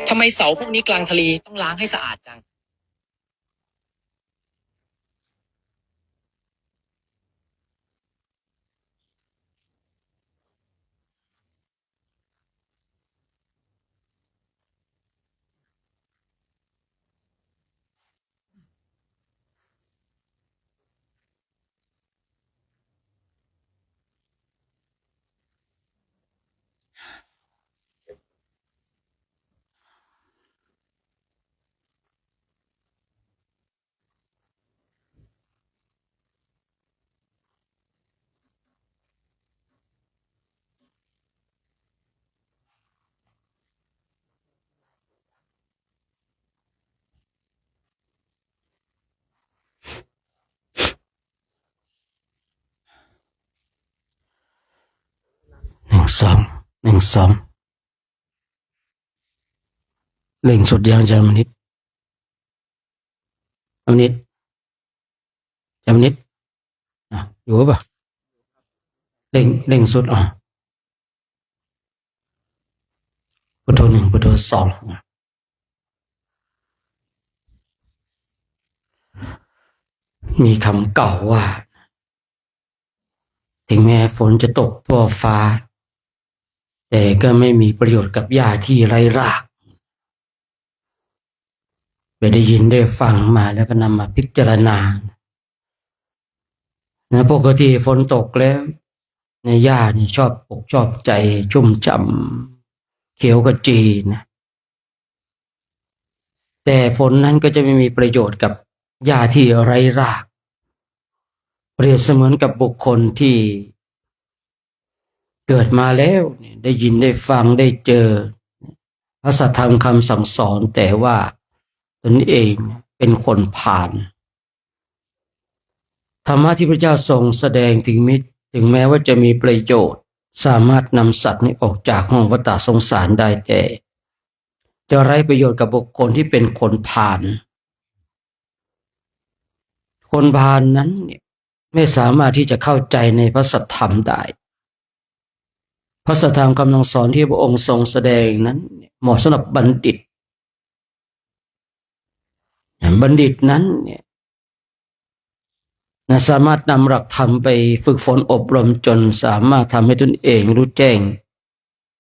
ทำไมเสาพวกนี้กลางทะเลต้องล้างให้สะอาดจัง1 2 1 2เล่งสุดยังจามนิดจามนิดจามนิดอยู่ป่ะเล่งสุดพุทโธ1พุทโธ2มีคำเก่าว่าถึงแม้ฝนจะตกทั่วฟ้าแต่ก็ไม่มีประโยชน์กับหญ้าที่ไร้รากไปได้ยินได้ฟังมาแล้วก็นำมาพิจารณาปกติฝนตกแล้วในหญ้านี่ชอบอกชอบใจชุ่มฉ่ำเขียวกระจีนะแต่ฝนนั้นก็จะไม่มีประโยชน์กับหญ้าที่ไร้รากเปรียบเสมือนกับบุคคลที่เกิดมาแล้วได้ยินได้ฟังได้เจอพระสัทธรรมคำสั่งสอนแต่ว่าตนเองเป็นคนผ่านธรรมะที่พระเจ้าทรงแสดงถึงแม้ว่าจะมีประโยชน์สามารถนำสัตว์นี้ออกจากห้วงวัฏสงสารได้แต่จะไร้ประโยชน์กับบุคคลที่เป็นคนผ่านคนผ่านนั้นไม่สามารถที่จะเข้าใจในพระสัทธรรมได้พระสัทธรรมคำสอนที่พระองค์ทรงแสดงนั้นเหมาะสำหรับบัณฑิตนั้นเนี่ยสามารถนำหลักธรรมไปฝึกฝนอบรมจนสามารถทำให้ตนเองรู้แจ้ง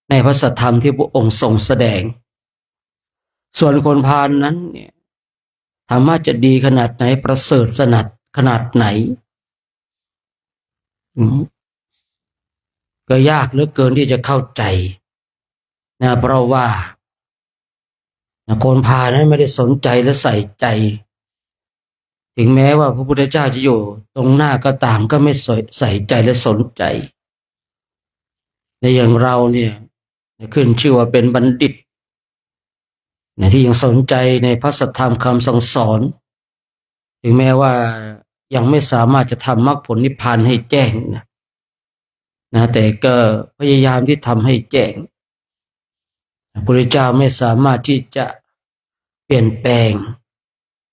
ในพระสัทธรรมที่พระองค์ทรงแสดงส่วนคนพาลนั้นเนี่ยสามารถจะดีขนาดไหนประเสริฐสนัดขนาดไหนก็ยากเหลือเกินที่จะเข้าใจเพราะว่าคนพาลนั้นไม่ได้สนใจและใส่ใจถึงแม้ว่าพระพุทธเจ้าจะอยู่ตรงหน้าก็ตามก็ไม่ใส่ใจและสนใจในอย่างเราเนี่ยขึ้นชื่อว่าเป็นบัณฑิตที่ยังสนใจในพระสัทธรรมคำสั่งสอนถึงแม้ว่ายังไม่สามารถจะทำมรรคผลนิพพานให้แจ้งแต่ก็พยายามที่ทำให้แจ้งพระพุทธเจ้าไม่สามารถที่จะเปลี่ยนแปลง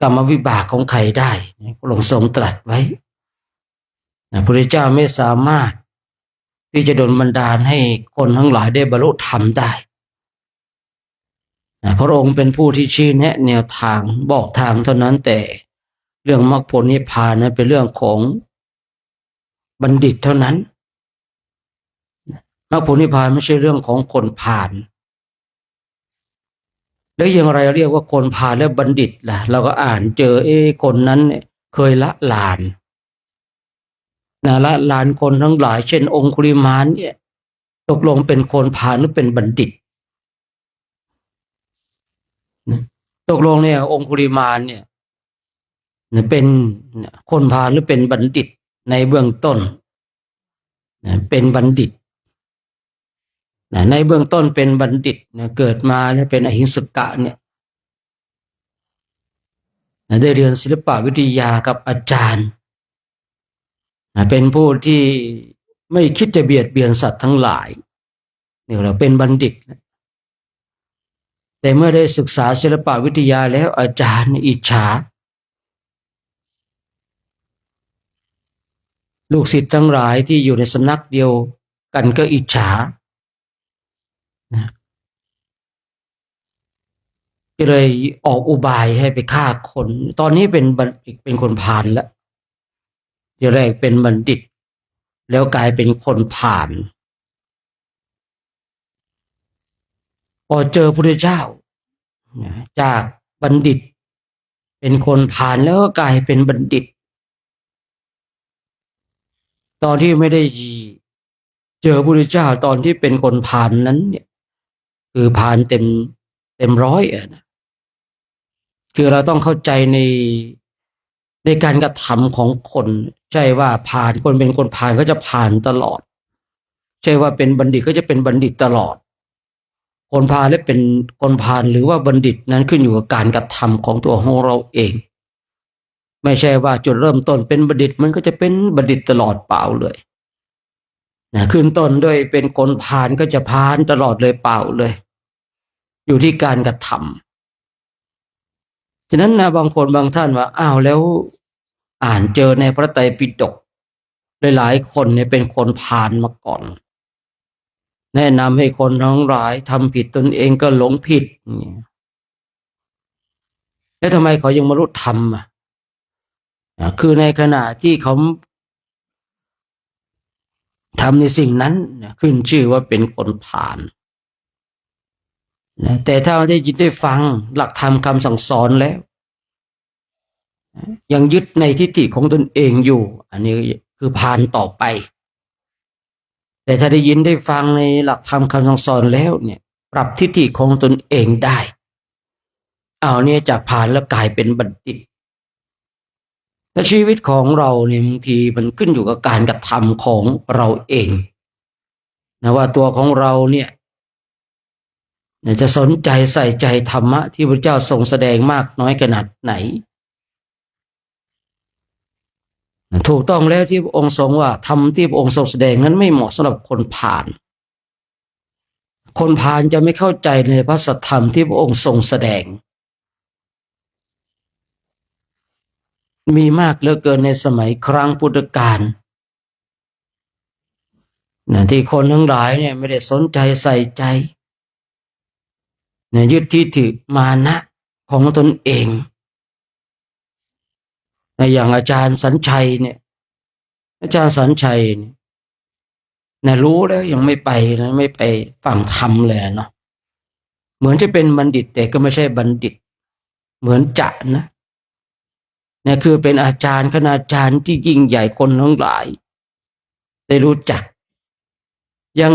กรรมวิบากของใครได้พระองค์ทรงตรัสไว้พระพุทธเจ้าไม่สามารถที่จะดลบันดาลให้คนทั้งหลายได้บรรลุธรรมได้พระองค์เป็นผู้ที่ชี้แนะแนวทางบอกทางเท่านั้นแต่เรื่องมรรคผลนิพพานนั้นเป็นเรื่องของบัณฑิตเท่านั้นมรรคผลนิพพานไม่ใช่เรื่องของคนผ่านแล้วอย่างไรเรียกว่าคนผ่านและบัณฑิตล่ะเราก็อ่านเจอคนนั้นเคยละลานละลานคนทั้งหลายเช่นองคุลิมานเนี่ยตกลงเป็นคนผ่านหรือเป็นบัณฑิตตกลงเนี่ยองคุลิมานเนี่ยเป็นคนผ่านหรือเป็นบัณฑิตในเบื้องต้นเป็นบัณฑิตในเบื้องต้นเป็นบัณฑิตเกิดมาแล้วเป็นอหิงสกะเนี่ยได้เรียนศิลปวิทยากับอาจารย์เป็นผู้ที่ไม่คิดจะเบียดเบียนสัตว์ทั้งหลายนี่เราเป็นบัณฑิตแต่เมื่อได้ศึกษาศิลปวิทยาแล้วอาจารย์อิจฉาลูกศิษย์ทั้งหลายที่อยู่ในสำนักเดียวกันก็อิจฉา ก็เลยออกอุบายให้ไปฆ่าคน ตอนนี้เป็นคนพาลแล้วทีแรกเป็นบัณฑิตแล้วกลายเป็นคนพาลพอเจอพระพุทธเจ้าจากบัณฑิตเป็นคนพาลแล้วก็กลายเป็นบัณฑิตตอนที่ไม่ได้เจอพระพุทธเจ้าตอนที่เป็นคนพาลนั้นเนี่ยคือพาลเต็มร้อยนะคือเราต้องเข้าใจในการกระทำของคนใช่ว่าผ่านคนเป็นคนผ่านก็จะผ่านตลอดใช่ว่าเป็นบัณฑิตก็จะเป็นบัณฑิตตลอดคนพาลและเป็นคนพาลหรือว่าบัณฑิตนั้นขึ้นอยู่กับการกระทำของตัวของเราเองไม่ใช่ว่าจุดเริ่มต้นเป็นบัณฑิตมันก็จะเป็นบัณฑิตตลอดเปล่าเลยนะขึ้นต้นด้วยเป็นคนพาลก็จะพาลตลอดเลยเปล่าเลยอยู่ที่การกระทำฉะนั้นนะบางคนบางท่านว่าอ้าวแล้วอ่านเจอในพระไตรปิฎกหลายๆคนเนี่ยเป็นคนพาลมาก่อนแนะนำให้คนทั้งหลายทำผิดตนเองก็หลงผิดแล้วทำไมเขายังมารู้ธรรมคือในขณะที่เขาทำในสิ่งนั้นขึ้นชื่อว่าเป็นคนพาลแต่ถ้าได้ยินได้ฟังหลักธรรมคำสั่งสอนแล้วยังยึดในทิฏฐิของตนเองอยู่อันนี้คือพาลต่อไปแต่ถ้าได้ยินได้ฟังในหลักธรรมคำสั่งสอนแล้วเนี่ยปรับทิฏฐิของตนเองได้เอาเนี่ยจากพาลแล้วกลายเป็นบัณฑิตและชีวิตของเราเนี่ยบางทีมันขึ้นอยู่กับการกระทำของเราเองนะว่าตัวของเราเนี่ยจะสนใจใส่ใจธรรมะที่พระเจ้าทรงแสดงมากน้อยขนาดไหนถูกต้องแล้วที่พระองค์ทรงว่าธรรมที่พระองค์ทรงแสดงนั้นไม่เหมาะสำหรับคนพาลคนพาลจะไม่เข้าใจในพระสัทธรรมที่พระองค์ทรงแสดงมีมากเหลือเกินในสมัยครั้งพุทธกาลที่คนทั้งหลายเนี่ยไม่ได้สนใจใส่ใจยึดทิฏฐิมานะของตนเองอย่างอาจารย์สัญชัยเนี่ยอาจารย์สัญชัยเนี่ยรู้แล้วยังไม่ไปนะไม่ไปฟังธรรมเลยเนาะเหมือนจะเป็นบัณฑิตแต่ก็ไม่ใช่บัณฑิตเหมือนจะนะเนี่ยคือเป็นอาจารย์คณาจารย์ที่ยิ่งใหญ่คนทั้งหลายได้รู้จักยัง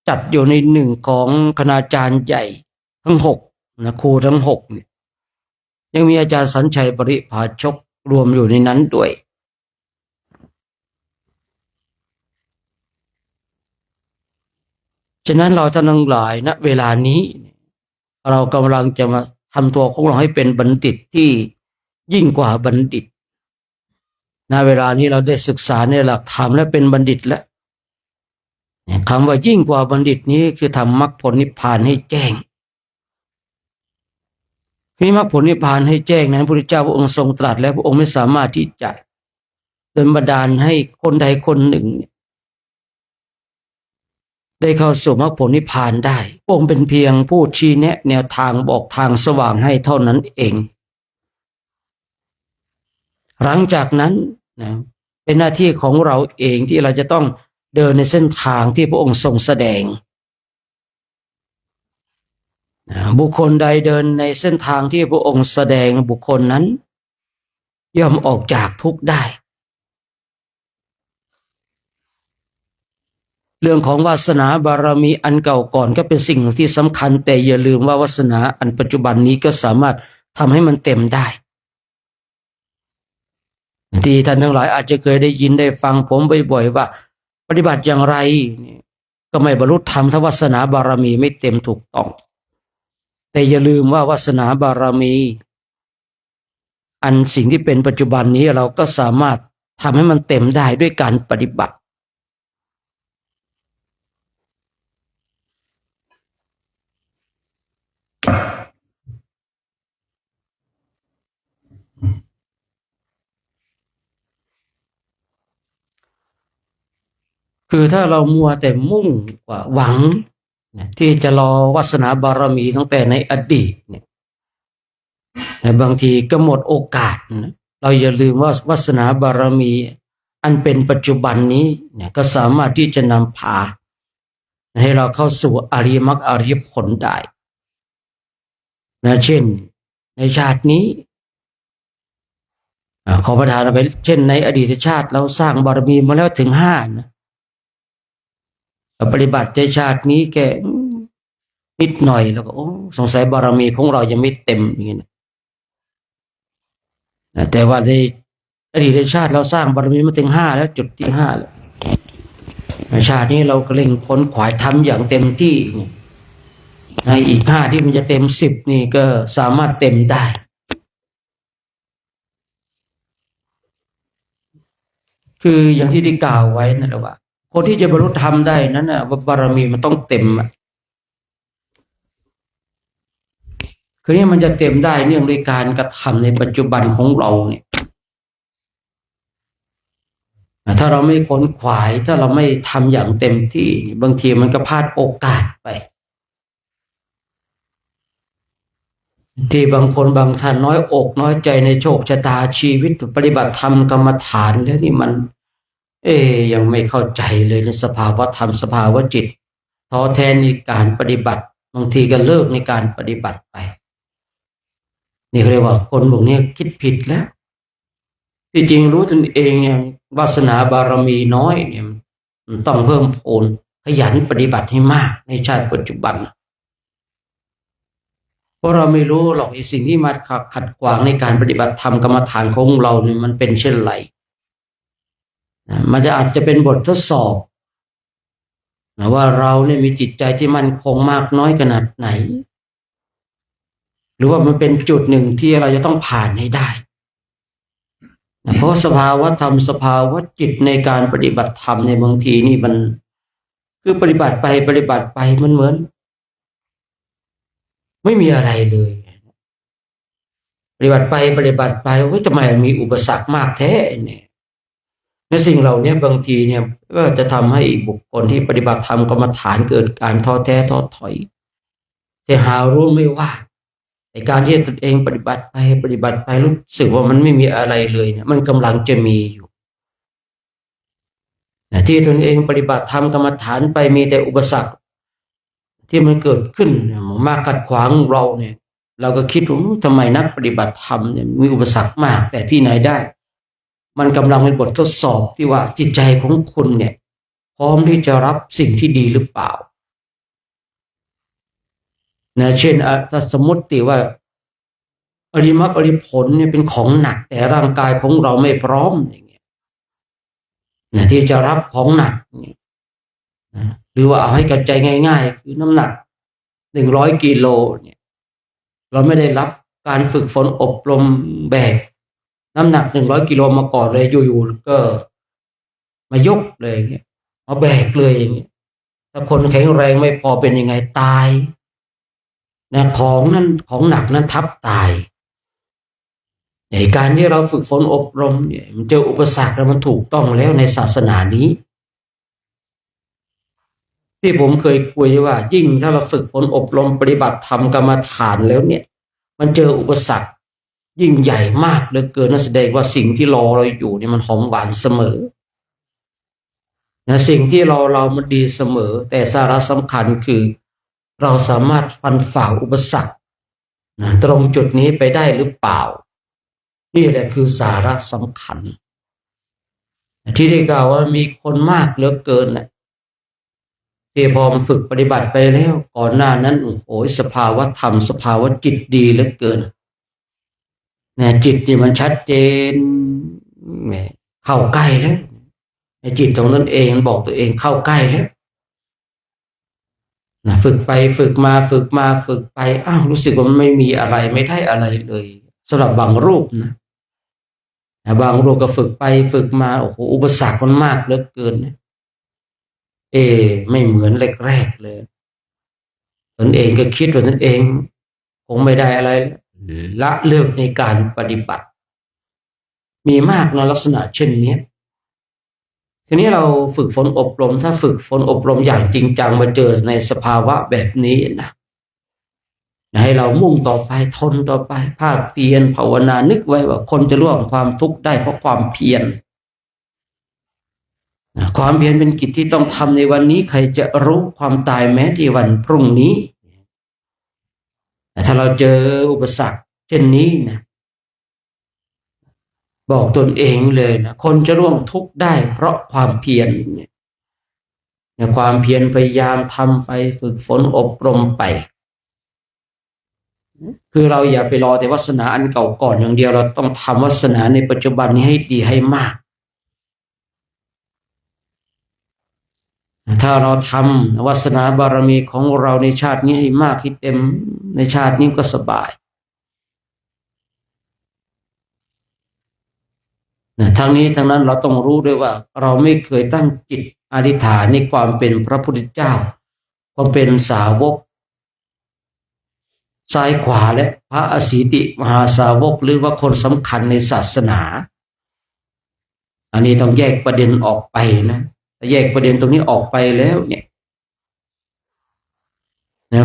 จัดอยู่ในหนึ่งของคณาจารย์ใหญ่ทั้ง6นะครูทั้ง6เนี่ยยังมีอาจารย์สัญชัยปริภาชกรวมอยู่ในนั้นด้วยฉะนั้นเราท่านทั้งหลายณเวลานี้เรากำลังจะมาทำตัวของเราให้เป็นบัณฑิตที่ยิ่งกว่าบัณฑิตณเวลานี้เราได้ศึกษาในหลักธรรมและเป็นบัณฑิตแล้วคำว่ายิ่งกว่าบัณฑิตนี้คือทำมรรคผลนิพพานให้แจ้งที่มรรคผลนิพพานให้แจ้งนั้นพระพุทธเจ้าพระองค์ทรงตรัสแล้วพระองค์ไม่สามารถที่จะดลบันดาลให้คนใดคนหนึ่งได้เข้าสู่มรรคผลนิพพานได้พระองค์เป็นเพียงผู้ชี้แนะแนวทางบอกทางสว่างให้เท่านั้นเองหลังจากนั้นนะเป็นหน้าที่ของเราเองที่เราจะต้องเดินในเส้นทางที่พระองค์ทรงแสดงบุคคลใดเดินในเส้นทางที่พระองค์แสดงบุคคลนั้นย่อมออกจากทุกข์ได้เรื่องของวาสนาบารมีอันเก่าก่อนก็เป็นสิ่งที่สำคัญแต่อย่าลืมว่าวาสนาอันปัจจุบันนี้ก็สามารถทำให้มันเต็มได้ที่ท่านทั้งหลายอาจจะเคยได้ยินได้ฟังผมบ่อยๆว่าปฏิบัติอย่างไรก็ไม่บรรลุธรรมถ้าวาสนาบารมีไม่เต็มถูกต้องแต่อย่าลืมว่าวาสนาบารมีอันสิ่งที่เป็นปัจจุบันนี้เราก็สามารถทำให้มันเต็มได้ด้วยการปฏิบัติคือถ้าเรามัวแต่มุ่งว่าหวังที่จะรอวาสนาบารมีตั้งแต่ในอดีตเนี่ย บางทีก็หมดโอกาสนะเราอย่าลืมว่าวาสนาบารมีอันเป็นปัจจุบันนี้เนี่ยก็สามารถที่จะนำพาให้เราเข้าสู่อริยมรรคอริยผลได้นะเช่นในชาตินี้ขอประทานไปเช่นในอดีตชาติเราสร้างบารมีมาแล้วถึง5นะปฏิบัติในชาตินี้แค่นิดหน่อยแล้วก็โอ้สงสัยบารมีของเรายังไม่เต็มอย่างนี้นะแต่ว่าในอดีตชาติเราสร้างบารมีมาถึง5แล้วจุดที่5แล้วชาตินี้เราก็เร่งค้นขวายทำอย่างเต็มที่ในอีก5ที่มันจะเต็ม10นี่ก็สามารถเต็มได้คืออย่างที่ได้กล่าวไว้นั่นแหละว่าคนที่จะบรรลุธรรมได้นั้นนะบารมีมันต้องเต็มคือนี่มันจะเต็มได้เนื่องด้วยการกระทำในปัจจุบันของเราเนี่ยถ้าเราไม่ค้นขวายถ้าเราไม่ทำอย่างเต็มที่บางทีมันก็พลาดโอกาสไปที่บางคนบางท่านน้อยอกน้อยใจในโชคชะตาชีวิตปฏิบัติธรรมกรรมฐานแล้วนี่มันยังไม่เข้าใจเลยในสภาวะธรรมสภาวะจิตท้อแท้ในการปฏิบัติบางทีก็เลิกในการปฏิบัติไปนี่เขาเรียกว่าคนพวกนี้คิดผิดแล้วที่จริงรู้ตนเองเนี่ยวาสนาบารมีน้อยเนี่ยมันต้องเพิ่มพูนขยันปฏิบัติให้มากในชาติปัจจุบันเพราะเราไม่รู้หรอกไอ้สิ่งที่มาขัดขวางในการปฏิบัติธรรมกรรมฐานของเราเนี่ยมันเป็นเช่นไรมันอาจจะเป็นบททดสอบว่าเราเนี่ยมีจิตใจที่มั่นคงมากน้อยขนาดไหนหรือว่ามันเป็นจุดหนึ่งที่เราจะต้องผ่านให้ได้เพราะสภาวะธรรมสภาวะจิตในการปฏิบัติธรรมในบางทีนี่มันคือปฏิบัติไปมันเหมือนไม่มีอะไรเลยปฏิบัติไปทำไมมีอุปสรรคมากแท้เนี่ยในสิ่งเหล่านี้บางทีเนี่ยก็จะทำให้บุคคลที่ปฏิบัติธรรมกรรมฐานเกิดการท้อแท้ท้อถอยแต่หารู้ไม่ว่าในการที่ตนเองปฏิบัติไปรู้สึกว่ามันไม่มีอะไรเลยเนี่ยมันกำลังจะมีอยู่ที่ตนเองปฏิบัติธรรมกรรมฐานไปมีแต่อุปสรรคที่มันเกิดขึ้นมาขัดขวางเราเนี่ยเราก็คิดว่าทำไมนักปฏิบัติธรรมเนี่ยมีอุปสรรคมากแต่ที่ไหนได้มันกำลังเป็นบททดสอบที่ว่าจิตใจของคุณเนี่ยพร้อมที่จะรับสิ่งที่ดีหรือเปล่านะเช่นถ้าสมมติว่าอริมักอริผลเนี่ยเป็นของหนักแต่ร่างกายของเราไม่พร้อมอย่างเงี้ยนะที่จะรับของหนักเนี่ยนะหรือว่าเอาให้กระจายง่ายๆคือน้ำหนัก100 กิโลเนี่ยเราไม่ได้รับการฝึกฝนอบรมแบกน้ำหนัก100 กิโลมาก่อนเลยอยู่ๆก็มายกเลยอย่างเงี้ยมาแบกเลยอย่างเงี้ยถ้าคนแข็งแรงไม่พอเป็นยังไงตายนะของหนักนั้นทับตายในการที่เราฝึกฝนอบรมเนี่ยมันเจออุปสรรคแล้วมันถูกต้องแล้วในศาสนานี้ที่ผมเคยคุยว่ายิ่งถ้าเราฝึกฝนอบรมปฏิบัติธรรมกรรมฐานแล้วเนี่ยมันเจออุปสรรคยิ่งใหญ่มากเหลือเกินนั่นแสดงว่าสิ่งที่รอเราอยู่เนี่ยมันหอมหวานเสมอนะสิ่งที่เรามันดีเสมอแต่สาระสำคัญคือเราสามารถฟันฝ่าอุปสรรคนะตรงจุดนี้ไปได้หรือเปล่านี่แหละคือสาระสำคัญที่ได้กล่าวว่ามีคนมากเหลือเกินนะที่พอมาฝึกปฏิบัติไปแล้วก่อนหน้านั้นโอ้ยสภาวะธรรมสภาวะจิตดีเหลือเกินเนี่ยจิตนี่มันชัดเจนเข้าใกล้แล้วในจิตของตนเองมันบอกตัวเองเข้าใกล้แล้วนะฝึกไปฝึกมาไปรู้สึกว่ามันไม่มีอะไรไม่ได้อะไรเลยสำหรับบางรูปนะบางรูปก็ฝึกไปฝึกมาโอ้โหอุปสรรคมันมากเหลือเกินไม่เหมือนแรกๆเลยตนเองก็คิดว่าตนเองคงไม่ได้อะไรละเลิกในการปฏิบัติมีมากในลักษณะเช่นนี้ทีนี้เราฝึกฝนอบรมถ้าฝึกฝนอบรมอย่างจริงจังมาเจอในสภาวะแบบนี้นะ ให้เรามุ่งต่อไปทนต่อไปภาคเพียรภาวนานึกไว้ว่าคนจะล่วงความทุกข์ได้เพราะความเพียรความเพียรเป็นกิจที่ต้องทำในวันนี้ใครจะรู้ความตายแม้ที่วันพรุ่งนี้แต่ถ้าเราเจออุปสรรคเช่นนี้นะบอกตนเองเลยนะคนจะร่วงทุกข์ได้เพราะความเพียรเนี่ยความเพียรพยายามทำไปฝึกฝนอบรมไปคือเราอย่าไปรอแต่วาสนาอันเก่าก่อนอย่างเดียวเราต้องทำวาสนาในปัจจุบันนี้ให้ดีให้มากถ้าเราทำวาสนาบารมีของเราในชาตินี้ให้มากให้เต็มในชาตินี้ก็สบายทั้งนี้ทั้งนั้นเราต้องรู้ด้วยว่าเราไม่เคยตั้งจิตอธิษฐานในความเป็นพระพุทธเจ้าความเป็นสาวกซ้ายขวาและพระอสีติมหาสาวกหรือว่าคนสำคัญในศาสนาอันนี้ต้องแยกประเด็นออกไปนะถ้าแยกประเด็นตรงนี้ออกไปแล้วเนี่ย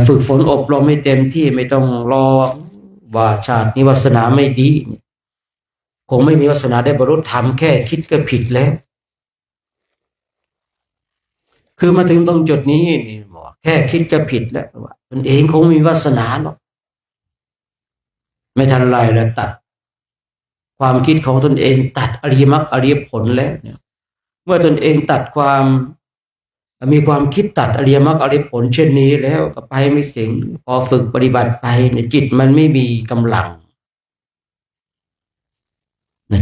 ฝึกฝนอบรมให้เต็มที่ไม่ต้องรอว่าชาตินี้วาสนาไม่ดีคงไม่มีวาสนาได้บรรลุธรรมแค่คิดก็ผิดแล้วคือมาถึงตรงจุดนี้นี่บอกแค่คิดก็ผิดแล้วว่าตนเองคงมีวาสนาหรอกไม่ทันไรแล้วตัดความคิดของตนเองตัดอริยมรรคอริยผลแล้วเนี่ยเมื่อตนเองตัดความมีความคิดตัดอริยมรรคอริยผลเช่นนี้แล้วก็ไปไม่ถึงพอฝึกปฏิบัติไปเนี่ยจิตมันไม่มีกำลัง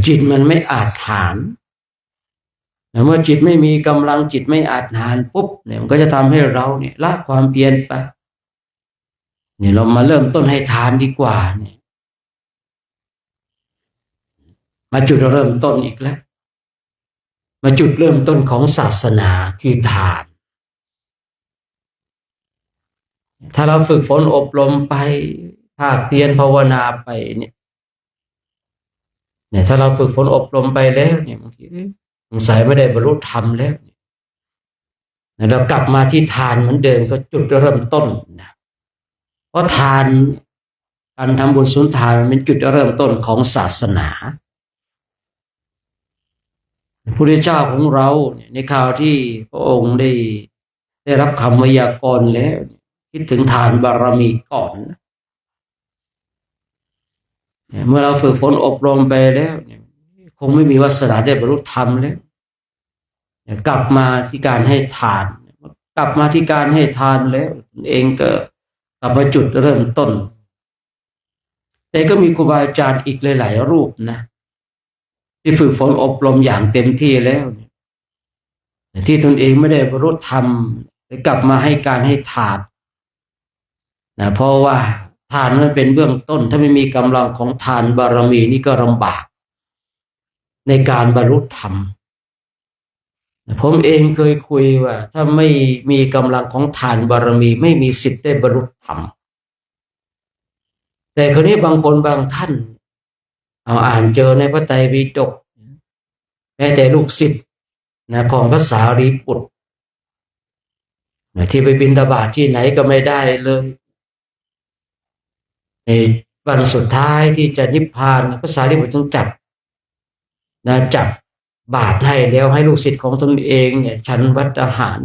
จิตมันไม่อาจหาญเมื่อจิตไม่มีกำลังจิตไม่อาจหาญปุ๊บเนี่ยมันก็จะทำให้เราเนี่ยละความเพียรไปเนี่ยเรามาเริ่มต้นให้ทานดีกว่าเนี่ยมาจุดเริ่มต้นอีกแล้วมาจุดเริ่มต้นของศาสนาคือทานถ้าเราฝึกฝนอบรมไปภาคเพียรภาวนาไปเนี่ยถ้าเราฝึกฝนอบรมไปแล้วเนี่ยบางทีสงสัยไม่ได้บรรลุธรรมแล้วเรากลับมาที่ทานเหมือนเดิมก็จุดเริ่มต้นนะเพราะทานการทำบุญสุนทานเป็นจุดเริ่มต้นของศาสนาพระพุทธเจ้าของเราในข่าวที่พระองค์ได้รับคำพยากรณ์แล้วคิดถึงทานบารมีก่อนเมื่อเราฝึกฝนอบรมไปแล้วคงไม่มีวาสนาได้บรรลุธรรมแล้วกลับมาที่การให้ทานกลับมาที่การให้ทานแล้วเองก็กลับมาจุดเริ่มต้นแต่ก็มีครูบาอาจารย์อีกหลายๆรูปนะที่ฝึกฝนอบรมอย่างเต็มที่แล้วที่ตนเองไม่ได้บรรลุธรรมเลยกลับมาให้การให้ทานนะเพราะว่าทานมันเป็นเบื้องต้นถ้าไม่มีกำลังของทานบารมีนี่ก็ลำบากในการบรรลุธรรมผมเองเคยคุยว่าถ้าไม่มีกำลังของทานบารมีไม่มีสิทธิ์ได้บรรลุธรรมแต่คราวนี้บางคนบางท่านเอาอ่านเจอในพระไตรปิฎกแม้แต่ลูกศิษย์ของพระสารีบุตรที่ไปบิณฑบาตที่ไหนก็ไม่ได้เลยในวันสุดท้ายที่จะนิพพานพระสารีบุตรต้องจับบาตรให้แล้วให้ลูกศิษย์ของตนเองฉันภัตตาหาร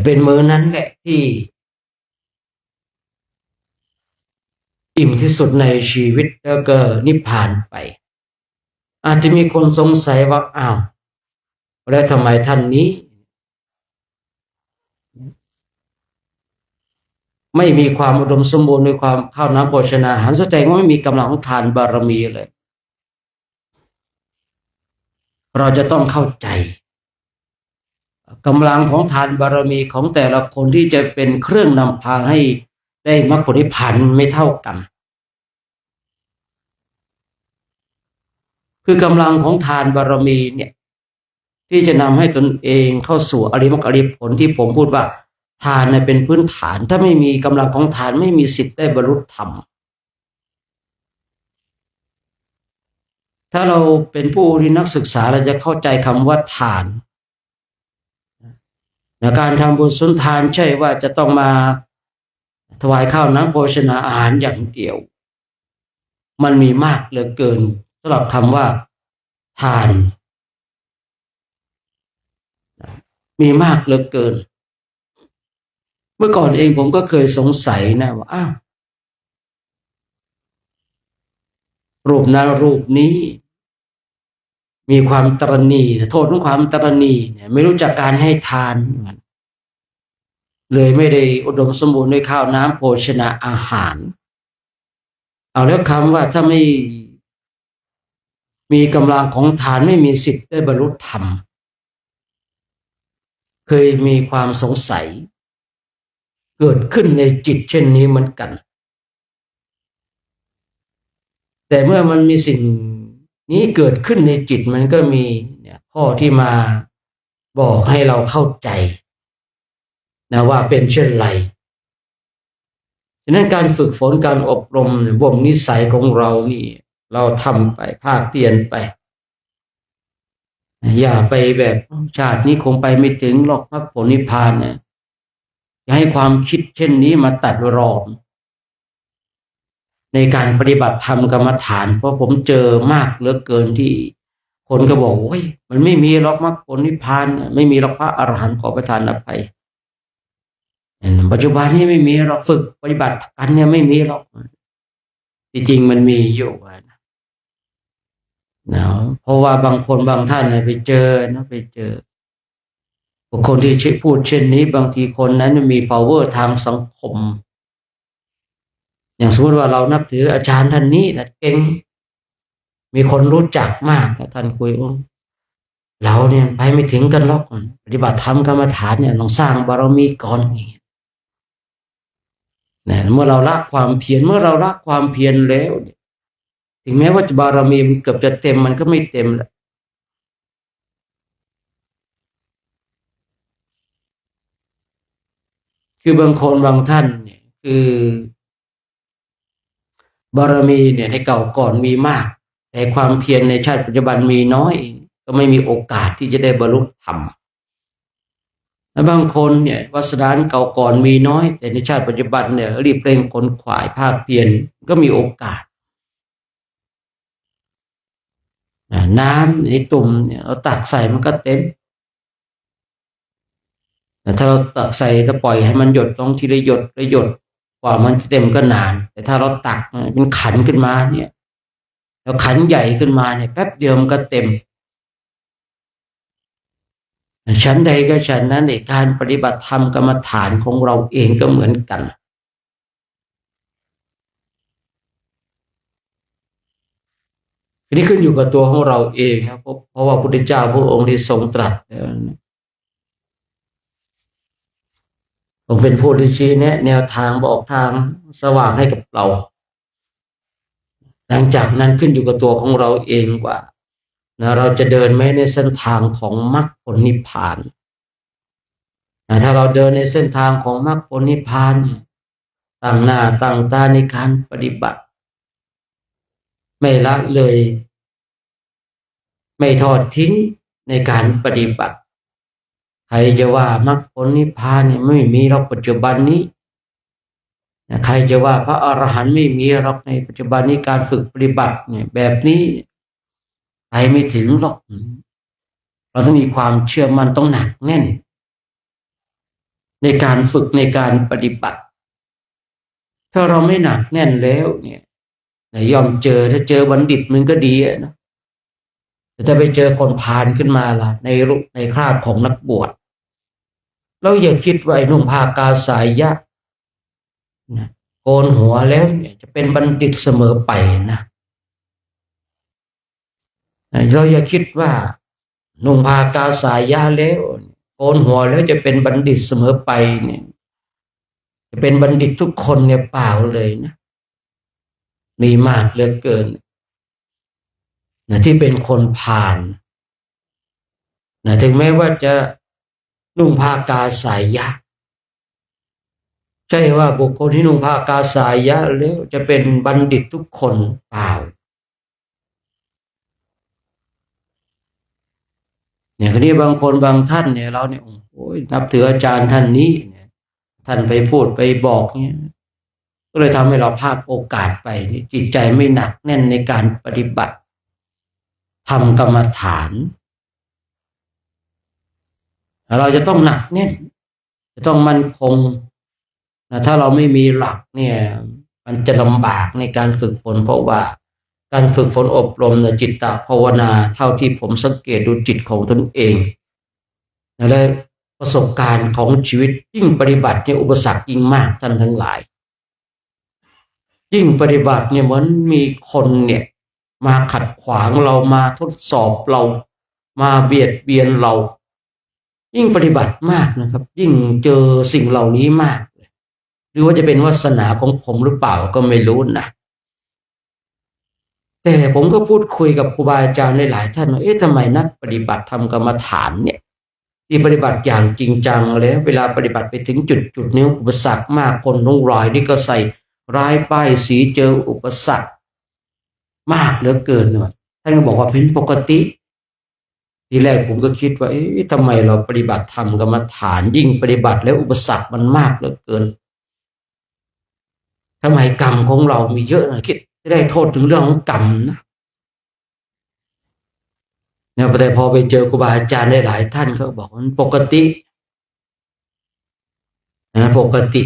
เป็นมื้อนั้นแหละที่อิ่มที่สุดในชีวิตแล้วก็นิพพานไปอาจจะมีคนสงสัยว่าอ้าวแล้วทำไมท่านนี้ไม่มีความอุดมสมบูรณ์ในความข้าวน้ำโภชนาอาหารแสดงว่าไม่มีกำลังของทานบารมีเลยเราจะต้องเข้าใจกำลังของทานบารมีของแต่ละคนที่จะเป็นเครื่องนำพาให้ได้มรรคผลนิพพานไม่เท่ากันคือกำลังของทานบารมีเนี่ยที่จะนำให้ตนเองเข้าสู่อริยมรรคอริยผลที่ผมพูดว่าทานเป็นพื้นฐานถ้าไม่มีกำลังของทานไม่มีสิทธิ์ได้บรรลุธรรมถ้าเราเป็นผู้ที่นักศึกษาเราจะเข้าใจคำว่าทานการทำบุญสุนทานใช่ว่าจะต้องมา ถวายข้าวน้ำโภชนาอาหารอย่างเดียวมันมีมากเหลือเกินสำหรับคำว่าทานมีมากเหลือเกินเมื่อก่อนเองผมก็เคยสงสัยนะว่าอ้าวรูปนั้นรูปนี้มีความตระหนี่โทษของความตระหนี่เนี่ยไม่รู้จักการให้ทานมันเลยไม่ได้อุดมสมบูรณ์ด้วยข้าวน้ำโภชนาอาหารเอาแล้วคำว่าถ้าไม่มีกำลังของทานไม่มีสิทธิ์ได้บรรลุธรรมเคยมีความสงสัยเกิดขึ้นในจิตเช่นนี้เหมือนกันแต่เมื่อมันมีสิ่งนี้เกิดขึ้นในจิตมันก็มีเนี่ยข้อที่มาบอกให้เราเข้าใจนะว่าเป็นเช่นไรฉะนั้นการฝึกฝนการอบรมบ่มนิสัยของเรานี่เราทำไปภาคเพียรไปอย่าไปแบบชาตินี้คงไปไม่ถึงหรอกมรรคผลนิพพานนะอย่าให้ความคิดเช่นนี้มาตัดรอนในการปฏิบัติธรรมกรรมฐานเพราะผมเจอมากเหลือเกินที่คนก็บอกโอ้ยมันไม่มีหรอกมรรคผลนิพพานไม่มีหรอกพระอรหันต์ขอประทานอภัยปัจจุบันนี้ไม่มีหรอกฝึกปฏิบัติกันเนี่ยไม่มีหรอกที่จริงมันมีอยู่นะเพราะว่าบางคนบางท่านไปเจอบุคคลที่พูดเช่นนี้บางทีคนนั้นมี power ทางสังคมอย่างสมมติว่าเรานับถืออาจารย์ท่านนี้นะเก่งมีคนรู้จักมากท่านคุยเราเนี่ยไปไม่ถึงกันหรอกปฏิบัติธรรมกรรมฐานเนี่ยต้องสร้างบารมีก่อนเนี่ยเมื่อเราละความเพียรแล้วถึงแม้ว่าบารมีมันเกือบจะเต็มมันก็ไม่เต็มแหละคือบางคนบางท่านเนี่ยคือบารมีเนี่ยในเก่าก่อนมีมากแต่ความเพียรในชาติปัจจุบันมีน้อยก็ไม่มีโอกาสที่จะได้บรรลุธรรมและบางคนเนี่ยวาสนาเก่าก่อนมีน้อยแต่ในชาติปัจจุบันเนี่ยรีบเร่งขนขวายภาคเพียรก็มีโอกาสน้ำในตุ่มเนี่ยเราตักใส่มันก็เต็มแต่ถ้าเราตักใส่ถ้าปล่อยให้มันหยดลงทีละหยดกว่ามันจะเต็มก็นานแต่ถ้าเราตักเป็นขันขึ้นมาเนี่ยแล้วขันใหญ่ขึ้นมาเนี่ยแป๊บเดียวมันก็เต็มชั้นใดก็ชั้นนั้นในการปฏิบัติธรรมกรรมฐานของเราเองก็เหมือนกันทีนี้ขึ้นอยู่กับตัวของเราเองนะเพราะว่าพระพุทธเจ้าพระองค์ได้ทรงตรัสผมเป็นผู้ที่ชี้แนะแนวทางบอกทางสว่างให้กับเราหลังจากนั้นขึ้นอยู่กับตัวของเราเองว่าเราจะเดินไหมในเส้นทางของมรรคผลนิพพานถ้าเราเดินในเส้นทางของมรรคผลนิพพานตั้งหน้าตั้งตาในการปฏิบัติไม่ละเลยไม่ทอดทิ้งในการปฏิบัติใครจะว่ามรรคผลนิพพานเนี่ยไม่มีหรอกปัจจุบันนี้ใครจะว่าพระอรหันต์ไม่มีหรอกในปัจจุบันนี้การฝึกปฏิบัติเนี่ยแบบนี้ไปไม่ถึงหรอกเราต้องมีความเชื่อมั่นต้องหนักแน่นในการฝึกในการปฏิบัติถ้าเราไม่หนักแน่นแล้วเนี่ยยอมถ้าเจอบัณฑิตมันก็ดีนะแต่ถ้าไปเจอคนพาลขึ้นมาล่ะในคราบของนักบวชเราอย่าคิดว่าไอ้นุ่งผ้ากาสายยะโกนหัวแล้วเนี่ยจะเป็นบัณฑิตเสมอไปนะเราอย่าคิดว่านุ่งผ้ากาสายยะแล้วโกนหัวแล้วจะเป็นบัณฑิตเสมอไปเนี่ยจะเป็นบัณฑิตทุกคนเนี่ยเปล่าเลยนะมีมากเหลือเกินที่เป็นคนพาลถึงแม้ว่าจะนุ่งผ้ากาสายยะใช่ว่าบุคคลที่นุ่งผ้ากาสายยะแล้วจะเป็นบัณฑิตทุกคนเปล่าเนี่ยคราวนี้บางคนบางท่านเนี่ยเราเนี่ยโอ้ยนับถืออาจารย์ท่านนี้เนี่ยท่านไปพูดไปบอกเนี่ย ก็เลยทำให้เราพลาดโอกาสไปจิตใจไม่หนักแน่นในการปฏิบัติทำกรรมฐานเราจะต้องหนักแน่นจะต้องมั่นคงถ้าเราไม่มีหลักเนี่ยมันจะลำบากในการฝึกฝนเพราะว่าการฝึกฝนอบรมจิตตภาวนาเท่าที่ผมสังเกตดูจิตของตนเองและประสบการณ์ของชีวิตยิ่งปฏิบัติเนี่ยอุปสรรคยิ่งมากท่านทั้งหลายยิ่งปฏิบัติเนี่ยเหมือนมีคนเนี่ยมาขัดขวางเรามาทดสอบเรามาเบียดเบียนเรายิ่งปฏิบัติมากนะครับยิ่งเจอสิ่งเหล่านี้มากหรือว่าจะเป็นวาสนาของผมหรือเปล่าก็ไม่รู้นะแต่ผมก็พูดคุยกับครูบาอาจารย์หลายๆท่านว่าทำไมนักปฏิบัติทำกรรมฐานเนี่ยที่ปฏิบัติอย่างจริงจังแล้วเวลาปฏิบัติไปถึงจุดนี้อุปสรรคมากคนต้องรอยนี่ก็ใส่ร้ายป้ายสีเจออุปสรรคมากเหลือเกินเลยท่านก็บอกว่าเป็นปกติทีแรกผมก็คิดว่าทำไมเราปฏิบัติทำกรรมฐานยิ่งปฏิบัติแล้วอุปสรรคมันมากเหลือเกินทำไมกรรมของเรามีเยอะนะคิดจะได้โทษถึงเรื่องของกรรมนะเนี่ยแต่พอไปเจอครูบาอาจารย์ได้หลายท่านเขาบอกมันปกตินะปกติ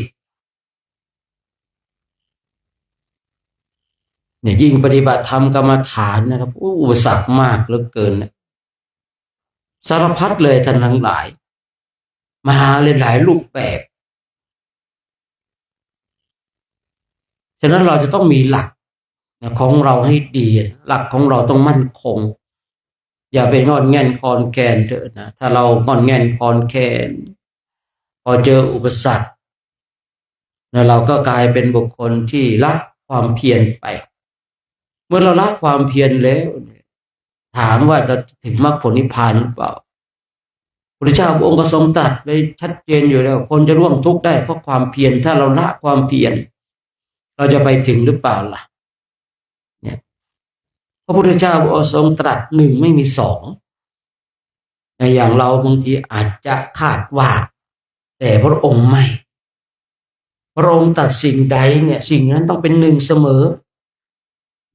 เนี่ยยิ่งปฏิบัติธรรมกรรมฐานนะครับอุปสรรคมากเหลือเกินนะสารพัดเลยท่านทั้งหลายมาหลายรูปแบบฉะนั้นเราจะต้องมีหลักของเราให้ดีหลักของเราต้องมั่นคงอย่าไปงอนแง่นคอนแกนเถอะนะถ้าเรางอนแง่นคอนแกนพอเจออุปสรรคแล้วเราก็กลายเป็นบุคคลที่ละความเพียรไปเมื่อเราละความเพียรแล้วถามว่าจะถึงมรรคผลนิพพานหรือเปล่าพระพุทธเจ้าองค์ก็ทรงตรัสไว้ชัดเจนอยู่แล้วคนจะร่วงทุกข์ได้เพราะความเพียรถ้าเราละความเพียรเราจะไปถึงหรือเปล่าล่ะเนี่ยพระพุทธเจ้าทรงตรัสหนึ่งไม่มีสองอย่างเราบางทีอาจจะคาดว่าแต่พระองค์ไม่พระองค์ตัดสิ่งใดเนี่ยสิ่งนั้นต้องเป็นหนึ่งเสมอ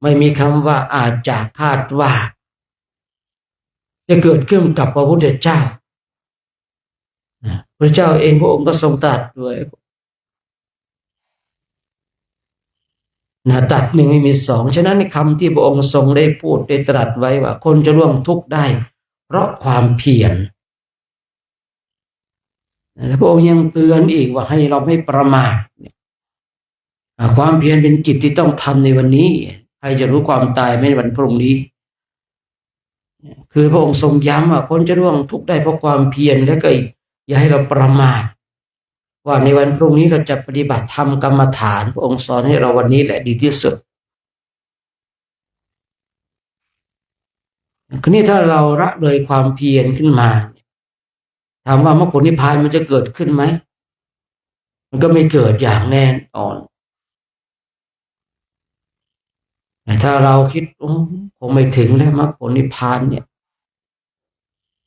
ไม่มีคำว่าอาจจะคาดว่าจะเกิดขึ้นกับพระพุทธเจ้าพระเจ้าเองพระองค์ก็ทรงตรัสด้วยตัดหนึ่งไม่มีสองฉะนั้นในคำที่พระองค์ทรงได้พูดได้ตรัสไว้ว่าคนจะร่วงทุกข์ได้เพราะความเพียรพระองค์ยังเตือนอีกว่าให้เราไม่ประมาทความเพียรเป็นกิจที่ต้องทำในวันนี้ใครจะรู้ความตายไม่ในวันพรุ่งนี้คือพระองค์ทรงย้ำว่าคนจะร่วงทุกข์ได้เพราะความเพียรและก็อย่าให้เราประมาทว่าในวันพรุ่งนี้เราจะปฏิบัติธรรมกรรมฐานพระองค์สอนให้เราวันนี้แหละดีที่สุดคราวนี้ถ้าเราละเลยความเพียรขึ้นมาถามว่ามรรคผลนิพพานมันจะเกิดขึ้นไหมมันก็ไม่เกิดอย่างแน่นอนแต่ถ้าเราคิดคงไม่ถึงแล้วมรรคผลนิพพานเนี่ย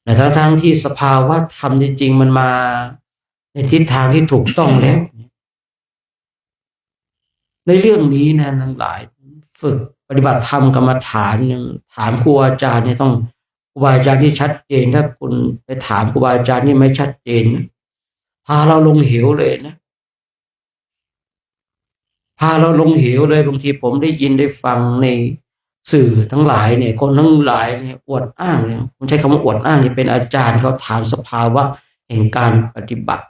แต่ทั้งที่สภาวะธรรมจริงๆมันมาในทิศทางที่ถูกต้องแล้วในเรื่องนี้นะทั้งหลายฝึกปฏิบัติธรรมกรรมฐานถามครูอาจารย์เนี่ยต้องครูบาอาจารย์ที่ชัดเจนถ้าคุณไปถามครูบาอาจารย์นี่ไม่ชัดเจนนะพาเราลงเหวเลยนะพาเราลงเหวเลยบางทีผมได้ยินได้ฟังในสื่อทั้งหลายเนี่ยคนทั้งหลายเนี่ยอวดอ้างเนี่ยผมใช้คำว่าอวดอ้างนี่เป็นอาจารย์เขาถามสภาวะแห่งการปฏิบัติ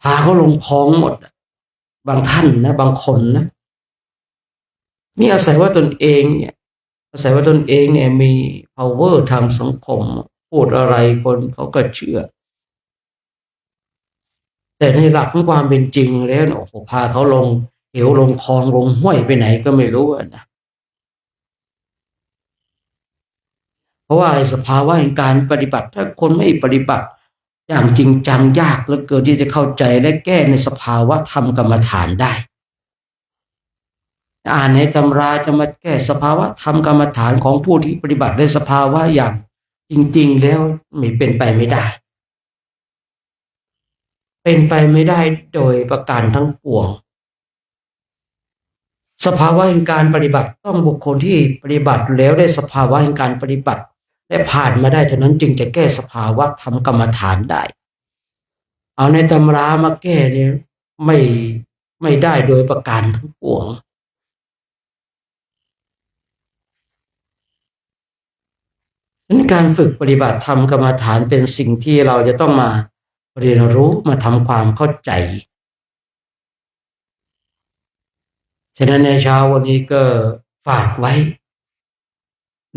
พาเขาลงคลองหมดบางท่านนะบางคนนะนี่อาศัยว่าตนเองเนี่ยอาศัยว่าตนเองเนี่ยมี power ทางสังคมพูดอะไรคนเขาก็เชื่อแต่ในหลักของความเป็นจริงแล้วโอ้โหพาเขาลงเหวลงคลองลงห้วยไปไหนก็ไม่รู้นะเพราะว่าสภาวะแห่งการปฏิบัติถ้าคนไม่ปฏิบัติอย่างจริงจังยากเหลือเกินที่จะเข้าใจและแก้ในสภาวะธรรมกรรมฐานได้อ่านในตำราจะมาแก้สภาวะธรรมกรรมฐานของผู้ที่ปฏิบัติในสภาวะอย่างจริงๆแล้วไม่เป็นไปไม่ได้เป็นไปไม่ได้โดยประการทั้งปวง สภาวะแห่งการปฏิบัติต้องบุคคลที่ปฏิบัติแล้วได้สภาวะแห่งการปฏิบัติและผ่านมาได้เท่านั้นจึงจะแก้สภาวะทำกรรมฐานได้เอาในตำรามาแก้เนี่ยไม่ได้โดยประการทั้งปวงนั้นการฝึกปฏิบัติธรรมกรรมฐานเป็นสิ่งที่เราจะต้องมาเรียนรู้มาทำความเข้าใจฉะนั้นในเช้าวันนี้ก็ฝากไว้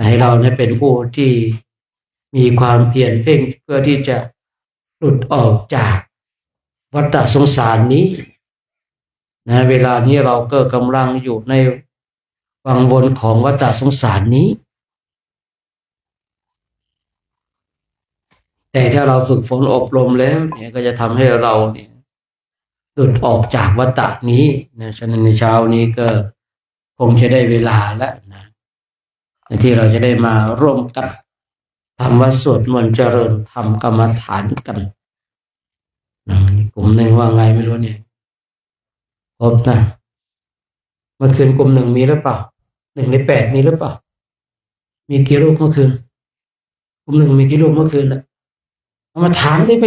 ให้เราเป็นผู้ที่มีความเพียรเพ่งเพื่อที่จะหลุดออกจากวัฏสงสารนี้เวลานี้เราก็กำลังอยู่ในวังวนของวัฏสงสารนี้แต่ถ้าเราฝึกฝนอบรมแล้วก็จะทำให้เราหลุดออกจากวัฏนี้ฉะนั้นในเช้านี้ก็คงจะได้เวลาแล้วที่เราจะได้มาร่วมกันทำวัดสวดมนต์เจริญทำกรรมฐานกันกลุ่มหนึ่งว่าไงไม่รู้ครบนะเมื่อคืนกลุ่มหนึ่งมีหรือเปล่า1 ใน 8มีหรือเปล่ามีกี่รูปเมื่อคืนกลุ่มหนึ่งมีกี่รูปเมื่อคืนนะเอามาถามได้ไป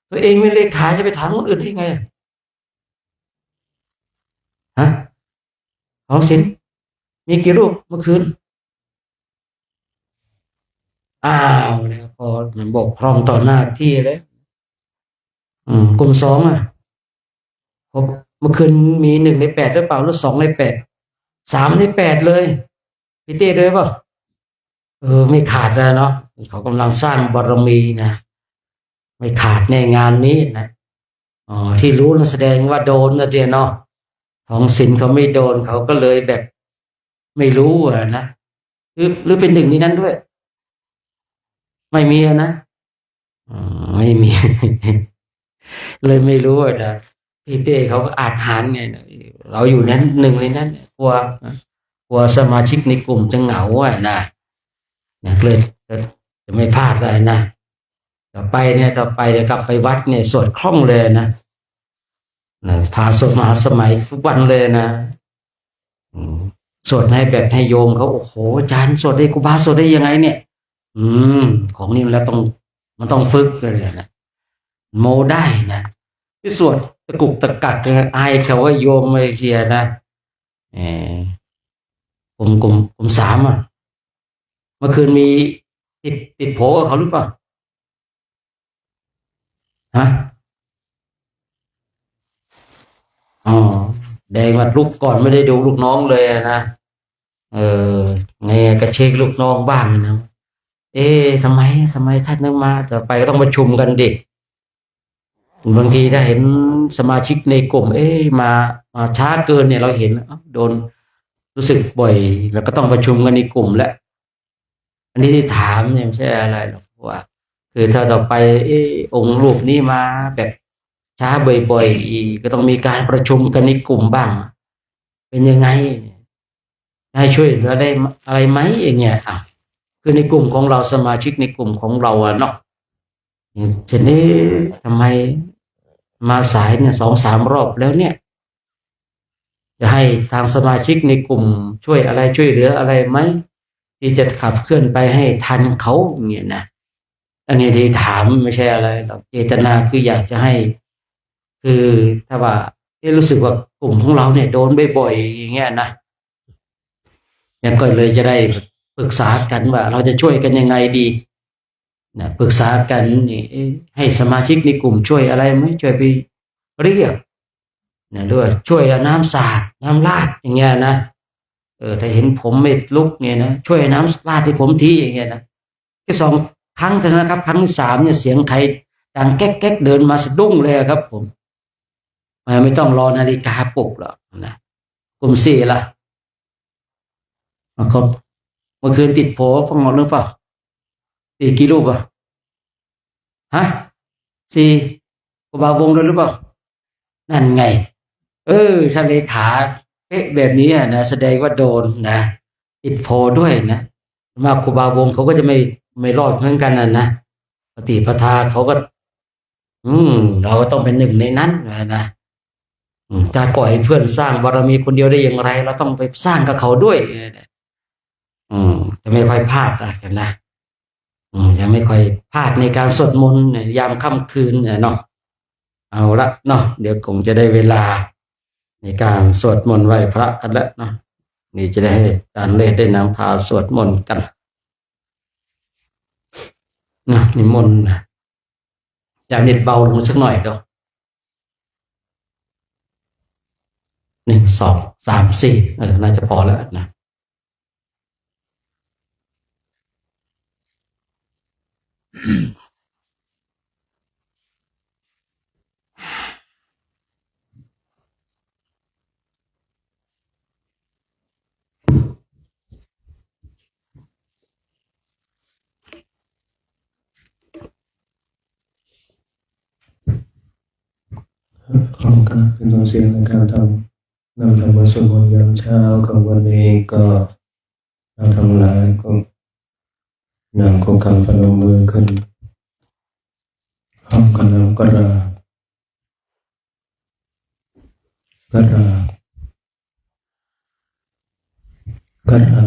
ตัวเองไม่เลขาจะไปถามคนอื่นได้ไงของศิลป์มีกี่รูปเมื่อคืนแล้วพอมันบกพร่องต่อหน้าที่แล้วกลุ่ม2พบเมื่อคืนมี1 ใน 8หรือเปล่าหรือ2 ใน 8 3 ใน 8เลยพี่เต้ด้วยเปล่าไม่ขาดแล้วเนาะเขากำลังสร้างบารมีนะไม่ขาดในงานนี้นะที่รู้นั่นแสดงว่าโดนนะเดียเนาะของศิลป์เขาไม่โดนเขาก็เลยแบบไม่รู้นะหรือเป็น1ในนั้นด้วยไม่มีนะไม่มี เลยไม่รู้นะพี่เต้เขาก็อาจหารไงเราอยู่นั้น1ในนั้นกลัวสมาชิกในกลุ่มจะเหงานะเลยจะไม่พลาดอะไรนะต่อไปเดี๋ยวกลับไปวัดสวดคล่องเลยนะพาสวดมหาสมัยทุกวันเลยนะสวดให้แบบให้โยมเขาโอ้โหอาจารย์สวดได้ครูบาสวดได้ยังไงเนี่ยของนี่มันแล้วมันต้องฝึกเลยนะโมได้นะที่สวดตะกุกตะกักอายเขาว่าโยมไม่เทียนะกลุ่ม3เมื่อคืนมีติดโผเขาหรือเปล่าแดงว่าลูกก่อนไม่ได้ดูลูกน้องเลยนะไงก็เช็คลูกน้องบ้างนะทำไมท่านนึกมาต่อไปก็ต้องประชุมกันดิบางทีถ้าเห็นสมาชิกในกลุ่มมาช้าเกินเราเห็นโดนรู้สึกบ่อยแล้วก็ต้องประชุมกันในกลุ่มแล้วอันนี้ที่ถามไม่ใช่อะไรหรอกว่าคือถ้าต่อไปองค์รูปนี้มาแบบช้าบ่อยๆก็ต้องมีการประชุมกันในกลุ่มบ้างเป็นยังไงให้ช่วยเหลือได้อะไรไหมอย่างเงี้ยคือในกลุ่มของเราสมาชิกในกลุ่มของเราเนาะเช่นนี้ทำไมมาสาย2-3 รอบแล้วจะให้ทางสมาชิกในกลุ่มช่วยเหลืออะไรไหมที่จะขับเคลื่อนไปให้ทันเขาอย่างเงี้ยนะอันนี้ที่ถามไม่ใช่อะไรหรอกเจตนาคืออยากจะให้คือถ้าว่ารู้สึกว่ากลุ่มของเราโดนบ่อยๆอย่างเงี้ยนะก็เลยจะได้ปรึกษากันว่าเราจะช่วยกันยังไงดีปรึกษากันให้สมาชิกในกลุ่มช่วยอะไรไหมช่วยไปเรียกด้วยช่วยน้ำสาดน้ำราดอย่างเงี้ยนะถ้าเห็นผมไม่ลุกนะช่วยน้ำราดให้ผมทีอย่างเงี้ยนะแค่2 ครั้งเท่านั้นครับครั้งที่3เสียงใครดังแก๊กๆเดินมาสะดุ้งเลยครับผมไม่ต้องรอนาฬิกาปลุกหรอกนะกลุ่ม4ล่ะครับเมื่อคืนติดโผฟังหมดหรือเปล่าติดกี่รูป4ครูบาวงด้วยหรือเปล่านั่นไงถ้าเลขาแบบนี้นะแสดงว่าโดนนะติดโผด้วยนะมาครูบาวงเขาก็จะไม่รอดเหมือนกันนะปฏิปทาเขาก็เราก็ต้องเป็น1ในนั้นนะ จะปล่อยให้เพื่อนสร้างบารมีคนเดียวได้อย่างไรเราต้องไปสร้างกับเขาด้วยจะไม่ค่อยพลาดกันนะจะไม่ค่อยพลาดในการสวดมนต์ยามค่ำคืนเนาะเอาละเนาะเดี๋ยวคงจะได้เวลาในการสวดมนต์ไหว้พระกันแล้วเนาะนี่จะได้ให้อาจารย์เลศได้นำพาสวดมนต์กันนะนิมนต์จะเน็ตเบาลงสักหน่อยเนาะ1 2 3 4น่าจะพอแล้วนะพร้อมกันเป็นตัวเสียงในการทำนำธรรมะสวดมนต์ยามเช้าของวันนี้ก็เราทั้งหลายก็นั่งคุกเข่าพนมมือขึ้นพร้อมกันแล้วก็ราก็ราก็รา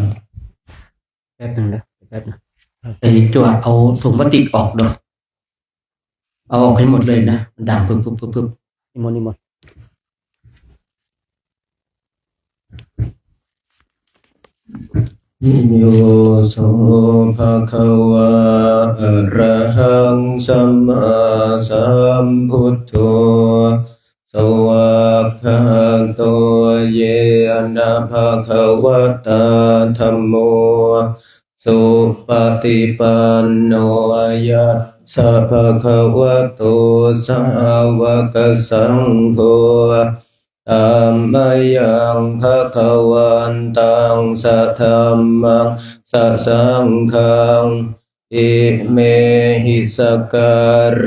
แป๊บนึงนะแป๊บนึงไอ้ตัวเอาถุงพลาสติกออกเนาะเอาออกให้หมดเลยนะมันดังปึ๊บนิมนต์โยโสภะคะวะอะระหังสัมมาสัมพุทโธสวากขาโตเยนะภะคะวะตาธัมโมสุปฏิปันโนยัสสะภะคะวะโตสาวกสังโฆธัมมายังภะคะวันตังสัทธัมมังสัสสังฆังอิเมหิสการเร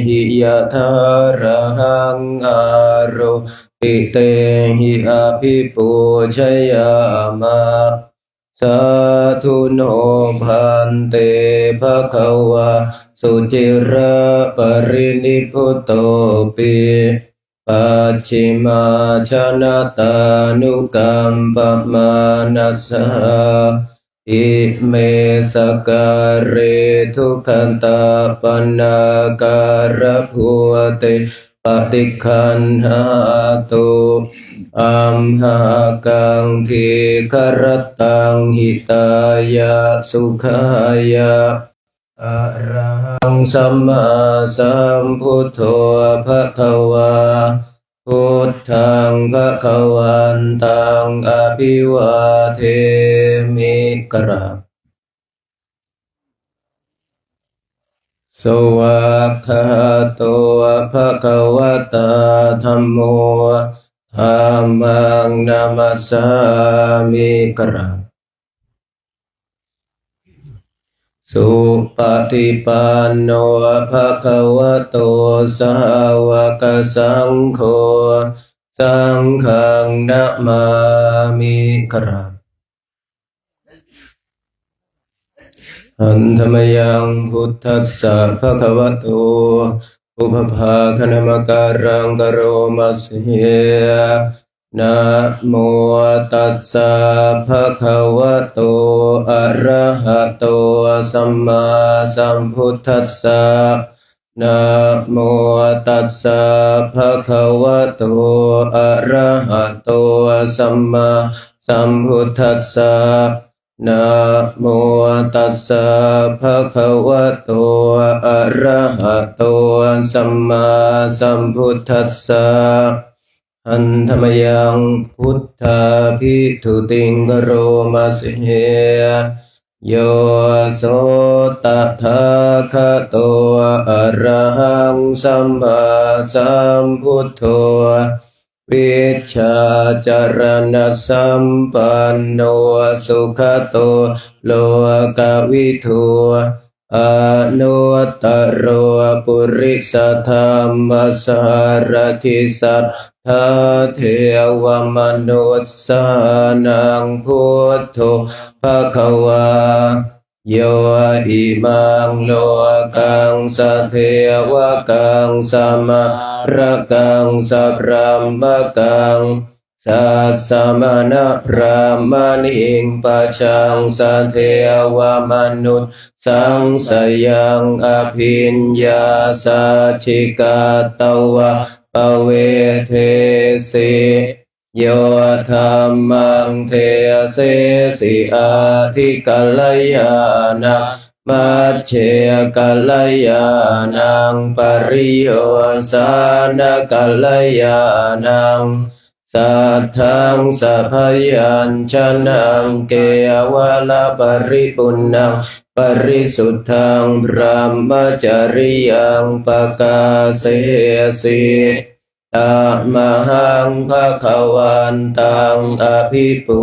หิยะทาระหังอารุปิเตหิอภิปูชยามะสาธุโนพันเตภะคะวะสุจิระปรินิพพุตโตปิปัจฉิมาชนะตานุกัมปมานัสสะอิเมสการเรทุขันตาปนาการะภูเตปฏิคันหาตุอัมหากังทีครตังหิตายะสุขายะอะระหังสัมมาสัมพุทโธภะคะวาพุทธังภะคะวันตังอภิวาเทมิกราบสวากขาโตภะคะวะตาธัมโมธัมมังนามัสสามิกราบสุปฏิปันโนภะคะวะโตสาวกสังโฆสังฆังนะมามิกราบอันธรรมยังพุทธัสสะภะคะวะโตอุปภาคณมการังกโรมัสเยนะโมตัสสะภะคะวะโตอะระหะโตสัมมาสัมพุทธัสสะนะโมตัสสะภะคะวะโตอะระหะโตสัมมาสัมพุทธัสสะนะโมตัสสะภะคะวะโตอะระหะโตสัมมาสัมพุทธัสสะอันธรรมยังพุทธาภิทุติงกโรมัสเยโยโสตถาคโตอะระหังสัมมาสัมพุทโธวิชชาจารณะสัมปันโนสุขโตโลกวิทูอนุตตโรปุริสธรรมสารทิสัทธาเทวมนุสสานังพุทโธภะคะวา โยอิมังโลกังสเทวกังสมรกังสัพพมมกังสัสสมณพรามณิงปัจจังสเทวมนุษย์สังสยังอภิญญาสัจฉิกาตวะปเวเทสิโยธรรมังเทเสสิอาทิกัลยานะมัจเชกัลยานังปริโยสานกัลยานังสัทธังสัพพยัญชนะเกวลปริปุณังปริสุทธังพระมจริยังปกาเสสิอะมหังภะคะวันตังอภิปู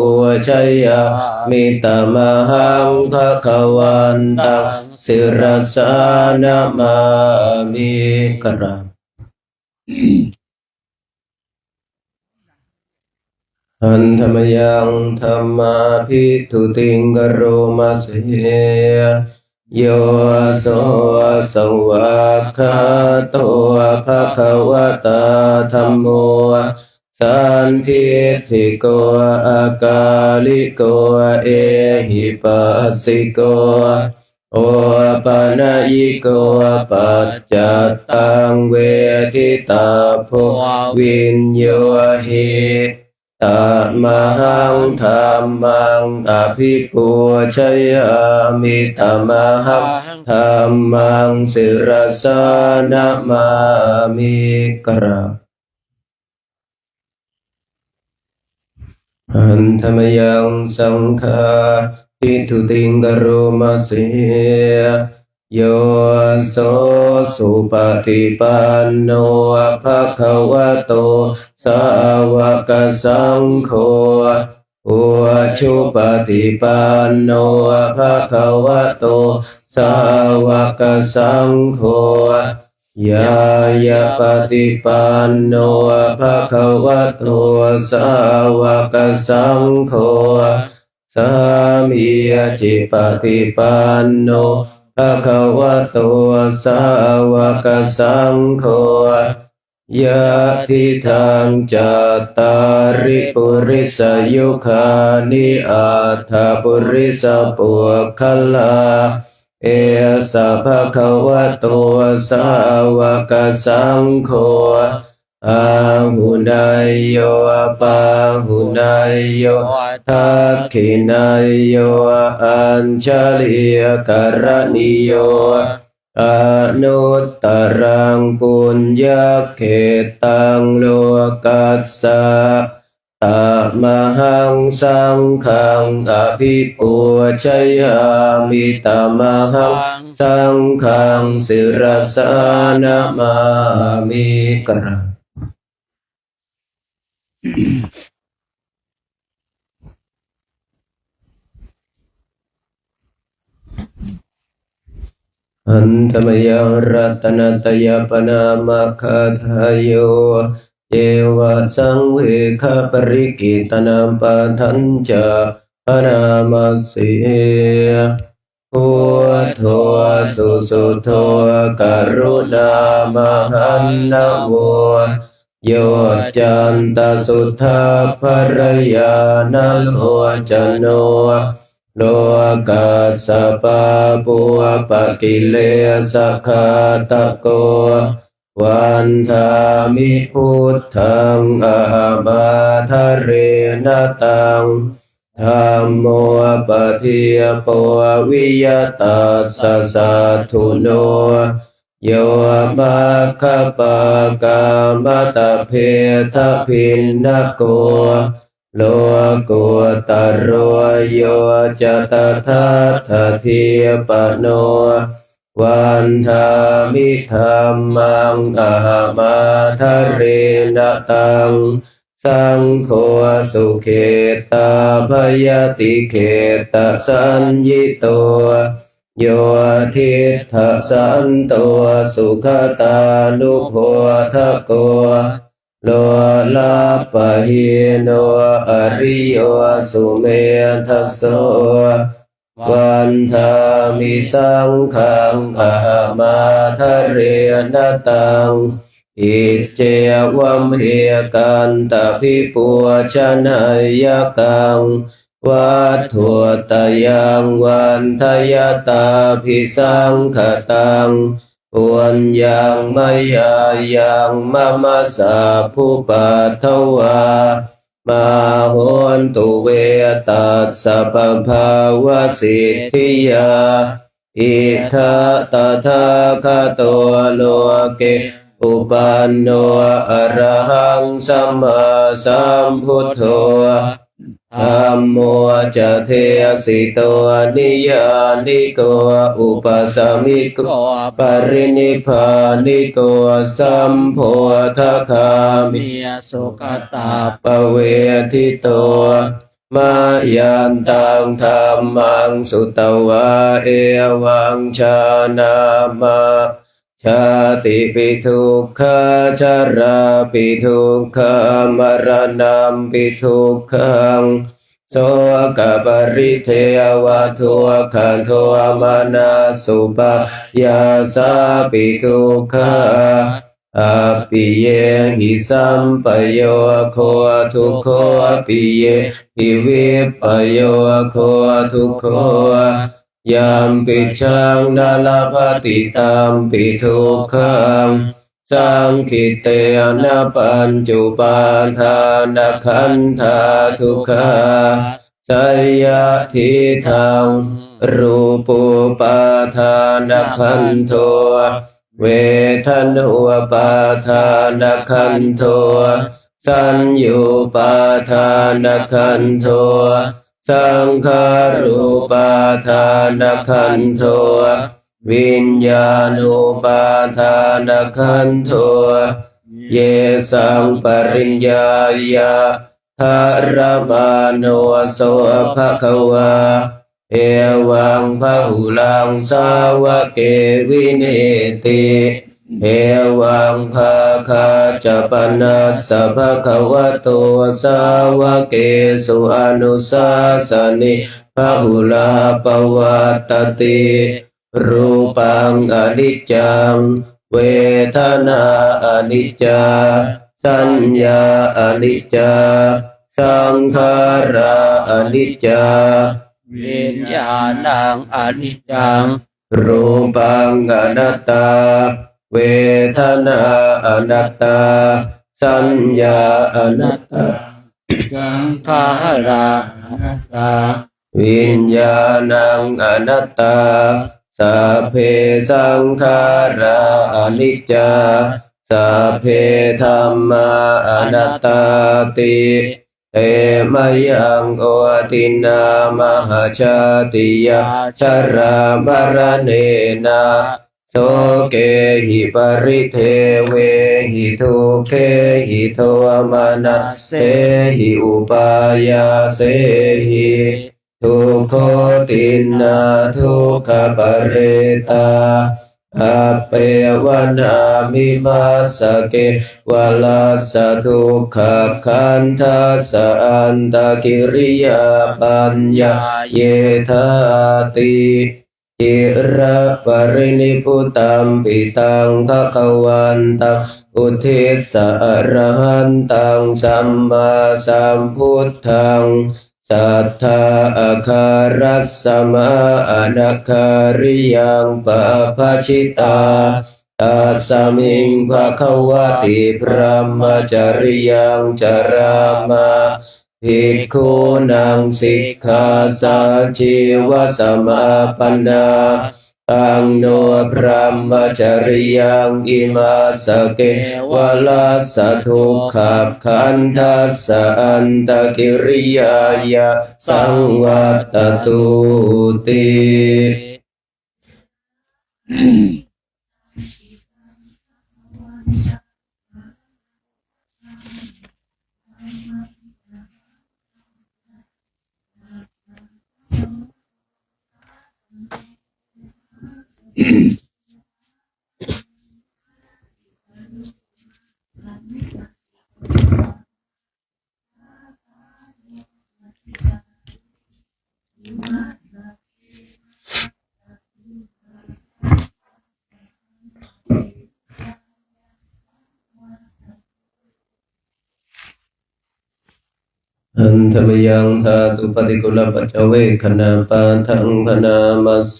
ชยามิตมหังภะคะวันตังสิรสานะมามิกราบหันธรรมยังธรรมาภิทุติงกโรมาเสโยโสสวากขาโตภะคะวะตาธัมโมสันทิฏฐิโกอากาลิโกเอหิปัสสิโกโอปะนะยิโกปัจจัตตังเวทิตาโพวินโยหิตมหังธรรมังอภิปูชยามิตมหังธรรมังสิรสานะมามิกราบอันธรรมยังสังฆาทิทุติงกโรมาเสโยโสสุปฏิปันโนภะคะวะโตสาวกสังโฆอุชุปฏิปันโนภะคะวะโตสาวกสังโฆยายาปฏิปันโนภะคะวะโตสาวกสังโฆสามีจิปฏิปันโนภะคะวะโตสาวกสังโฆยะทิทางจัตตาริปุริสยุคานิอัตถปุริสปุคคลาเอสะภะคะวะโตสาวกสังโฆอาหุนายโยปาหุนายโยทักขินายโยอัญชลียกรณิโยอนุตตรังปุญญเขตังโลกัสสะตมหังสังฆังอภิปูชยามิตมหังสังฆังสิรสานะมามิกราบอันธรรมยังรัตนตยปนามคาทายโยเจวะสังเวคปริกิตนาปัทัญจาปนามาสีพุทโธสุสุโธกรุณามหันนะโวโยจันตสุทธาภรยานะโลจโนโลกัสสะปะปุปะกิเลสะคาตะโกวันธามิพุทธังอามาทะเรนตังธัมโมปะทิยโปวิยตัสสะสัทธุโนโยมัคคปะกามตะเพทะพินนโกโลกุตโรโยจตถาทธีปโนวันธามิธัมมังอามาทะเรนตังสังโฆสุเขตาภยติเขตสัญญิโตโยทิฏฐสันโตสุขตานุโภทโกโลลาปะหิโนอริโยสุเมทัสโส วันทามิสังขังอามาทะเรนตังอิเจวัมเหกันตภิปัวชนะยกังวัฏถุตยังวันทยตาภิสังขตังปวนยังมยายังมะมะสาภูปัทถวามาโหนตุเวตัสสะปะภาวะสิทธิยาอิทะตถาคโตโลเกอุปันโนอะระหังสัมมาสัมพุทโธธัมโมจะเทสิโตนิยานิโกอุปสมิโกปรินิพพานิโกสัมโพธคามิ มีสุขตา ปเวทิโตมายันตังธรรมังสุตวะเอวังชานามาชาติปิทุกขาชาราปิทุกขามรณะปิทุกขังโสกปริเทวทุกขันโทมานาสุปยาสาปิทุกขาอปิเยหิสัมปโยโคทุกโขอปิเยหิวิปโยโคทุกโขยามปิชังนาลภติตามปิทุกขังสังคิเตนะปัญจุปาทานขันธาทุกขาสยทิทังรูปุปาทานขันโทเวทนุปาทานขันโทสัญญูปาทานขันโทสังขารูปาทานขันโทวิญญาณุปาทานขันโทเยสังปริญญายาธารมาโนโสภะคะวาเอวังพหุลังสาวะเกวิเนติเอวังภาคาจะปนัสสะภะคะวะโตสาวะเกสุอนุสาสนิพหุลาปวัตตติรูปังอนิจจังเวทนาอนิจจาสัญญาอนิจจาสังขาราอนิจจาวิญญาณังอนิจจัง รูปังอนัตตาเวทนาอนัตตาสัญญาอนัตตา สังขาราอนัตตา วิญญาณังอนัตตาสัพเพสังขาราอนิจจาสัพเพธัมมาอนัตตาติเตมยังโอตินามหาชาติยาชรามรเนนะโสเกหิปริเทเวหิทุเขหิโทมานัสเสหิอุปายาเสหิทุกขตินนาทุกขปะเรตาอเปวนามิมัสสะเกวลัสสะทุกขขันธัสสะอันตกิริยาปัญญาเยธาติอิระปรินิพพุตัมปิตังภะคะวันตังอุทิสะอรหันตังสัมมาสัมพุทธังสัทธาอาคารัสสมาอนาคาริยังปะภาชิตาตัสสมิงภะคะวะติพระมจริยังจารามาภิกขุนังสิกขาสัจจิวสมาปันนาอังโนพระมจริยังอิมาสเกวลัสสะทุกขขันธัสสะอันตกิริยายะสังวัตตุติ อันธรรมยังธาตุปฏิกุลปัจจเวคขณาปาทังพนามัสเส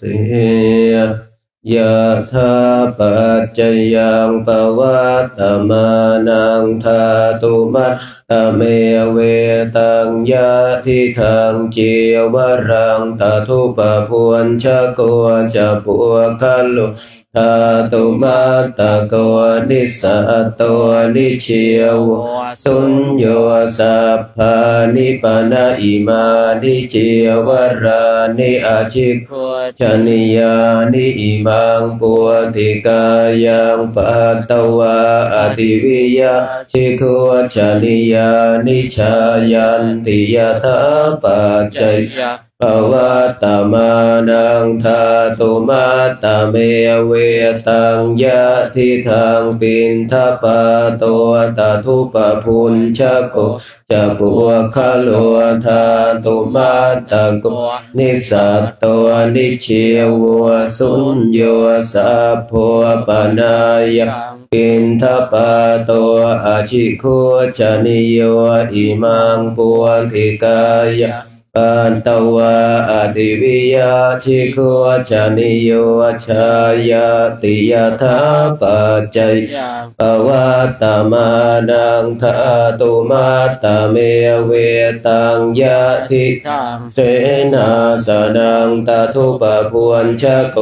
ยะธาปัจจยังปวัตตมานังธาตุมัตตเมเวตังยะทิทังจีวรังตทุปะพวนชะโกจะปุคัลลุธาตุมัตตะโกนิสัตโตนิเชวสุญโยสัพพานิปนะอิมานิเจวรานิอาชิโกชนิยานิอิมังปุติกายังปัตตวะอติวิยาชิโกชนิยานิชายันติยถาปัจจยภวัตตมานังธาตุมัตตเมเวตังยะทิทังปินทปะโตตทุปะพุญชะโกจะปุคะโลธาตุมัตตะโกนิสัตโตนิเชวสุญโยสัพพปนายะปินทปะโตอาชิโคชนิโยอิมังปุถิกายะปันตวะอติวิยาชิโคชนิโยชายาติยถาปัจจยปวัตตมานังธาตุมัตตเมเวตังยะทิทังเสนาสนังตทุปะพวนชะโก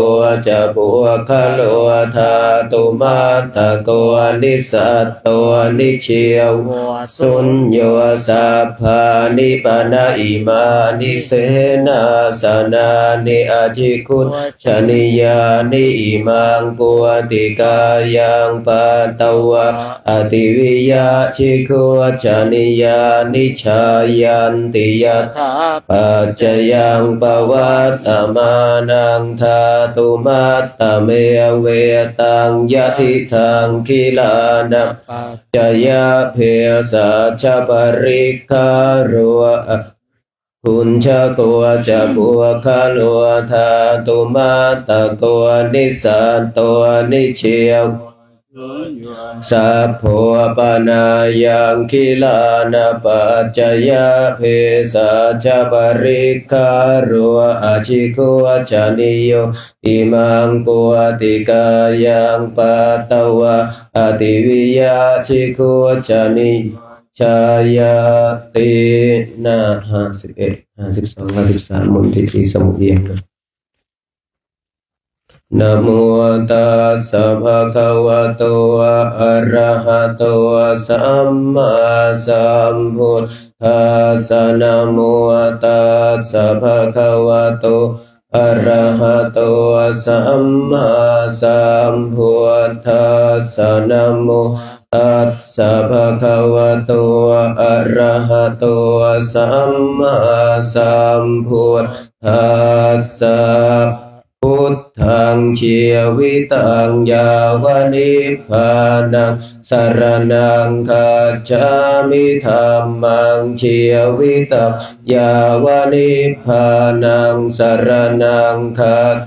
จะปุคะโลธาตุมัตตะโกนิสัตโตนิเชวสุญโยสัพพานิปนะอิมานิเสนาสนานิอาจิคุชนิยานิอิมังปุติกายังปัตตวะอติวิยาชิโคชนิยานิชายันติยถาปัจจยังปวัตตมานังธาตุมัตตเมเวตังยะทิทังคิลานะปัจจยเพสัชปริคารุคุณชะโกจะปุคะโลธาตุมัตตะโกนิสัตโตนิเชวสัพพปนายังคิลานะปัจจยเพสัชปริคารุอาชิโกชนิโยอิมังปุติกายังปัตตวะอติวิยาชิโกชนิชายาตินะ51 52 53มุนติติสมุเอียงนะโมตัสสะภะคะวะโตอะระหะโตสัมมาสัมพุทธัสสะนะโมตัสสะภะคะวะโตอะระหะโตสัมมาสัมพุทธัสสะนะโมตัสสะภะคะวะโตอะระหะโตสัมมาสัมพุทธัสสะพุทธังเชียวิตังยาวนิพพานังสรณังคัจฉามิธัมมังเชียวิตังยาวนิพพานังสรณังคัจ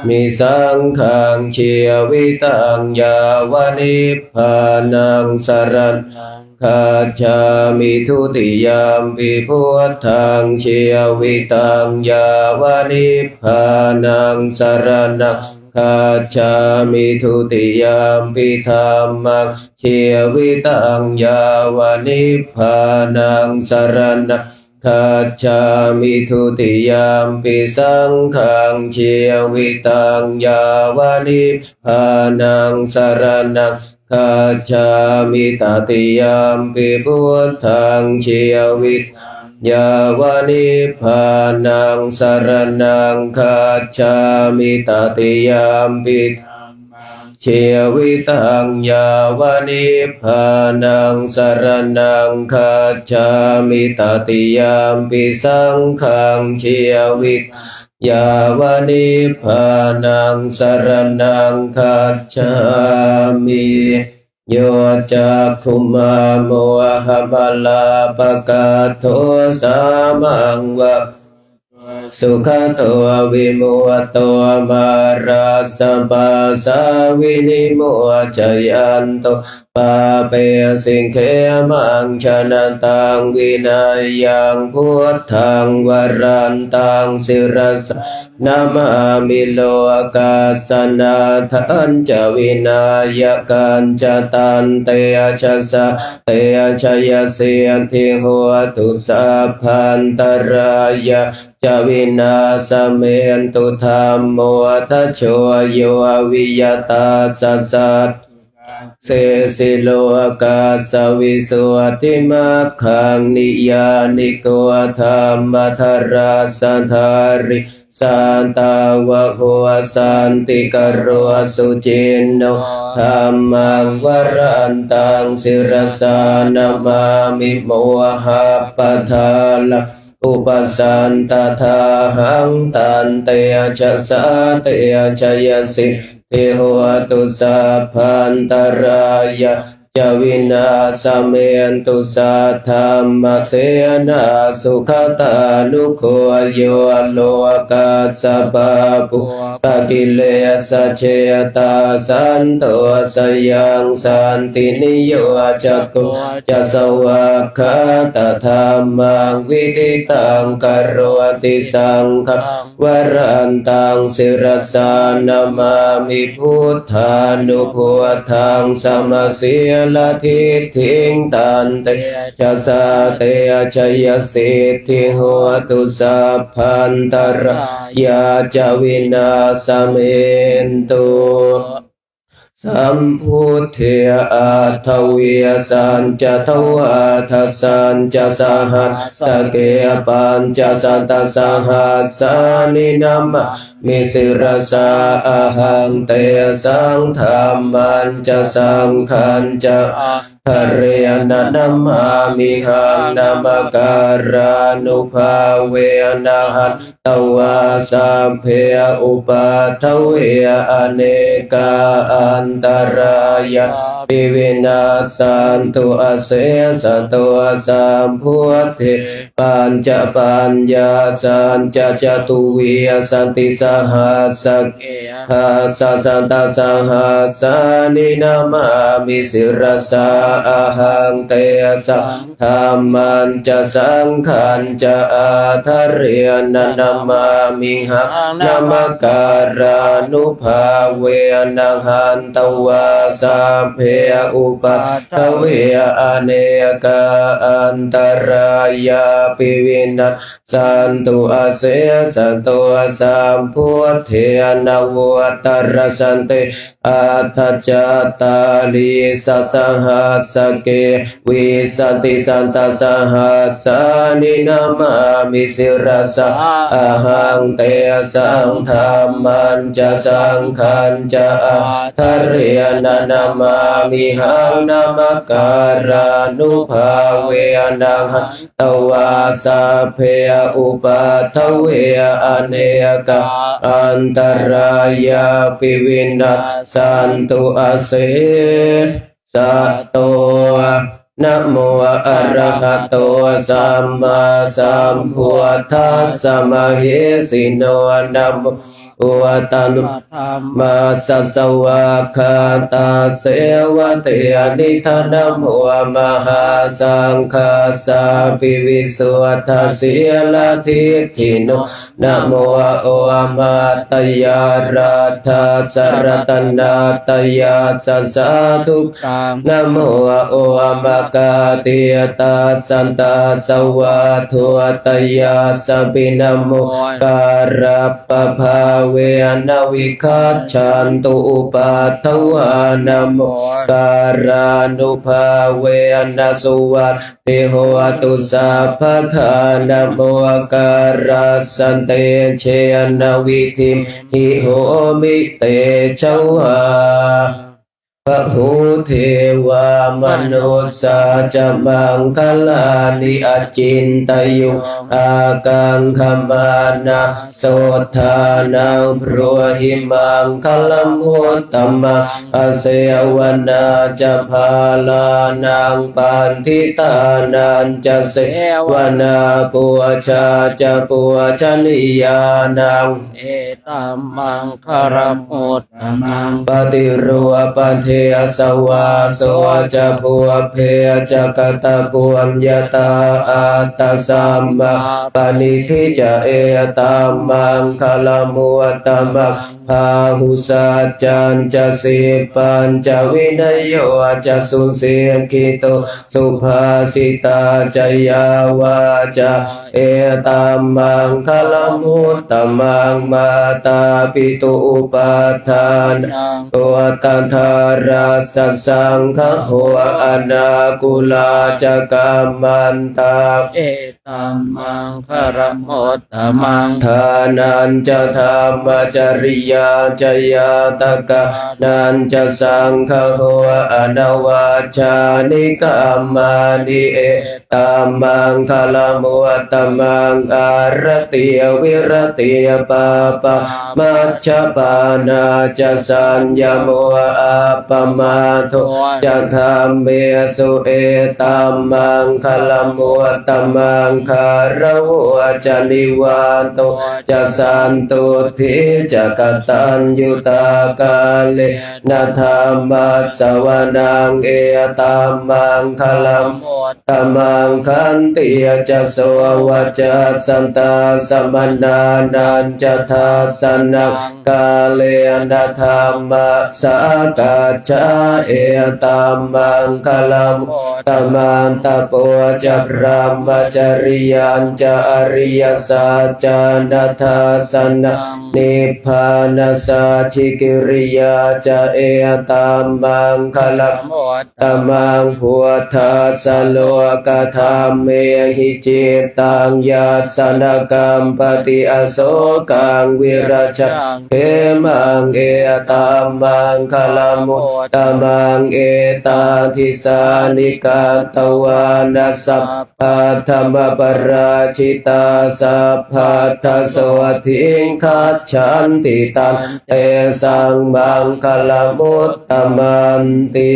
มิสังฆังเชียวิตังยาวนิพพานังสรณังคัจฉามิทุติยามปิพุทธังเชียวิตังยาวนิพพานังสรณังคัจฉามิทุติยามปิธัมมังเชียวิตังยาวนิพพานังสรณังคัจฉามิทุติยามปิสังฆังเชียวิตังยาวนิพพานังสรณังคัจฉามิตติยามปิพุทธังเชียวิตยาวนิพพานังสรณังคัจฉามิตติยามปิเชวิตังยาวนิพพานังสรณังคัจฉามิตติยามปิสังฆังเชวิตยาวนิพพานังสรณังคัจฉามิโยจักขุมาโมหะมลาปะกาโทสามังวะสุขโตวิมุตโตมาราสัมปัสสาวินิโมจยันโต ปาเปสิงเขมังชนะตังวินัยยังพุทธังวรันตังสิรสนามามิโลกาสนาทันจวินายกันจตันเตชะสะเตชะยเสียทิหัวตุสัพพันตรายะจวินาสเมนตุธรรมโมทัชโชโยวิยตาสัสสัตเสสิโลกาสวิสุติมัคขังนิยานิโกธรรมธาราสันธาริสันตาวะโหสันติกโรสุจินโนธัมมังวรันตังสิรสานามามิโมหะปะทาลาอุปสันตถาหังตันเตชะสะเตชะยสิเทหัวตุสัพพันตรายะจวินาสเมนตุสัทธรรมเสนาสุขตานุโคโยโลกาสปะปุปะกิเลสเชตาสันโตสยังสันตินิโยจักขุจัสวะคาตธรรมังวิทิตังกโรติสังฆวรันตังสิรสานามามิพุทธานุพุทธังสมเสียละทิทิงตันเตชะสะเตชะยสิทธิหัวตุสัพพันตรายาจวินาสเมนตุสัมพุทเทอาทวีสันจะทวาทัสสันจะสหัสสะเกปัญจะสัตตสหัสสานินัมมมิสิรสาอาหังเตสังธรรมันจะสังขันจะทะเรนะนัมมามิหังนามการานุภาเวนะหันตวาสัพเพอุปัฏฐเวอเนกาอันตรายะปิวินาสันตุอาเสสตุสัมพุทเทปัญจปัญญาสันจะจตุวิสันติสหัสสะหัสสะสันตสหัสสานินามามิสิรสาอาหังเตสังธรรมันจะสังขันจะอาทะเรนะนามามิหังนามการานุภาเวนะหันตวาสัพเพอุปัฏฐเวอเนกาอันตรายาปิวินัสสันตุอาเสสตุสัมพุทเทนะวัตตรสันติอัตถจัตตาลิสัสหัสสะเกวิสันติสันตสหัสสานินามามิสิรสาอาหังเตสังธรรมันจะสังขันจะอาทะเรนะนามามิหังนามการานุภาเวนะหันตวาสัพเพอุปัฏฐเวอเนกาอันตรายาปิวินาสันตุอาเสสัตโตนะโมอะระหะโตสัมมาสัมพุทธัสสะมะเหสิโนนะโมวัตานุมาสัสสวะคาตาเสวะเตอนิธานโมมหาสังฆาสาปิวิสุทธาสีลทิทิโนนะโมโอมาตยาราธาสรตนาตยาสัสสะทุกขังนะโมโอมากาติยตาสันตาสวัทุตยาสปินะโมการะปะภาเวนะวิคัจฉันตุอุปัฏฐวานะโมการานุภาเวนะสุวัตติโหตุสัพพทานะโมการัสสันเตเชนะวิธิมหิโหมิเตชวาพระหูเทวามนุสสาจะมังคลานิอจินตยุอากังขมานะโสธานังพรหิมังคลมุตตมังอเสวนาจะพาลานังปันทิตานันจะเสวนาปุชาจะปุชนิยานังเอตัมมังคารมุตตมังปฏิรูปเท สวาโสจะพุเพจะกตปุญญาตาอัตตสัมมาปณิทิจะเอตัมมังคลมุตตมังพาหุสัจจันจะสิปัญจวินโยจะสุเสียกิโตสุภาสิตาจยาวาจาเอตัมมังคลมุตตมังมาตาปิตุอุปาทานตัวตันทาราสสังฆโหอนากุลาจกรรมันตาเอตัมมังคารโมตตมังทานันจะธรรมจริยาจยาตกะนันจะสังฆโหอนาวาชานิกรรมานิเอตัมมังคลมุตตมังอารติยวิรติยปาปะมัชฌปานาจะสัญญโมอาปมาโทจะธรรมเมสุเอตัมมังคลมุตตมังคารวะจะนิวาโตจะสันตุทิจะกตัญญูตากาเลนะธรรมัสสวนังเอตัมมังคลมุตตมังคันติจะโสวัจจะสันตาสมนานันจะทัสสนังกาเลนะธรรมัสสะกัจจาเอตัมมังคลมุตตมังตโปจะพรหมจริยันจะอริยสัจจานัทธัสสนะนิพพานัสสะชิกิริยาจะเอตัมมังคลมุตตมังพุทธัสสะโลกธรรมเมหิจิตตังยัสสนกัมปติอโศกังวิรัชเขมังเอตัมมังคลมุตตมังเอตาทิสานิกาตวานัสสัพพัทธมปราชิตาสัพพัทธโสทิงคัจฉันติตังเตสังมังคลมุตตมันติ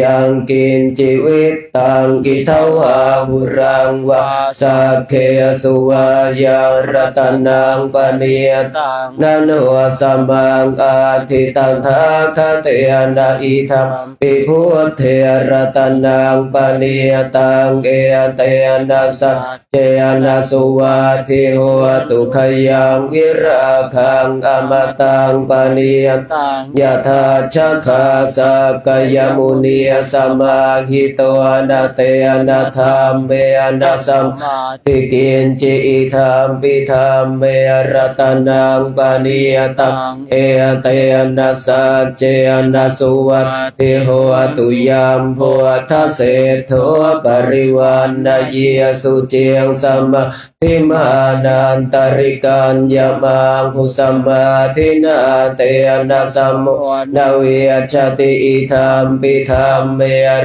ยังกินจิวิตตังกิทวาหุรังวาสักเคสุวายารัตนังปณิยตังนันวสมังอาทิตังทาคเตนะอิทัมปิพุทเทรัตนังปณิยตังเอเตนะสัจเจนะสุวาทิโหตุขยังวิราคังอมตังปณิยตังยะถาชัคคาสักกยมุนีสมาหิโตนะเตนะธรรมเมนะสัมมาทิกินจิอิธัมปิธัมเมรัตนังปณิยตังเอเตนะสัจเจนะสุวัตติโหตุยัมโพทัสเสโทปริวันนะเยสุเจียงสัมมาทิมานันตริกัญญมังหุสัมมาทินาเตนะสัมโมนาเวชติอิธัมปิธัมเม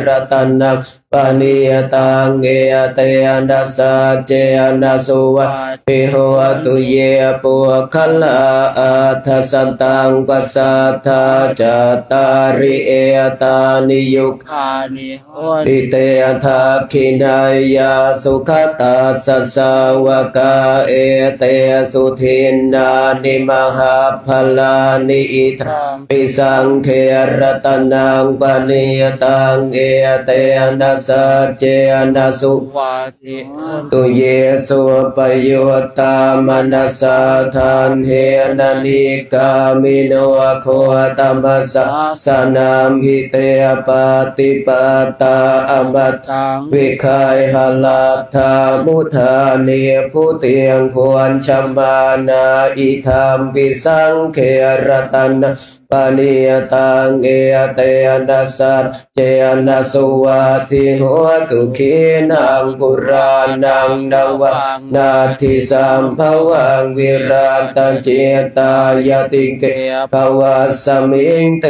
รัตนังปณิยตังเอเตนะสัจเจนะสุวัตติโหตุเยปุคลาอัฏฐสันตังปัสสัทธาจัตตาริเอตานิยุคานิโหติเตทักขินายาสุขตาสัสสาวกาเอเตสุทินนานิมหาภลานิอิทัมปิสังเขรัตนังปณิยตังเอเตนะสัจเจนะสุวัตติตุเยสุปโยตามนัสสะทานเหนะนิกามิโนโคตมัสสะสนามหิเตปฏิปตาอมตังวิคายหลัตถามุทานิผู้เตียงควรชมานาอิธัมปิสังเขรตันปณิยตังเอเตนะสัจเจนะสุวัตติโหตุขีนังปุรานังนวังนาทิสัมภวังวิราตัญเจตายติเกภวัสสมิงเต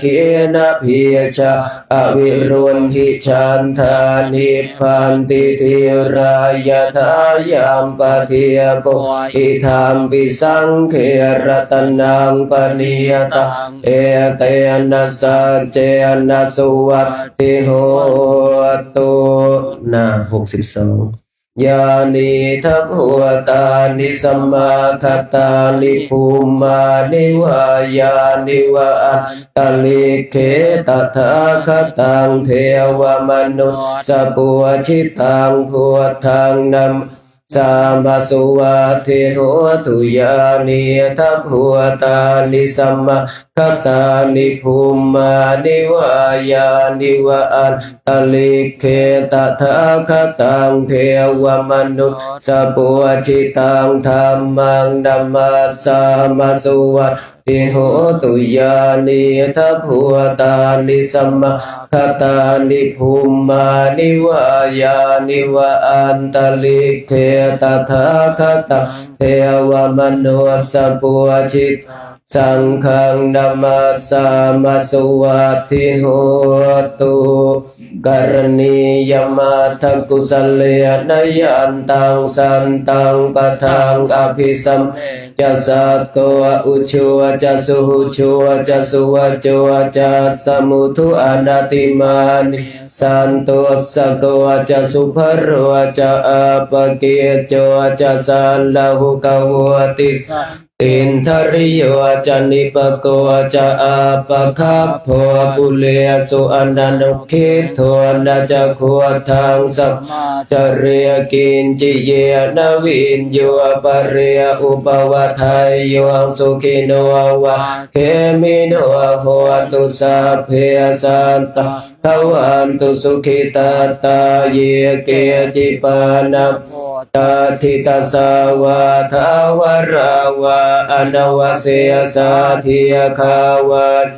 ขีนะพิชาอวิรุณหิฉันทานิพพันติทิรายทายามปะเทียปุอิธัมปิสังเขรตนังปณิยตังเอเตนะสัจเจนะสุวัตติโหตุนะ62 ยานิทัพหัวตานิสัมมาคตานิภูมานิวายานิวะอัตตลิเขตถาคตังเทวมนุสสปุชิตังพุทธังนัมสามาสุวัติโหตุยานิทัพหัวตานิสัมมาคตานิภูมานิวายานิวะอัตตลิเขตถาคตังเทวมนุสสปุชิตังธัมมังนัมมัสสามาสุวัติโหตุยานิทัพหัวตานิสัมมาคตานิภูมานิวายานิวะอัตตลิเขตถาคตังเทวมนุสสปุชิตสังฆังนัมมัสสามาสุวัตถิโหตุกรณียมัตถกุสเลนยันตังสันตังปะทังอภิสัมจะสัตโตอุชัวจะสุหุชัวจะสุวจัวจะสมุทุอนาติมานิสันโตสโกจะสุภโรจะอปเกจจะสันลหุกวติอินทริโยจะนิปโกจะอาปะคัพโพปุเลสุอนันตุคิโทนะจะขวทังสัมมาจเรียกินจิเยนวินโยปเรียอุปวัฏัยโยสุขิโนวะเขมิโนโหตุสัพเพสันตทวันตุสุขิตาตาเยเกจิปานะตาทิตาสาวาทาวราวาอนวเสยสาธิยคาวัน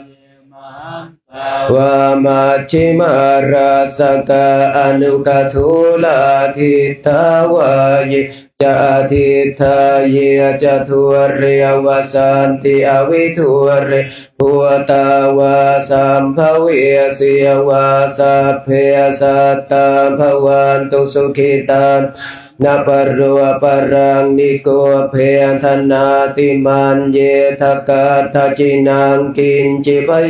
วามาชิมาราสกาอนุกทุลาทิตาวายจะทิทายจะทุเรวสันติอวิทุเรภูตาวาสัมภเวสียวาสัพเพสัตตาภวันตุสุขิตันนาปโรปรังนิโกเพธนาติมันเยทกาทจินังกินจิปย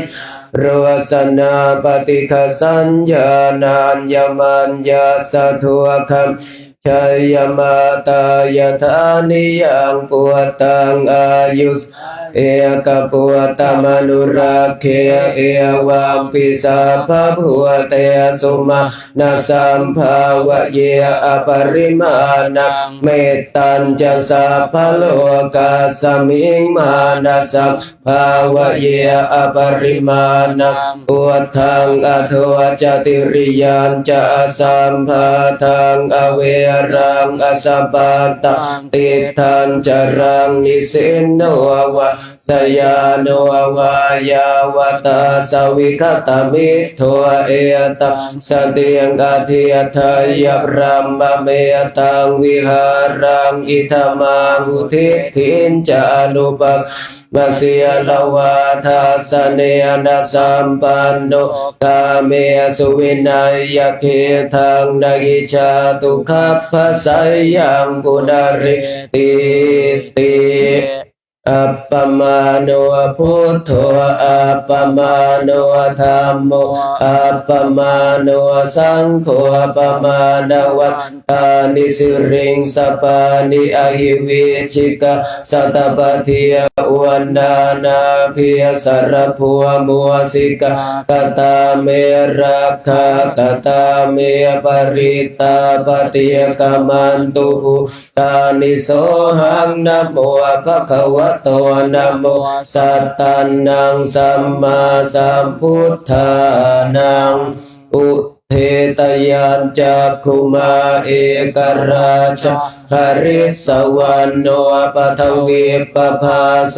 โรสนาปฏิฆสัญญานัญญมัญญาสะทุคัมชัยยมาตายธานิยังปวตังอายุสเอกปวตมนุรักเขเอวัมปิสัพพะพุเตสุมานาสัมภาวะเยอปริมาณังเมตตัญจะสัพพะโลกัสสมิงมานาสัมภาวะเยอปริมาณังพุทธังอโทจติริยัญจะสัมภาทังอเวรังอสัปปะตังติทันจรังนิสินโนวะสยานโนวายาวตาสวิคตมิโทเอตังสเตียงอาทิยทายพรัมเมตังวิหารังอิธามังอุทิทินจานุปักมาเสียลวาทาสเนนะสัมปันโนกาเมสุวินัยยะเขทังนากิจาตุขัพพสัยยังกุณาริติติอัปปมาโนพุทโธอัปปมาโนธัมโมอัปปมาโนสังโฆอัปปมาณวัฏฏานิสิริงสปานิอหิวิชิกาสัตตปะทิยอุวันดานาภิยสารพัวมัวสิกากตาเมรักขากตาเมปริตาปฏิยกมันตุตานิโสหังนะโมภะคะวะโตนะโมสัตตันนังสัมมาสัมพุทธานังอุเทตยัญจักขุมาเอกราชหริสวรรณโนปทวีปภาโส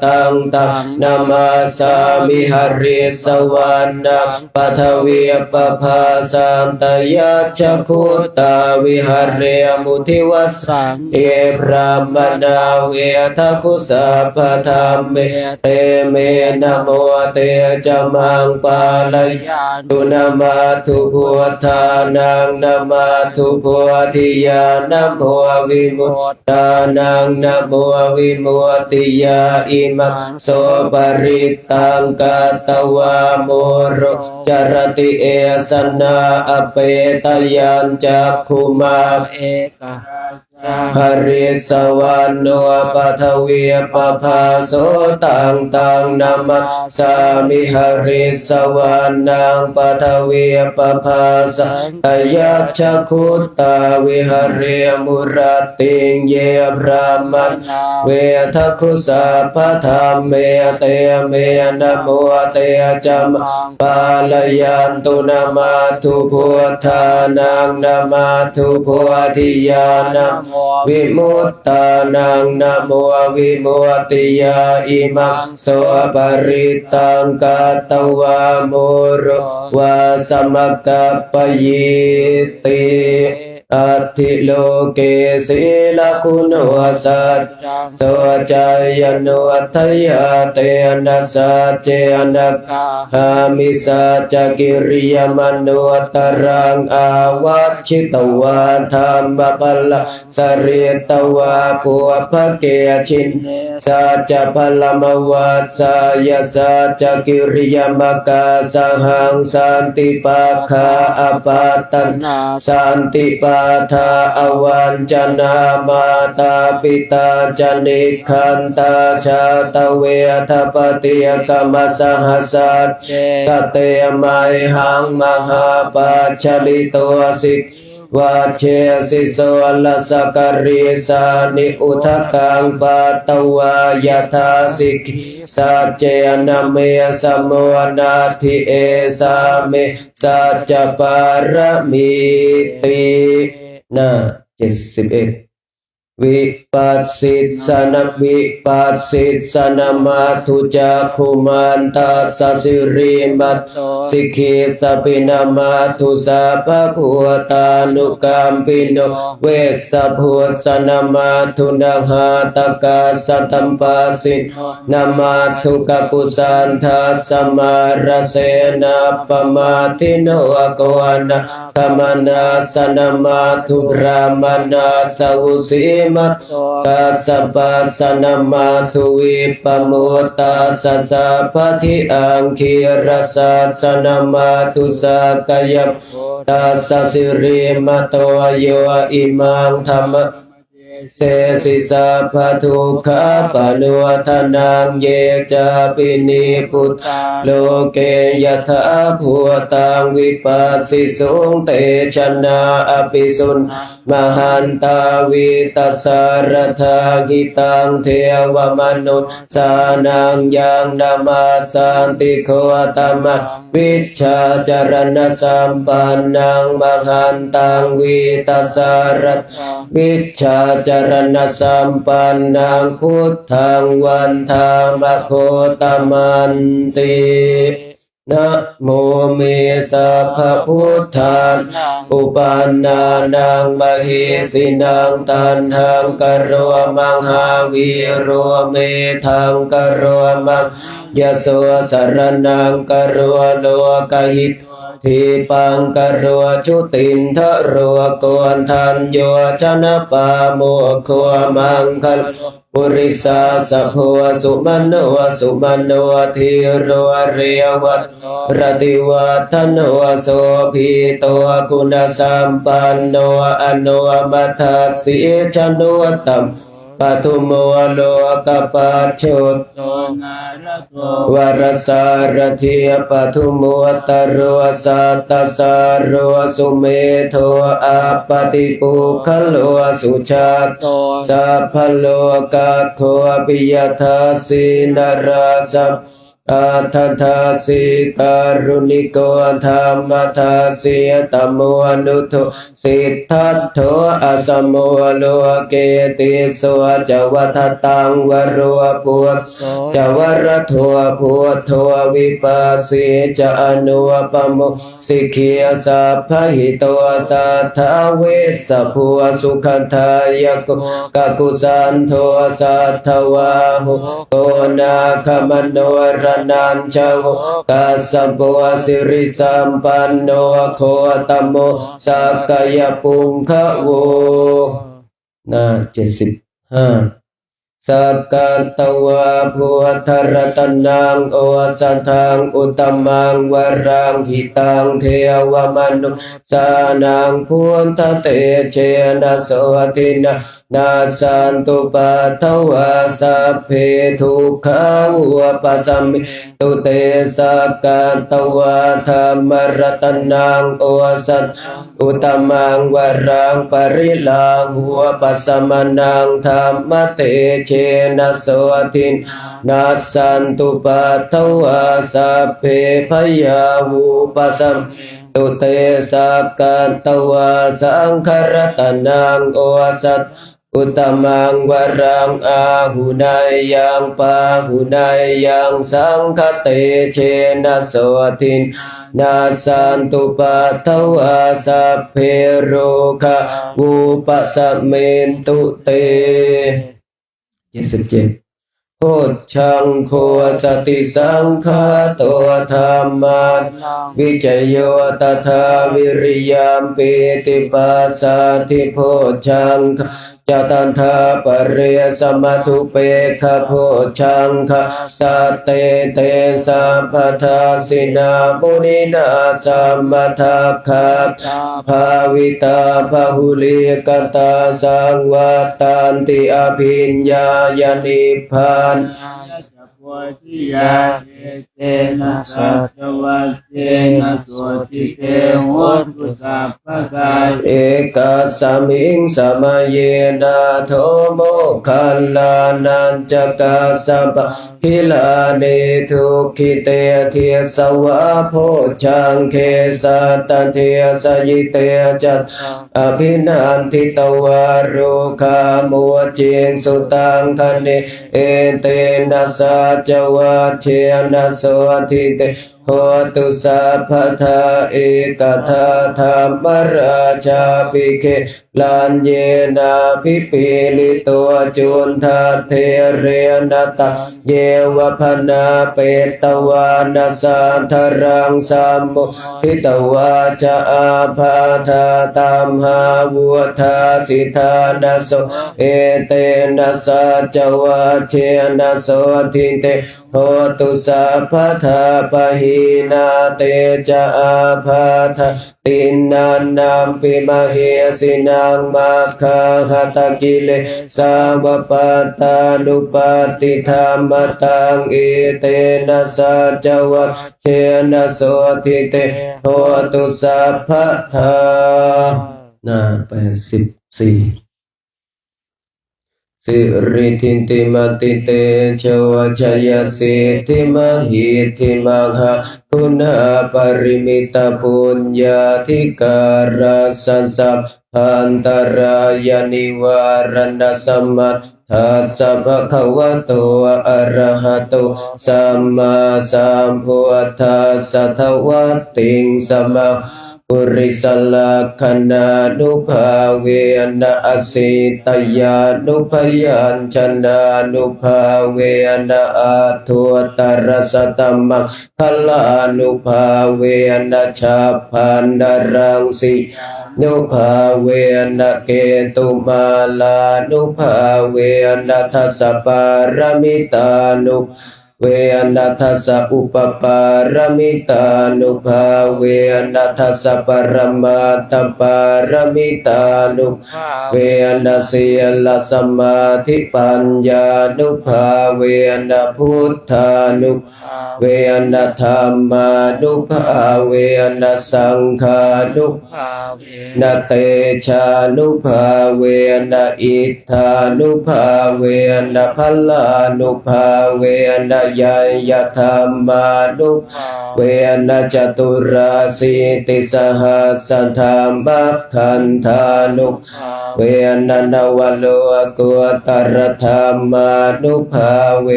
ตังตังนามาสามิหริสวรรณปทวีปภาสันตยัจจคุตาวิหเรมุทิวัสสังเอพระมนาเวทกุสัพพธรรมเมเตเมนะโมเตจมังปาลยาตุนามาทุพุท ทานังนะมาทุโพธิญาณโมวิมุตตานังนะโมวิมุตติยาอิมังโสปริตังกตวาโมโรจรติเอสนาอเปตยัญจักขุมาเอกะหริสวรรณโนปัทวีปภาโสตังตังนามัสสามิหริสวรรณังปัทวีปภาสัตยัชชคุตตาวิหเรมุรติงเยพระมัตเวทคุสาพธรรมเมเตเมนะโมเตจัมปาลยันตุนามาทุพุทธานังนามาทุโพธิญาณวิมุตตานังนะโมวิมุตติยาอิมังโสปริตังกตวาโมโรวาสมกัปปยิติอัตถิโลเกศีลคุณวสัจโสจายโนทยาเตนะสัจเจนะหามิสัจกิริยมโนตรังอาวัชชิตวาธรรมปลสริตวาปุพเกชินสัจพลมวัสสายสัจกิริยมกาสหังสันติปัฏฐาอปัตตนาสันติปัฏฐาอวันจนามาตาปิตาจนิคันตาชาตเวทปฏิยกรรมสหัสสัจเจกเตมัยหังมหาปัจฉลิโตสิกวัชเชสิโสลสกริสานิอุทกังปัตตวายทาสิกสัจเจนะเมสมโมนาทิเอสาเมสัจจปารมิตินะ71วิปัสสิสนวิปัสสิสนมาทุจักขุมันตัสสะสิริมัตโตสิกขิสปินามาทุสัพพะพุทธานุกัมปิโนเวสสะพุทธนามาทุนะหาตกาสัตตัมปัสสินามาทุกกุสันทัสสมาระเสนาปมาทิโนโกนะธรรมนาสนามาทุบรามนาสวุสีมัตตัสสะปัสสะนามาทุวิปมุตตัสสะสัพพทิอังคีรสัสสะนามาทุสักกายตัสสะสิริมัตโตโยอิมังธรรมเสสิสัพพทุกขาปะนุทนังเยจาปินิพุทธาโลเกยถาภูตังวิปัสสิสุงเตชนะอภิสุนมหันตาวิตัสสารทากิตังเทวมนุษสานังยังนามาสันติโคตมะวิชชาจารณสัมปันนังมหันตังวิตัสสารวิชชาจารณสัมปันนังพุทธังวันธามโคตมันตินะโมเมสัพพะพุทธาอุปันนานังมหิสินังตันหังกโรมังหาวิโรเมทังกโรมังยโสสรนังกโรโลกหิตทีปังกโรชุตินทะโรโกนทันโยชนะปาโมโคมังคลปุริสาสะโพสุมโนสุมโนทิโรเรวัตรติวัฒโนโสภิโตคุณสัมปันโนอนุมัตถัสสิชนุตัมปทุโมโลกปัจจุโตวรสารถิปทุโมตโรสัตตสารโรสุเมโทอาปติปุคโลสุชาโตสัพพโลกัคโคปิยทัสสินราสัพอาทัทาสิการุณิโกธรรมทัสสิตโมนุโทสิทธัตโถอสมโมโลเกติโสจวัฏตังวโรปุตโสจวรโทพุทโธวิปัสสิจอนุปโมสิกขิสัพพหิโตสัทธาเวสสะภูสุขันธายโกกกุสันโทสัทธวาหุโกนาคมโนรา นัญชโวกัสสะโพสิริสัมปันโนโคตโมสักกายปุงคะโวหน้า75สักกะตวะพุทธรัตนังโอสัทังอุตมังวรังหิตังเทวมนุสานังพุทธเตเชนะโสตินะนาสันตุปัทถวาสัพเพทุกขาอุปสัมมิตุเตสักกะตวะธัมมรัตนังโอสัตอุตมังวรังปริลาหุปสัมมนังธัมมเตเชนะโสทินนัสสันตุปัทถวาสัพเพพยาวุปสัมตุเตสักกะตวาสังฆรัตนังโอสัตอุตมังวรังอาหุนายยังปาหุนายยังสังฆเตเชนะโสทินนาสันตุปัทถวาสัพเพโรคะวุปสัมเมนตุเต77โพชชังโคสติสังฆาตัวธรรมาวิจโยตถาวิริยามปิติปัสสติโพชชังจตันทาปเรสมัทุเปขโพชชังคะสัตเตเตสัพพทาสินามุนินาสัมมทัคขาภาวิตาภาหุลิกตาสังวัตตันติอภิญญายนิพพานทิยาเตนะสัจวัตเตนะโสติเตโหตุสัพพกายเอกสมิงสมัยเยนะโทโมคัลลานันจกัสสะปะพิลาเนทุขิเตเทียสวะโพชังเคสัตตเทียสยิเตจัตอภินันทิตวารุขามัวเจงสุตังคเนเอเตนะสัจวัตเชนะโสทิเตโหตุสัพพทาเอกทาธรรมราชาภิกขุลันเยนาภิปิลิตัวจุนทาเทเรนตะเยวพนาเปตวานาสันทรังสัมมุทิตวาจาอาภาธาตามหาวุธาสิทานาโสเอเตนะสัจวัตเชนะโสทิเตโหตุสัพพทาปะหินาเตจาอาภาธาตินันนามปิมเหสินังมัคคาหัตกิเลสาวปัตตานุปาติธรรมตังเอเตนะสัจวัตเชนะโสทิเตโหตุสัพพทาหน้า84สิริทินติมติเตชวชยสิทธิมหิทธิมังหะคุณาปริมิตปุญญาธิการัสสัพพันตรายนิวารณสัมมาทัสสะภะคะวะโตอะระหะโตสัมมาสัมพุทธัสสะทวัตติงสมะปุริสลักขณานุภาเวนะอสิตยานุพยัญชนะนุภาเวนะอาทุตรสตมังคลานุภาเวนะฉัพพันนรังสีนุภาเวนะเกตุมาลานุภาเวนะทัสสะปารมิตานุเวนะทัสสะอุปปารมิตานุภาเวนะทัสสะปรมาตถปารมิตานุเวนะสีลสมาธิปัญญานุภาเวนะพุทธานุเวนะธรรมานุภาเวนะสังฆานุนะเตชานุภาเวนะอิทธานุภาเวนะพลานุภาเวนะยายธรรมานุเวนะจตุราสีติสหัสสธรรมัคคันธานุเวนะนวโลกุตรธรรมานุภาเว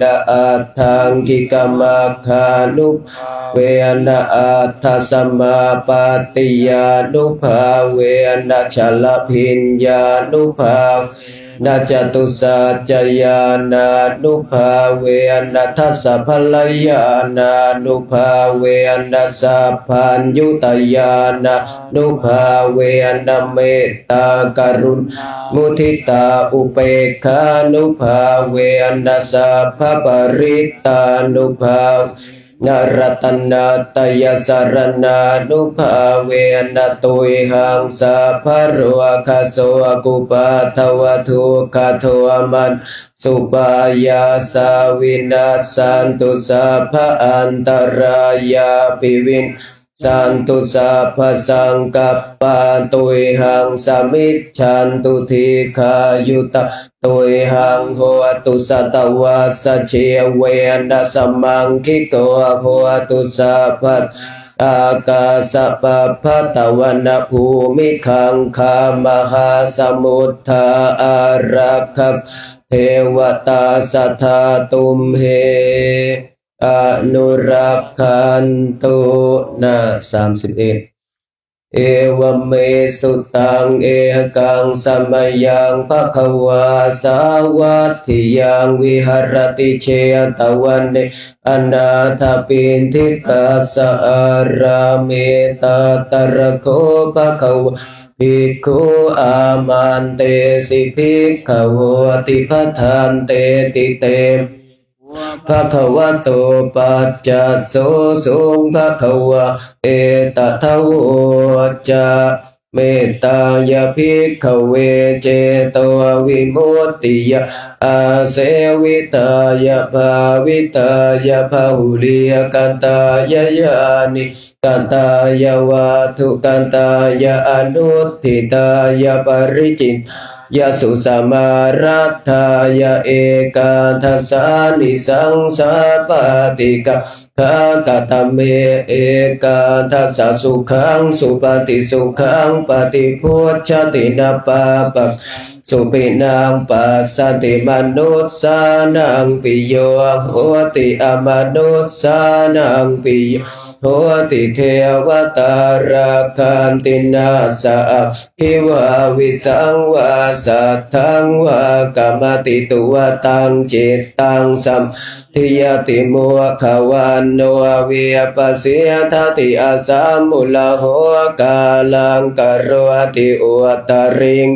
นะอัตถังกิกมัคคานุเวนะอัตถสมาปฏิญานุภาเวนะชลพิญญานุภา นาจตุสัจจยานานุภาเวนัทัสสะภลยานานุภาเวนัสสะพันยุตยานานุภาเวนะเมตตากรุณมุทิตาอุเปกขานุภาเวนัสสะภปริตานุภานรัตนาตยสารนานุภาเวนะตุยหังสัพพะโรคาโสกุปาทวทุกขโทมันสุปายาสาวินาสันตุสัพพะอันตรายาปิวินสันตุสัพพสังกัปปะตุยหังสมิจฉันตุทิขายุตะตุยหังโหตุสัตวะสัจเชเวนะสมังคิโกโหตุสัพพะอากาสปะพะตะวันภูมิขังคามหาสมุทธาอารักขเทวตาสัทธาตุมเหอนุรักขันตุนะ31เอวเมสุตังเอกังสัมมายังภควาสาวัตถิยังวิหรติเชตวันเนอนาถปินทิกัสสะอาราเมตตระโคภควาภิกขุอามันเตสิภิกขวติภัฏฐานเตติเตภควโตปัจจัสโสสุงภควะเอตทะโวจะเมตตายาภิกขเวเจโตวิมุตติยาอาเสวิตายาภาวิตายาภาหุลิยกันตายายานิกันตายาวัตถุกันตายาอนุทิตายาปริจิตยาสุสมารัตถายาเอกาทัสสานิสังสาปติกะขากตเมเอกาทัสสะสุขังสุปฏิสุขังปฏิพุชชตินาปาปักสุปินังปัสสติมนุสสานังปิโยโหติอมนุสสานังปิโยโหติเทวตาราคันตินาสะคิวาวิสังวาสัทธังวากรรมติตุวตังจิตตังสัมทิยติมุขวันโนวิปัสสิทติอาสามุลโหกาลังกโรติอุตริง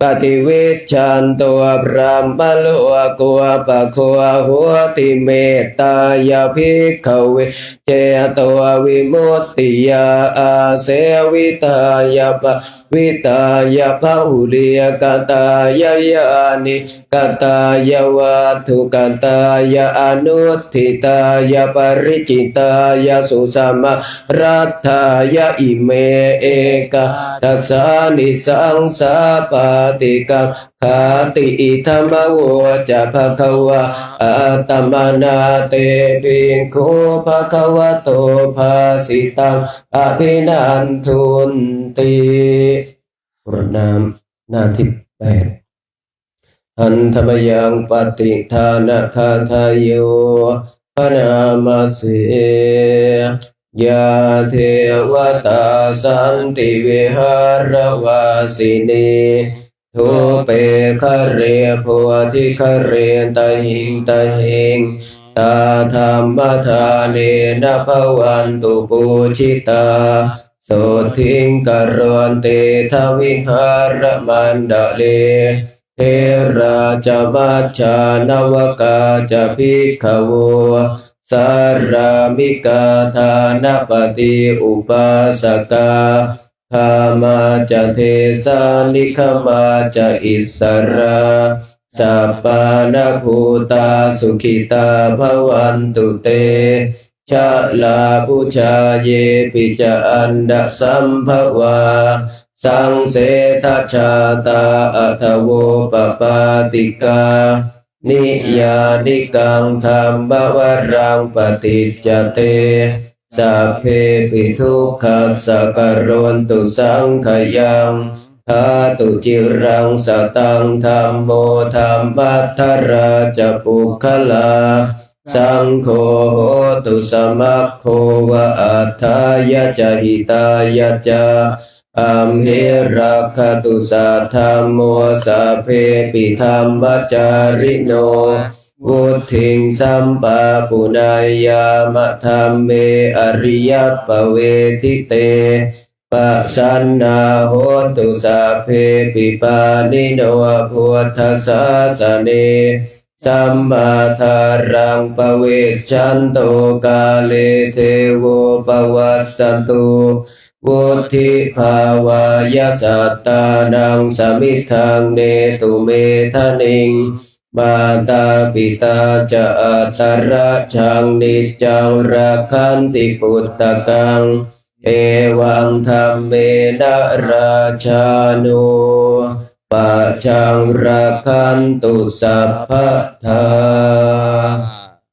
ปฏิวิชันตัวพระมโลกัวปะโคหัวติเมตตายาภิกขเวเจตัววิมุตติยาอาเสวิตายาภวิตายาภาหุลิยกันตายายานิกันตายาวัตถุกันตายาอนุทิตายาปริจิตายาสุสัมมารัตถายาอิเมเอกาทัสสานิสังสาปติกังขาติอิธรรมโวจะภควะอัตตมนาเตปิงโคภควะโตภาสิตังอภินันทุนติกรณามหน้าที่8อันธมยังปฏิทานะคาทายโยปนามาเสยาเทวตาสันติวิหารวาสินีทุเปคะเรโพธิคะเรตหิงตหิงตาธรรมทาเนนะภวันตุปูชิตาโสทิงกรณเตทวิหารมันดาเลเทราจมัจฉานวกาจะภิกขโวสารามิกาธานปฏิอุปาสกาธามาจะเทสานิขมาจะอิสราสัปปานะภูตาสุขิตาภวันตุเตชะลาปุชาเยปิจาอันดสัมภวาสังเสทชาตาอัทโวปปาติกานิยานิกังธรรมวรังปฏิจจเตสัพเพปิทุกขัสสะกโรนตุสังขยังธาตุจิรังสตังธัมโมธัมมัทธราจะปุคลาสังโฆโหตุสมัคโควะอัฏฐายะจะหิตายะจะ อัมหิรักขตุสัทธัมโมสัพเพปิธัมมัจจาริโนวุทิงสัมปะปุณายามะธัมเมอริยปเวทิเตปัสสันนาโหตุสัพเพปิปานิโนพุทธัสสะสะเนสัมมาทารังปเวชชันโตกาเลเทโวปวัสสันตุวุฒิภาวายสัตตานังสมิทธังเนตุเมทะนิงมาตาปิตาจะอัตระชังนิจจังรักขันติปุตตะกังเอวังธัมเมนะราชานุปัจจังรักขันตุสัพพะทา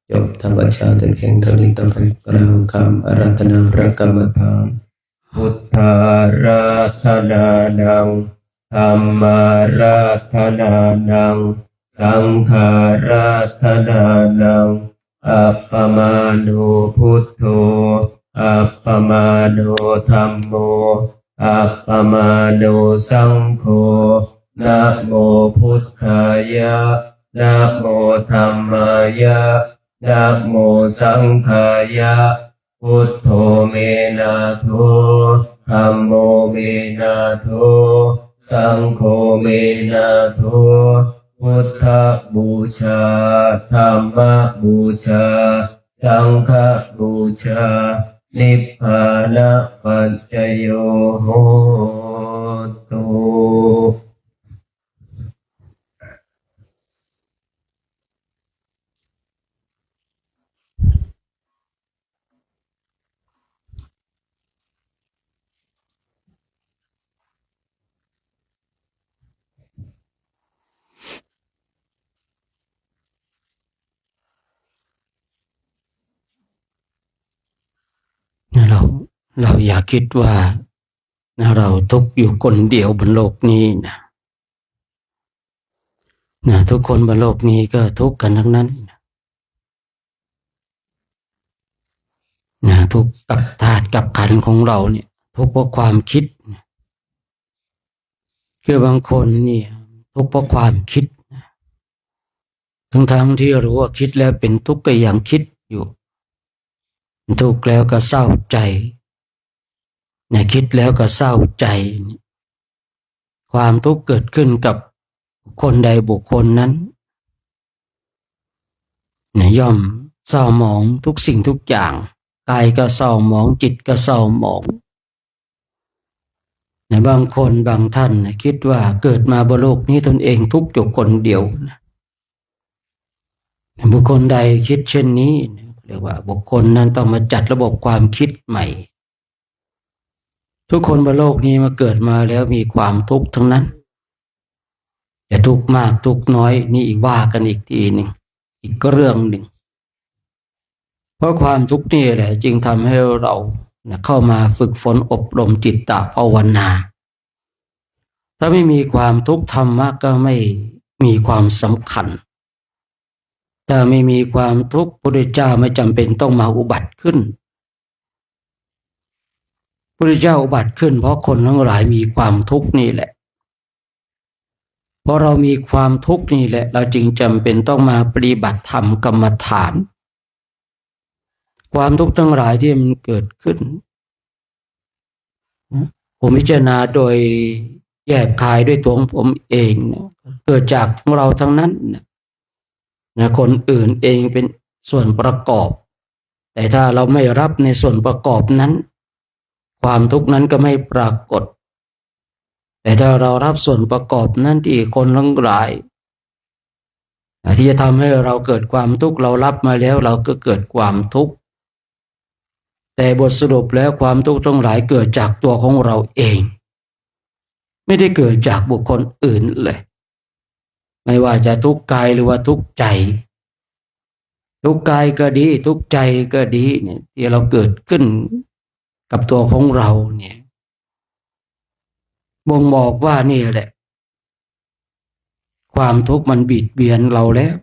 จบธรรมชาติเองเท่านี้ต่อไปกล่าวคำอาราธนาพระกรรมฐานพุทธาราธนานังธัมมาราธนานังสังฆาราธนานังอัปปมาโนพุทโธอัปปมาโนธัมโมอัปปมาโนสังโฆนะโมพุทธายะนะโมธัมมายะนะโมสังฆายะพุทโธเมนะโธธัมโมเมนะโธสังโฆเมนะโธพุทธบูชาธัมมบูชาสังฆบูชานิพพานะปัจจโยโหตุ เราอย่าคิดว่าเราทุกข์อยู่คนเดียวบนโลกนี้นะทุกคนบนโลกนี้ก็ทุกข์กันทั้งนั้นนะทุกข์กับธาตุกับขันธ์ของเราเนี่ยทุกข์เพราะความคิดคือบางคนเนี่ยทุกข์เพราะความคิดทั้งที่รู้ว่าคิดแล้วเป็นทุกข์ก็ยังคิดอยู่ทุกข์แล้วก็เศร้าใจเนี่ยคิดแล้วก็เศร้าใจความทุกข์เกิดขึ้นกับคนใดบุคคลนั้นเนี่ยย่อมเศร้าหมองทุกสิ่งทุกอย่างกายก็เศร้าหมองจิตก็เศร้าหมองเนี่ยบางคนบางท่านคิดว่าเกิดมาบนโลกนี้ตนเองทุกข์อยู่คนเดียวบุคคลใดคิดเช่นนี้เรียกว่าบุคคลนั้นต้องมาจัดระบบความคิดใหม่ทุกคนบนโลกนี้มาเกิดมาแล้วมีความทุกข์ทั้งนั้นจะทุกข์มากทุกข์น้อยนี่อีกว่ากันอีกทีหนึ่งอีกเรื่องหนึ่งเพราะความทุกข์นี่แหละจึงทำให้เราเข้ามาฝึกฝนอบรมจิตตภาวนาถ้าไม่มีความทุกข์ธรรมะก็ไม่มีความสำคัญถ้าไม่มีความทุกข์พระพุทธเจ้าไม่จำเป็นต้องมาอุบัติขึ้นพระพุทธเจ้าอุบัติขึ้นเพราะคนทั้งหลายมีความทุกข์นี่แหละเพราะเรามีความทุกข์นี่แหละเราจึงจำเป็นต้องมาปฏิบัติธรรมกรรมฐานความทุกข์ทั้งหลายที่มันเกิดขึ้นผมพิจารณาโดยแยบคายด้วยตัวของผมเองเกิดจากของเราทั้งนั้นคนอื่นเองเป็นส่วนประกอบแต่ถ้าเราไม่รับในส่วนประกอบนั้นความทุกข์นั้นก็ไม่ปรากฏแต่ถ้าเรารับส่วนประกอบนั้นที่คนทั้งหลายที่จะทำให้เราเกิดความทุกข์เรารับมาแล้วเราก็เกิดความทุกข์แต่บทสรุปแล้วความทุกข์ทั้งหลายเกิดจากตัวของเราเองไม่ได้เกิดจากบุคคลอื่นเลยไม่ว่าจะทุกข์กายหรือว่าทุกข์ใจทุกข์กายก็ดีทุกข์ใจก็ดีเนี่ยที่เราเกิดขึ้นกับตัวของเราเนี่ยบ่งบอกว่านี่แหละความทุกข์มันบีบเบียนเราแล้ว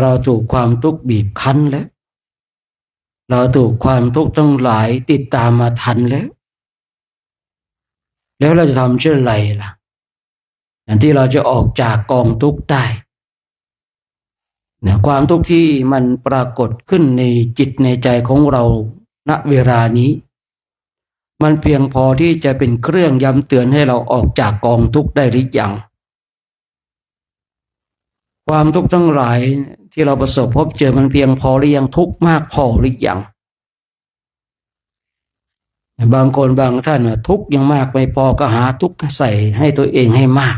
เราถูกความทุกข์บีบคั้นแล้วเราถูกความทุกข์ทั้งหลายติดตามมาทันแล้ว แล้วเราจะทำเช่นไรล่ะอย่างที่เราจะออกจากกองทุกข์ได้นะความทุกข์ที่มันปรากฏขึ้นในจิตในใจของเราณเวลานี้มันเพียงพอที่จะเป็นเครื่องย้ำเตือนให้เราออกจากกองทุกข์ได้หรือยังความทุกข์ทั้งหลายที่เราประสบพบเจอมันเพียงพอหรือยังทุกข์มากพอหรือยังบางคนบางท่านทุกข์ยังมากไม่พอก็หาทุกข์ใส่ให้ตัวเองให้มาก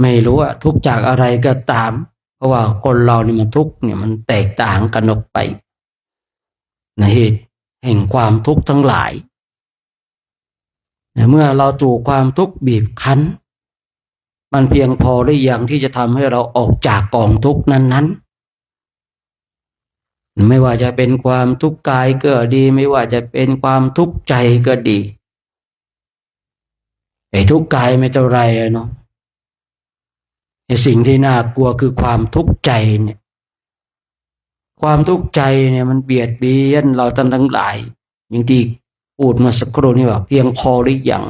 ไม่รู้ว่าทุกข์จากอะไรก็ตามเพราะว่าคนเรานี่มันทุกข์เนี่ยมันแตกต่างกันออกไปนะเหตุแห่งความทุกข์ทั้งหลายเมื่อเราถูกความทุกข์บีบคั้นมันเพียงพอหรือยังที่จะทำให้เราออกจากกองทุกข์นั้นๆไม่ว่าจะเป็นความทุกข์กายก็ดีไม่ว่าจะเป็นความทุกข์ใจก็ดีไอ้ทุกข์กายไม่เท่าไรเนาะไอ้สิ่งที่น่ากลัวคือความทุกข์ใจเนี่ยความทุกข์ใจเนี่ยมันเบียดเบียนเราทั้งหลายอย่างที่พูดมาสักครู่นี้ว่าเพียงพอหรือยัง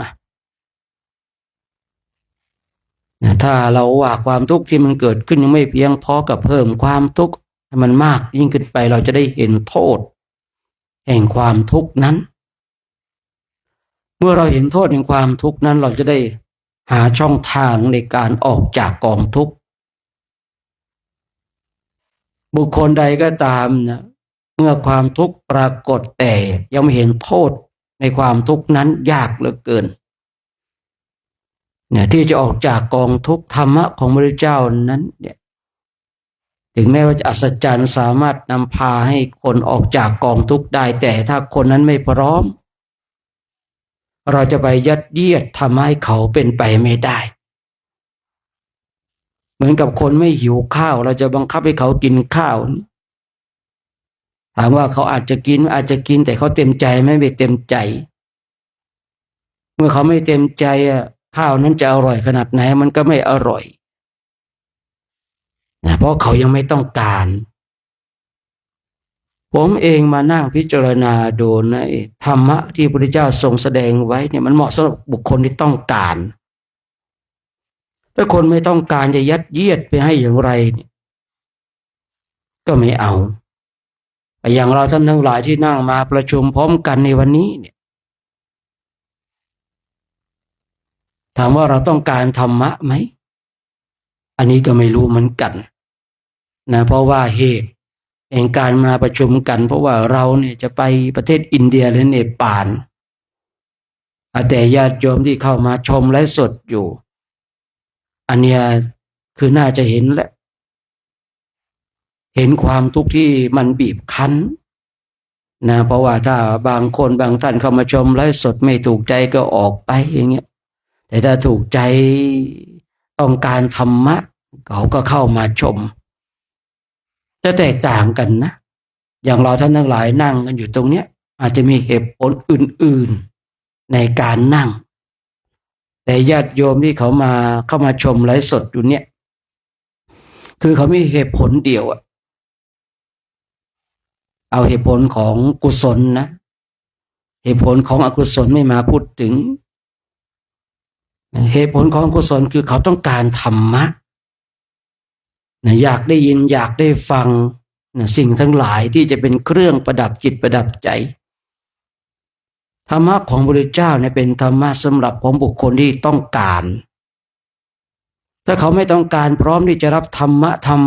ถ้าเราว่าความทุกข์ที่มันเกิดขึ้นยังไม่เพียงพอกับเพิ่มความทุกข์ให้มันมากยิ่งขึ้นไปเราจะได้เห็นโทษแห่งความทุกข์นั้นเมื่อเราเห็นโทษแห่งความทุกข์นั้นเราจะได้หาช่องทางในการออกจากกองทุกข์บุคคลใดก็ตามนะเมื่อความทุกข์ปรากฏแต่ยังไม่เห็นโทษในความทุกข์นั้นยากเหลือเกินเนี่ยที่จะออกจากกองทุกข์ธรรมะของพระพุทธเจ้านั้นเนี่ยถึงแม้ว่าจะอัศจรรย์สามารถนำพาให้คนออกจากกองทุกข์ได้แต่ถ้าคนนั้นไม่พร้อมเราจะไปยัดเยียดทำให้เขาเป็นไปไม่ได้เหมือนกับคนไม่หิวข้าวเราจะบังคับให้เขากินข้าวถามว่าเขาอาจจะกินแต่เขาเต็มใจไม่เต็มใจเมื่อเขาไม่เต็มใจข้าวนั้นจะอร่อยขนาดไหนมันก็ไม่อร่อยนะเพราะเขายังไม่ต้องการผมเองมานั่งพิจารณาดูนะธรรมะที่พระพุทธเจ้าทรงแสดงไว้เนี่ยมันเหมาะสำหรับบุคคลที่ต้องการถ้าคนไม่ต้องการจะยัดเยียดไปให้อย่างไรเนี่ยก็ไม่เอาอย่างเราท่านทั้งหลายที่นั่งมาประชุมพร้อมกันในวันนี้เนี่ยถามว่าเราต้องการธรรมะไหมอันนี้ก็ไม่รู้เหมือนกันนะเพราะว่าเหตุแห่งการมาประชุมกันเพราะว่าเราเนี่ยจะไปประเทศอินเดียและเนปาลแต่ญาติโยมที่เข้ามาชมไลฟ์สดอยู่อันเนี้ยคือน่าจะเห็นแหละเห็นความทุกข์ที่มันบีบคั้นนะเพราะว่าถ้าบางคนบางท่านเข้ามาชมไลฟ์สดไม่ถูกใจก็ออกไปอย่างเงี้ยแต่ถ้าถูกใจต้องการธรรมะเขาก็เข้ามาชมจะแตกต่างกันนะอย่างเราท่านทั้งหลายนั่งกันอยู่ตรงเนี้ยอาจจะมีเหตุผลอื่นๆในการนั่งแต่ญาติโยมที่เข้ามาชมไลฟ์สดอยู่เนี่ยคือเขามีเหตุผลเดียวเอาเหตุผลของกุศลนะเหตุผลของอกุศลไม่มาพูดถึงเหตุผลของกุศลคือเขาต้องการธรรมะอยากได้ยินอยากได้ฟังสิ่งทั้งหลายที่จะเป็นเครื่องประดับจิตประดับใจธรรมะของพระพุทธเจ้าเนี่ยเป็นธรรมะสำหรับของบุคคลที่ต้องการถ้าเขาไม่ต้องการพร้อมที่จะรับธรร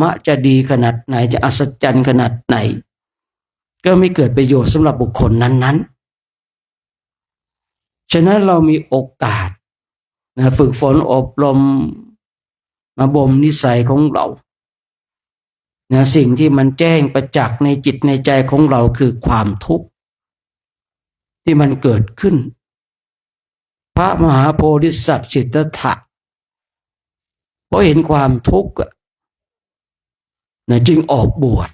มะจะดีขนาดไหนจะอัศจรรย์ขนาดไหนก็ไม่เกิดประโยชน์สำหรับบุคคลนั้นๆฉะนั้นเรามีโอกาสฝึกฝนอบรมมาบ่มนิสัยของเราสิ่งที่มันแจ้งประจักษ์ในจิตในใจของเราคือความทุกข์ที่มันเกิดขึ้นพระมหาโพธิสัตว์สิทธัตถะเพราะเห็นความทุกข์จึงออกบวช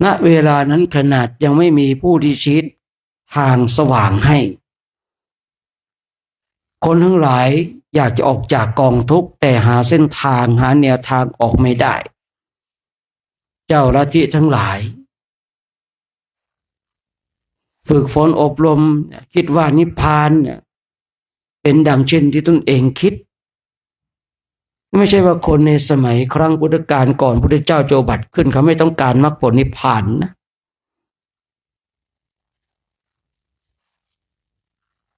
ณเวลานั้นขนาดยังไม่มีผู้ที่ชี้ทางสว่างให้คนทั้งหลายอยากจะออกจากกองทุกข์แต่หาเส้นทางหาแนวทางออกไม่ได้เจ้าลัทธิทั้งหลาย ฝึกฝนอบรมคิดว่านิพพานเนี่ยเป็นดังเช่นที่ตนเองคิดไม่ใช่ว่าคนในสมัยครั้งพุทธกาลก่อนพุทธเจ้าโจบัตขึ้นเขาไม่ต้องการมรรคผลนิพพานนะ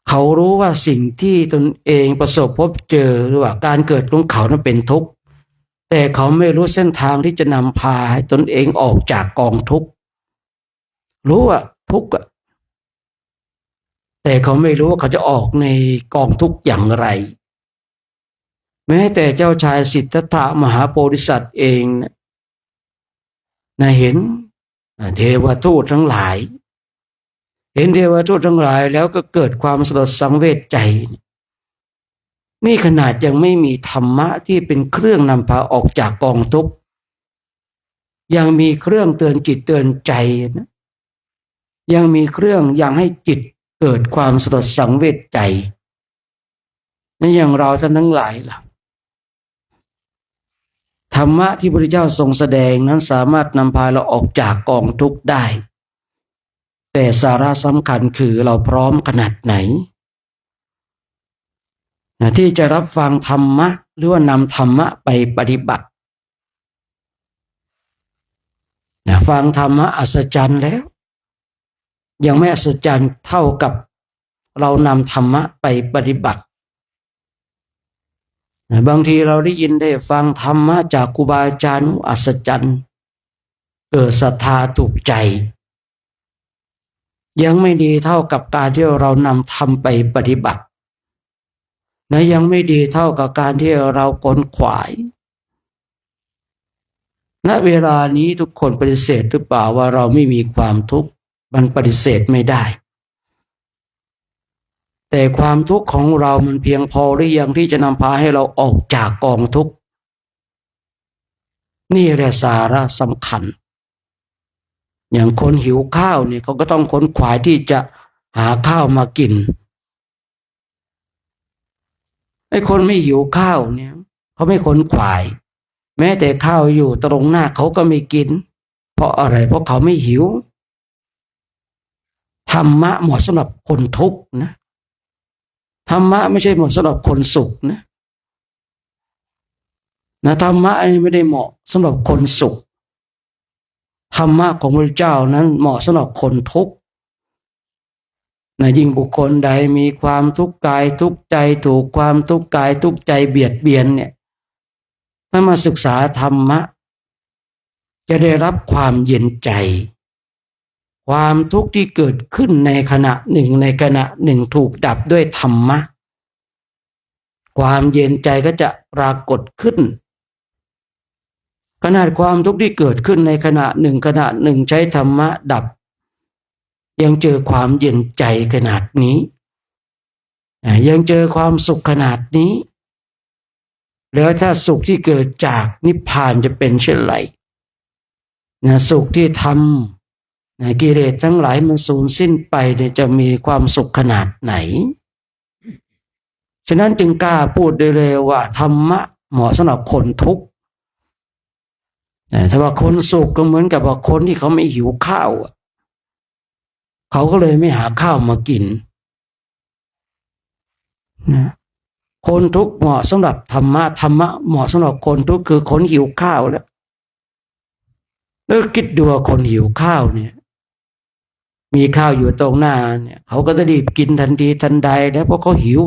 เขารู้ว่าสิ่งที่ตนเองประสบพบเจอหรือว่าการเกิดของเขานั้นเป็นทุกข์แต่เขาไม่รู้เส้นทางที่จะนำพาให้ตนเองออกจากกองทุกข์รู้ว่าทุกข์แต่เขาไม่รู้ว่าเขาจะออกในกองทุกข์อย่างไรแม้แต่เจ้าชายสิทธัตถะมหาโพธิสัตว์เองนะเห็นเทวทูตทั้งหลายเห็นเทวทูตทั้งหลายแล้วก็เกิดความสลดสังเวชใจนี่ขนาดยังไม่มีธรรมะที่เป็นเครื่องนำพาออกจากกองทุกข์ยังมีเครื่องเตือนจิตเตือนใจนะยังมีเครื่องยังให้จิตเกิดความสลดสังเวชใจนั่นอย่างเราท่านทั้งหลายล่ะธรรมะที่พระพุทธเจ้าทรงแสดงนั้นสามารถนำพาเราออกจากกองทุกข์ได้แต่สาระสำคัญคือเราพร้อมขนาดไหนที่จะรับฟังธรรมะหรือว่านำธรรมะไปปฏิบัติฟังธรรมะอัศจรรย์แล้วยังไม่อัศจรรย์เท่ากับเรานำธรรมะไปปฏิบัติบางทีเราได้ยินได้ฟังธรรมะจากครูบาอาจารย์อัศจรรย์เกิดศรัทธาถูกใจยังไม่ดีเท่ากับการที่เรานำธรรมไปปฏิบัติยังไม่ดีเท่ากับการที่เราขนขวายณเวลานี้ทุกคนปฏิเสธหรือเปล่าว่าเราไม่มีความทุกข์มันปฏิเสธไม่ได้แต่ความทุกข์ของเรามันเพียงพอหรือยังที่จะนำพาให้เราออกจากกองทุกข์นี่แหละสาระสำคัญอย่างคนหิวข้าวเนี่ยเขาก็ต้องขนขวายที่จะหาข้าวมากินไอ้คนไม่หิวข้าวเนี่ยเขาไม่ขนขวายแม้แต่ข้าวอยู่ตรงหน้าเขาก็ไม่กินเพราะอะไรเพราะเขาไม่หิวธรรมะเหมาะสำหรับคนทุกข์นะธรรมะไม่ใช่เหมาะสำหรับคนสุขนะธรรมะไม่ได้เหมาะสำหรับคนสุขธรรมะของพระเจ้านั้นเหมาะสำหรับคนทุกข์ยิ่งบุคคลใดมีความทุกข์กายทุกข์ใจถูกความทุกข์กายทุกข์ใจเบียดเบียนเนี่ยถ้ามาศึกษาธรรมะจะได้รับความเย็นใจความทุกข์ที่เกิดขึ้นในขณะหนึ่งถูกดับด้วยธรรมะความเย็นใจก็จะปรากฏขึ้นขนาดความทุกข์ที่เกิดขึ้นในขณะหนึ่งใช้ธรรมะดับยังเจอความเย็นใจขนาดนี้ยังเจอความสุขขนาดนี้แล้วถ้าสุขที่เกิดจากนิพพานจะเป็นเช่นไรสุขที่ทำกิเลสทั้งหลายมันสูญสิ้นไปเนี่ยจะมีความสุขขนาดไหนฉะนั้นจึงกล้าพูดได้เลยว่าธรรมะเหมาะสำหรับคนทุกข์ถ้าว่าคนสุขก็เหมือนกับว่าคนที่เขาไม่หิวข้าวเขาก็เลยไม่หาข้าวมากินคนทุกข์เหมาะสำหรับธรรมะเหมาะสำหรับคนทุกข์คือคนหิวข้าวแล้วคิดดูว่าคนหิวข้าวเนี่ยมีข้าวอยู่ตรงหน้าเนี่ยเขาก็จะรีบกินทันทีทันใดแล้วเพราะเขาหิว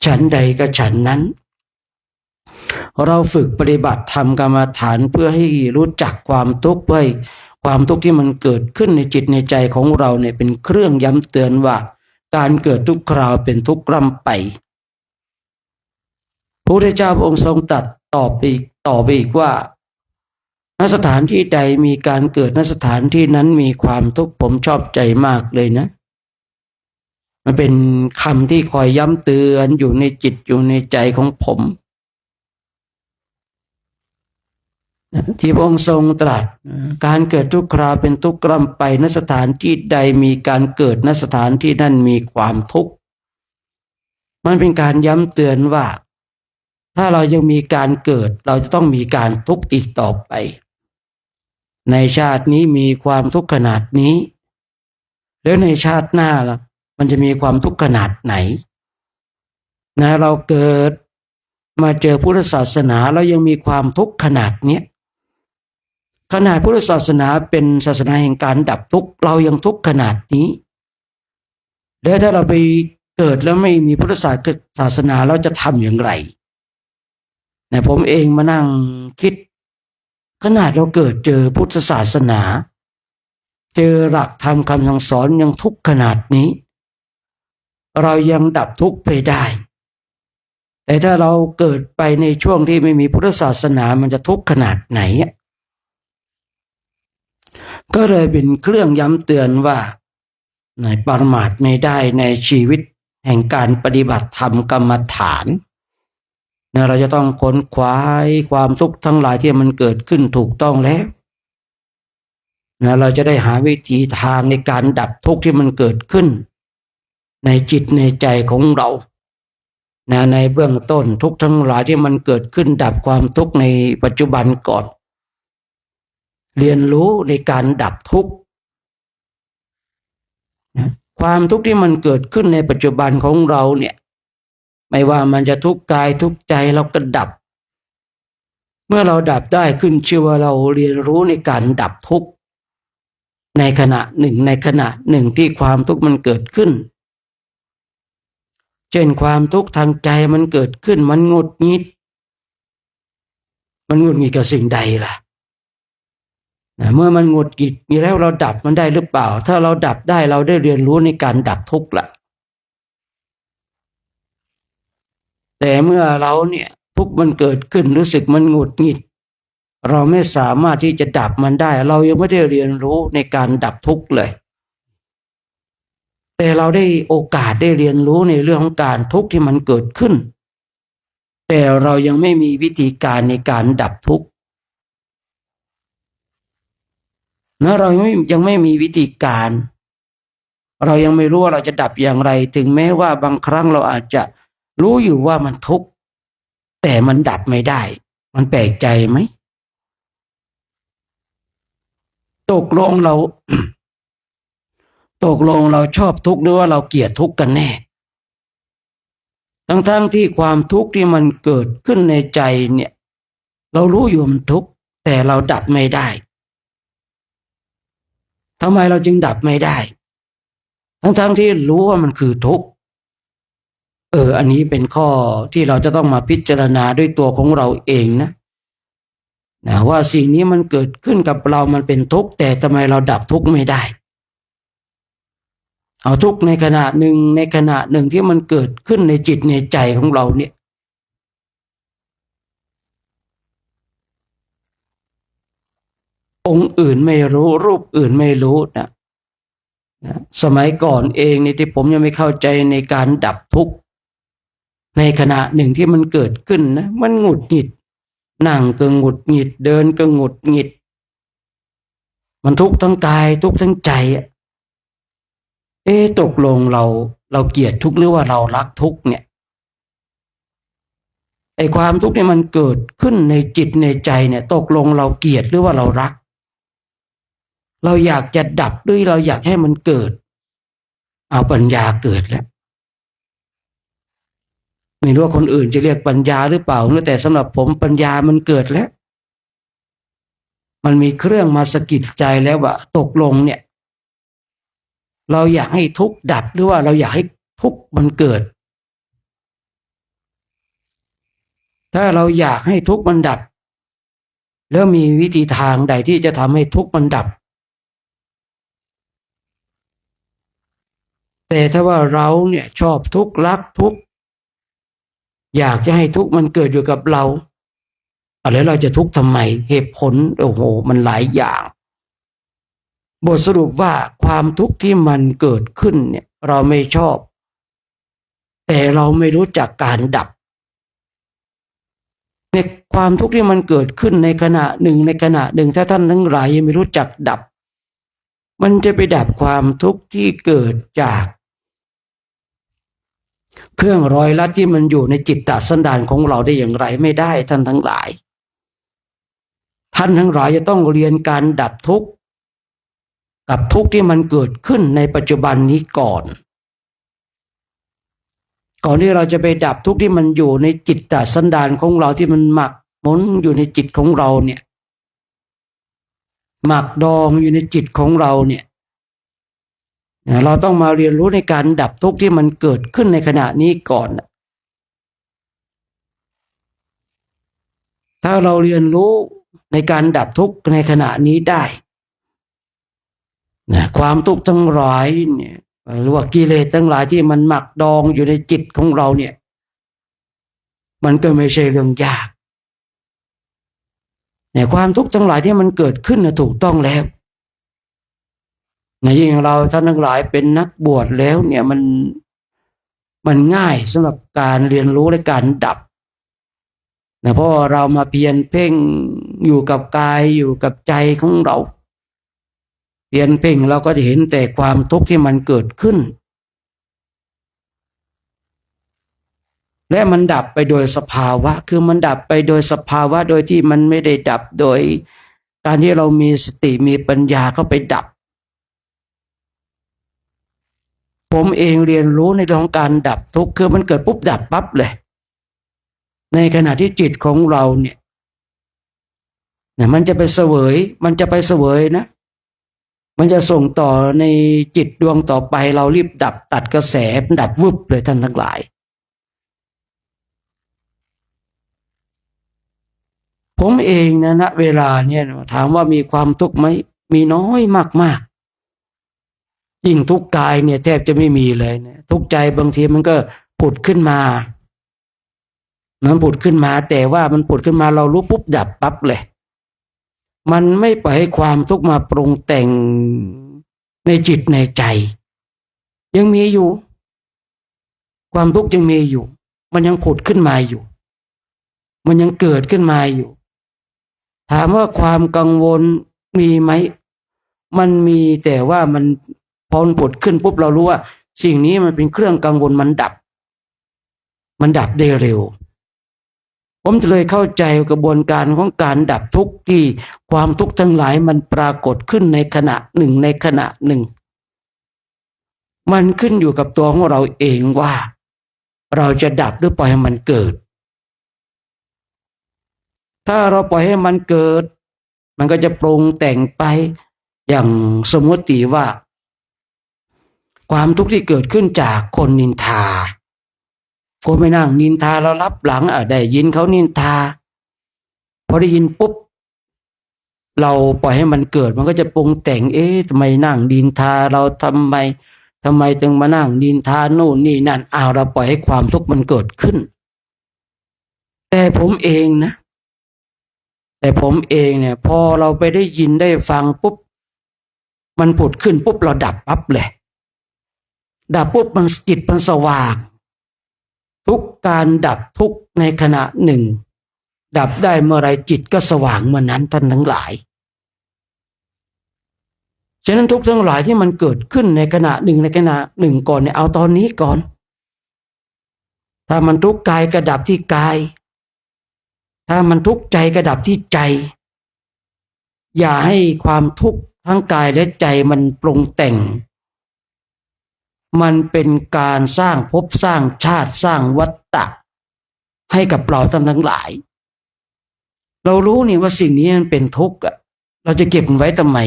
ฉันใดก็ฉันนั้นเราฝึกปฏิบัติธรรมกรรมฐานเพื่อให้รู้จักความทุกข์เพื่อให้ความทุกข์ที่มันเกิดขึ้นในจิตในใจของเราเนี่ยเป็นเครื่องย้ำเตือนว่าการเกิดทุกคราวเป็นทุกข์ร่ำไปพระพุทธเจ้าพระองค์ทรงตรัสตอบไปอีกว่าณสถานที่ใดมีการเกิดณสถานที่นั้นมีความทุกข์ผมชอบใจมากเลยนะมันเป็นคำที่คอยย้ำเตือนอยู่ในจิตอยู่ในใจของผมที่พระองค์ทรงตรัสการเกิดทุกคราวเป็นทุกข์ร่ำไปณสถานที่ใดมีการเกิดณสถานที่นั้นมีความทุกข์มันเป็นการย้ำเตือนว่าถ้าเรายังมีการเกิดเราจะต้องมีการทุกข์อีกต่อไปในชาตินี้มีความทุกข์ขนาดนี้ แล้วในชาติหน้าล่ะมันจะมีความทุกข์ขนาดไหนนะเราเกิดมาเจอพุทธศาสนาเรายังมีความทุกข์ขนาดเนี้ยขนาดพุทธศาสนาเป็นศาสนาแห่งการดับทุกข์เรายังทุกข์ขนาดนี้แล้วถ้าเราไปเกิดแล้วไม่มีพุทธศาสนาเราจะทำอย่างไรนะผมเองมานั่งคิดขนาดเราเกิดเจอพุทธศาสนาเจอหลักธรรมคำสั่งสอนยังทุกข์ขนาดนี้เรายังดับทุกข์ไปได้แต่ถ้าเราเกิดไปในช่วงที่ไม่มีพุทธศาสนามันจะทุกข์ขนาดไหนก็เลยเป็นเครื่องย้ำเตือนว่าในประมาทไม่ได้ในชีวิตแห่งการปฏิบัติธรรมกรรมฐานนะเราจะต้องค้นคว้าความทุกข์ทั้งหลายที่มันเกิดขึ้นถูกต้องแล้วนะเราจะได้หาวิธีทางในการดับทุกข์ที่มันเกิดขึ้นในจิตในใจของเรานะในเบื้องต้นทุกข์ทั้งหลายที่มันเกิดขึ้นดับความทุกข์ในปัจจุบันก่อนเรียนรู้ในการดับทุกข์นะความทุกข์ที่มันเกิดขึ้นในปัจจุบันของเราเนี่ยไม่ว่ามันจะทุกข์กายทุกข์ใจเราก็ดับเมื่อเราดับได้ขึ้นชื่อว่าเราเรียนรู้ในการดับทุกข์ในขณะหนึ่งที่ความทุกข์มันเกิดขึ้นเช่นความทุกข์ทางใจมันเกิดขึ้นมันหงุดหงิดกับสิ่งใดล่ะเมื่อมันหงุดหงิดมีแล้วเราดับมันได้หรือเปล่าถ้าเราดับได้เราได้เรียนรู้ในการดับทุกข์ละแต่เมื่อเราเนี่ยทุกข์มันเกิดขึ้นรู้สึกมันหงุดหงิดเราไม่สามารถที่จะดับมันได้เรายังไม่ได้เรียนรู้ในการดับทุกข์เลยแต่เราได้โอกาสได้เรียนรู้ในเรื่องของการทุกข์ที่มันเกิดขึ้นแต่เรายังไม่มีวิธีการในการดับทุกข์นะเรายังไม่มีวิธีการเรายังไม่รู้ว่าเราจะดับอย่างไรถึงแม้ว่าบางครั้งเราอาจจะรู้อยู่ว่ามันทุกข์แต่มันดับไม่ได้มันแปลกใจไหมตกลงเรา ชอบทุกข์หรือว่าเราเกลียดทุกข์กันแน่ทั้งที่ความทุกข์ที่มันเกิดขึ้นในใจเนี่ยเรารู้อยู่มันทุกข์แต่เราดับไม่ได้ทำไมเราจึงดับไม่ได้ทั้งที่รู้ว่ามันคือทุกข์อันนี้เป็นข้อที่เราจะต้องมาพิจารณาด้วยตัวของเราเองนะว่าสิ่งนี้มันเกิดขึ้นกับเรามันเป็นทุกข์แต่ทำไมเราดับทุกข์ไม่ได้เอาทุกข์ในขณะหนึ่งที่มันเกิดขึ้นในจิตในใจของเราเนี่ยองค์อื่นไม่รู้รูปอื่นไม่รู้นะสมัยก่อนเองนี่ที่ผมยังไม่เข้าใจในการดับทุกข์ในขณะหนึ่งที่มันเกิดขึ้นนะมันหงุดหงิดนั่งก็หงุดหงิดเดินก็หงุดหงิดมันทุกข์ทั้งกายทุกข์ทั้งใจตกลงเราเกลียดทุกข์หรือว่าเรารักทุกข์เนี่ยไอ้ความทุกข์เนี่ยมันเกิดขึ้นในจิตในใจเนี่ยตกลงเราเกลียดหรือว่าเรารักเราอยากจะดับหรือเราอยากให้มันเกิดเอาปัญญาเกิดแล้วไม่รู้ว่าคนอื่นจะเรียกปัญญาหรือเปล่าแต่สำหรับผมปัญญามันเกิดแล้วมันมีเครื่องมาสะกิดใจแล้วว่าตกลงเนี่ยเราอยากให้ทุกข์ดับหรือว่าเราอยากให้ทุกข์มันเกิดถ้าเราอยากให้ทุกข์มันดับแล้วมีวิธีทางใดที่จะทำให้ทุกข์มันดับแต่ถ้าว่าเราเนี่ยชอบทุกข์รักทุกข์อยากจะให้ทุกข์มันเกิดอยู่กับเราแล้วเราจะทุกข์ทำไมเหตุผลมันหลายอย่างบทสรุปว่าความทุกข์ที่มันเกิดขึ้นเนี่ยเราไม่ชอบแต่เราไม่รู้จักการดับในความทุกข์ที่มันเกิดขึ้นในขณะหนึ่งถ้าท่านทั้งหลายยังไม่รู้จักดับมันจะไปดับความทุกข์ที่เกิดจากเครื่องร้อยลัดที่มันอยู่ในจิตตสันดานของเราได้อย่างไรไม่ได้ท่านทั้งหลายจะต้องเรียนการดับทุกข์ กับทุกข์ที่มันเกิดขึ้นในปัจจุบันนี้ก่อนที่เราจะไปดับทุกข์ที่มันอยู่ในจิตตสันดานของเราที่มันหมักหมมอยู่ในจิตของเราเนี่ยหมักดองอยู่ในจิตของเราเนี่ยเราต้องมาเรียนรู้ในการดับทุกข์ที่มันเกิดขึ้นในขณะนี้ก่อนถ้าเราเรียนรู้ในการดับทุกข์ในขณะนี้ได้ความทุกข์ทั้งหลายเนี่ยหรือว่ากิเลสทั้งหลายที่มันหมักดองอยู่ในจิตของเราเนี่ยมันก็ไม่ใช่เรื่องยากความทุกข์ทั้งหลายที่มันเกิดขึ้นถูกต้องแล้วยิ่งเราท่านทั้งหลายเป็นนักบวชแล้วเนี่ยมันง่ายสำหรับการเรียนรู้และการดับเพราะเรามาเพียรเพ่งอยู่กับกายอยู่กับใจของเราเพียรเพ่งเราก็จะเห็นแต่ความทุกข์ที่มันเกิดขึ้นและมันดับไปโดยสภาวะคือมันดับไปโดยสภาวะโดยที่มันไม่ได้ดับโดยการที่เรามีสติมีปัญญาเข้าไปดับผมเองเรียนรู้ในเรื่องของการดับทุกข์คือมันเกิดปุ๊บดับปั๊บเลยในขณะที่จิตของเราเนี่ยมันจะไปเสวยมันจะส่งต่อในจิตดวงต่อไปเรารีบดับตัดกระแสดับวึบเลยท่านทั้งหลายผมเองนะณเวลาเนี่ยถามว่ามีความทุกข์ไหมมีน้อยมากๆยิ่งทุกข์กายเนี่ยแทบจะไม่มีเลยนะทุกข์ใจบางทีมันก็ผุดขึ้นมาแต่ว่ามันผุดขึ้นมาเรารู้ปุ๊บดับปั๊บเลยมันไม่ปล่อยให้ความทุกข์มาปรุงแต่งในจิตในใจยังมีอยู่ความทุกข์ยังมีอยู่มันยังผุดขึ้นมาอยู่มันยังเกิดขึ้นมาอยู่ถามว่าความกังวลมีไหมมันมีแต่ว่ามันพอผุดขึ้นปุ๊บเรารู้ว่าสิ่งนี้มันเป็นเครื่องกังวลมันดับได้เร็วผมจะเลยเข้าใจกระบวนการของการดับทุกข์ที่ความทุกข์ทั้งหลายมันปรากฏขึ้นในขณะหนึ่งมันขึ้นอยู่กับตัวของเราเองว่าเราจะดับหรือปล่อยให้มันเกิดถ้าเราปล่อยให้มันเกิดมันก็จะปรุงแต่งไปอย่างสมมติว่าความทุกข์ที่เกิดขึ้นจากคนนินทาคนไม่นั่งนินทาเรารับหลังได้ยินเขานินทาพอได้ยินปุ๊บเราปล่อยให้มันเกิดมันก็จะปรุงแต่งทำไมนั่งนินทาเราทำไมจึงมานั่งนินทาโน่นนี่นั่นเราปล่อยให้ความทุกข์มันเกิดขึ้นแต่ผมเองเนี่ยพอเราไปได้ยินได้ฟังปุ๊บมันผุดขึ้นปุ๊บเราดับปั๊บเลยดับปุ๊บมันจิตมันสว่างทุกการดับทุกในขณะหนึ่งดับได้เมื่อไรจิตก็สว่างเมื่อนั้นท่านทั้งหลายฉะนั้นทุกทั้งหลายที่มันเกิดขึ้นในขณะหนึ่งก่อนเนี่ยเอาตอนนี้ก่อนถ้ามันทุกข์กายก็ดับที่กายถ้ามันทุกข์ใจก็ดับที่ใจอย่าให้ความทุกข์ทั้งกายและใจมันปรุงแต่งมันเป็นการสร้างภพสร้างชาติสร้างวัฏฏะให้กับเราทั้งหลายเรารู้นี่ว่าสิ่งนี้มันเป็นทุกข์เราจะเก็บมันไว้ทำไม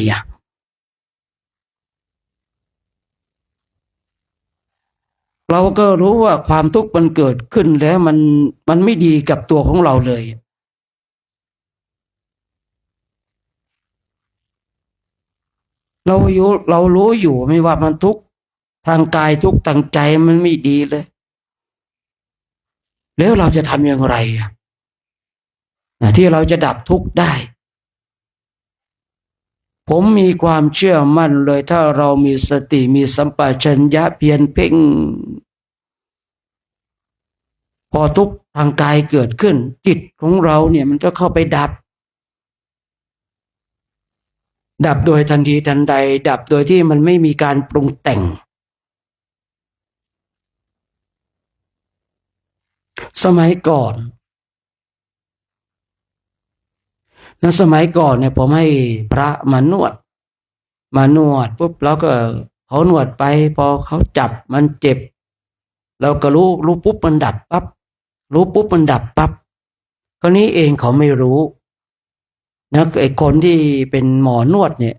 เราก็รู้ว่าความทุกข์มันเกิดขึ้นแล้วมันไม่ดีกับตัวของเราเลยเรารู้อยู่ไม่ว่ามันทุกข์ทางกายทุกข์ทางใจมันไม่ดีเลยแล้วเราจะทำอย่างไรที่เราจะดับทุกข์ได้ผมมีความเชื่อมั่นเลยถ้าเรามีสติมีสัมปชัญญะเพียรเพ่งพอทุกข์ทางกายเกิดขึ้นจิตของเราเนี่ยมันก็เข้าไปดับโดยทันทีทันใดดับโดยที่มันไม่มีการปรุงแต่งสมัยก่อนเนี่ยผมให้พระมานวด มานวดปุ๊บเราก็เขานวดไปพอเขาจับมันเจ็บเราก็รู้ปุ๊บมันดับปั๊บรู้ปุ๊บมันดับปั๊บคราวนี้เองเขาไม่รู้นะไอ้คนที่เป็นหมอนวดเนี่ย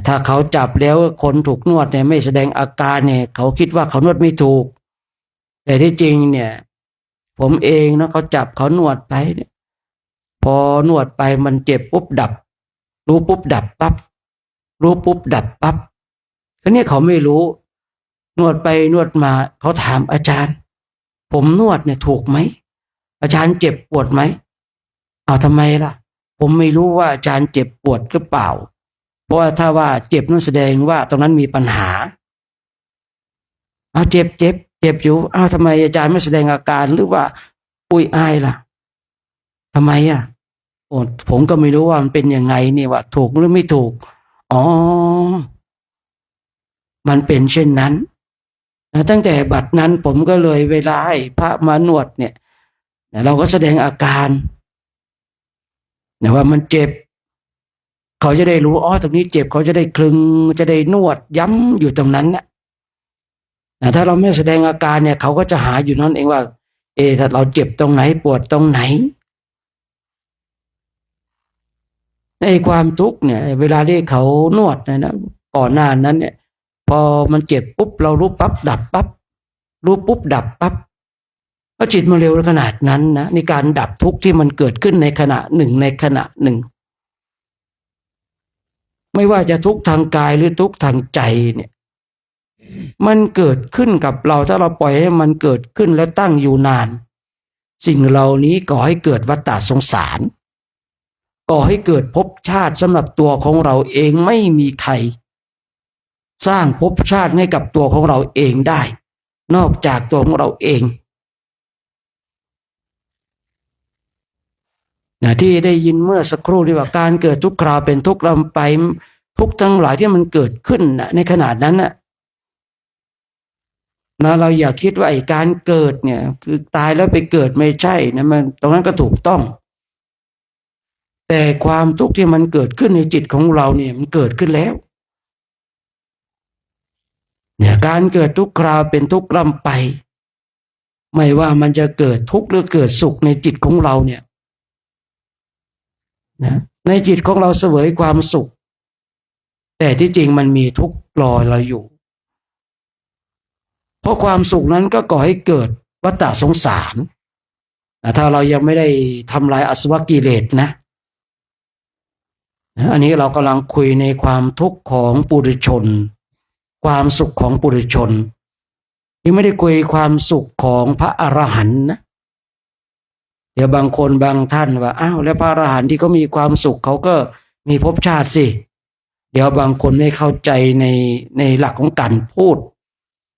ถ้าเขาจับแล้วคนถูกนวดเนี่ยไม่แสดงอาการเนี่ยเขาคิดว่าเขานวดไม่ถูกแต่ที่จริงเนี่ยผมเองนะเขาจับเขานวดไปเนี่ยพอนวดไปมันเจ็บปุ๊บดับรู้ปุ๊บดับปั๊บรู้ปุ๊บดับปั๊บก็เนี่ยเขาไม่รู้นวดไปนวดมาเขาถามอาจารย์ผมนวดเนี่ยถูกไหมอาจารย์เจ็บปวดไหมเอาทำไมล่ะผมไม่รู้ว่าอาจารย์เจ็บปวดหรือเปล่าเพราะว่าถ้าว่าเจ็บนั่นแสดงว่าตรงนั้นมีปัญหาเอาเจ็บอยู่อ้าวทำไมอาจารย์ไม่แสดงอาการหรือว่าอุ้ยอายล่ะทำไมอ่ะโอ้ผมก็ไม่รู้ว่ามันเป็นยังไงนี่ว่าถูกหรือไม่ถูกอ๋อมันเป็นเช่นนั้นตั้งแต่บัดนั้นผมก็เลยเวลาให้พระมานวดเนี่ยเราก็แสดงอาการว่ามันเจ็บเขาจะได้รู้อ๋อตรงนี้เจ็บเขาจะได้คลึงจะได้นวดย้ำอยู่ตรงนั้นนะถ้าเราไม่แสดงอาการเนี่ยเขาก็จะหาอยู่นั่นเองว่าถ้าเราเจ็บตรงไหนปวดตรงไหนในความทุกข์เนี่ยเวลาที่เขานวดนะก่อนหน้านั้นเนี่ยพอมันเจ็บปุ๊บเรารู้ปั๊บดับปั๊บรู้ปุ๊บดับปั๊บก็จิตมันเร็วขนาดนั้นนะในการดับทุกข์ที่มันเกิดขึ้นในขณะหนึ่งในขณะหนึ่งไม่ว่าจะทุกข์ทางกายหรือทุกข์ทางใจเนี่ยมันเกิดขึ้นกับเราถ้าเราปล่อยให้มันเกิดขึ้นแล้วตั้งอยู่นานสิ่งเหล่านี้ก่อให้เกิดวัฏฏะสงสารก่อให้เกิดภพชาติสำหรับตัวของเราเองไม่มีใครสร้างภพชาติให้กับตัวของเราเองได้นอกจากตัวของเราเองที่ได้ยินเมื่อสักครู่ที่ว่าการเกิดทุกคราวเป็นทุกข์ลำไปทุกทั้งหลายที่มันเกิดขึ้นในขณะนั้นนะเราอย่าคิดว่าไอ้การเกิดเนี่ยคือตายแล้วไปเกิดไม่ใช่นะมันตรงนั้นก็ถูกต้องแต่ความทุกข์ที่มันเกิดขึ้นในจิตของเราเนี่ยมันเกิดขึ้นแล้วเนี่ยการเกิดทุกคราวเป็นทุกข์ลำไปไม่ว่ามันจะเกิดทุกข์หรือเกิดสุขในจิตของเราเนี่ยนะในจิตของเราเสวยความสุขแต่ที่จริงมันมีทุกข์รอเราอยู่เพราะความสุขนั้นก็ก่อให้เกิดวัฏฏะสงสารถ้าเรายังไม่ได้ทำลายอาสวะกิเลสนะอันนี้เรากำลังคุยในความทุกข์ของปุถุชนความสุขของปุถุชนยังไม่ได้คุยความสุขของพระอรหันต์นะเดี๋ยวบางคนบางท่านว่าอ้าวแล้วพระอรหันต์ที่เขามีความสุขเขาก็มีภพชาติสิเดี๋ยวบางคนไม่เข้าใจในหลักของการพูด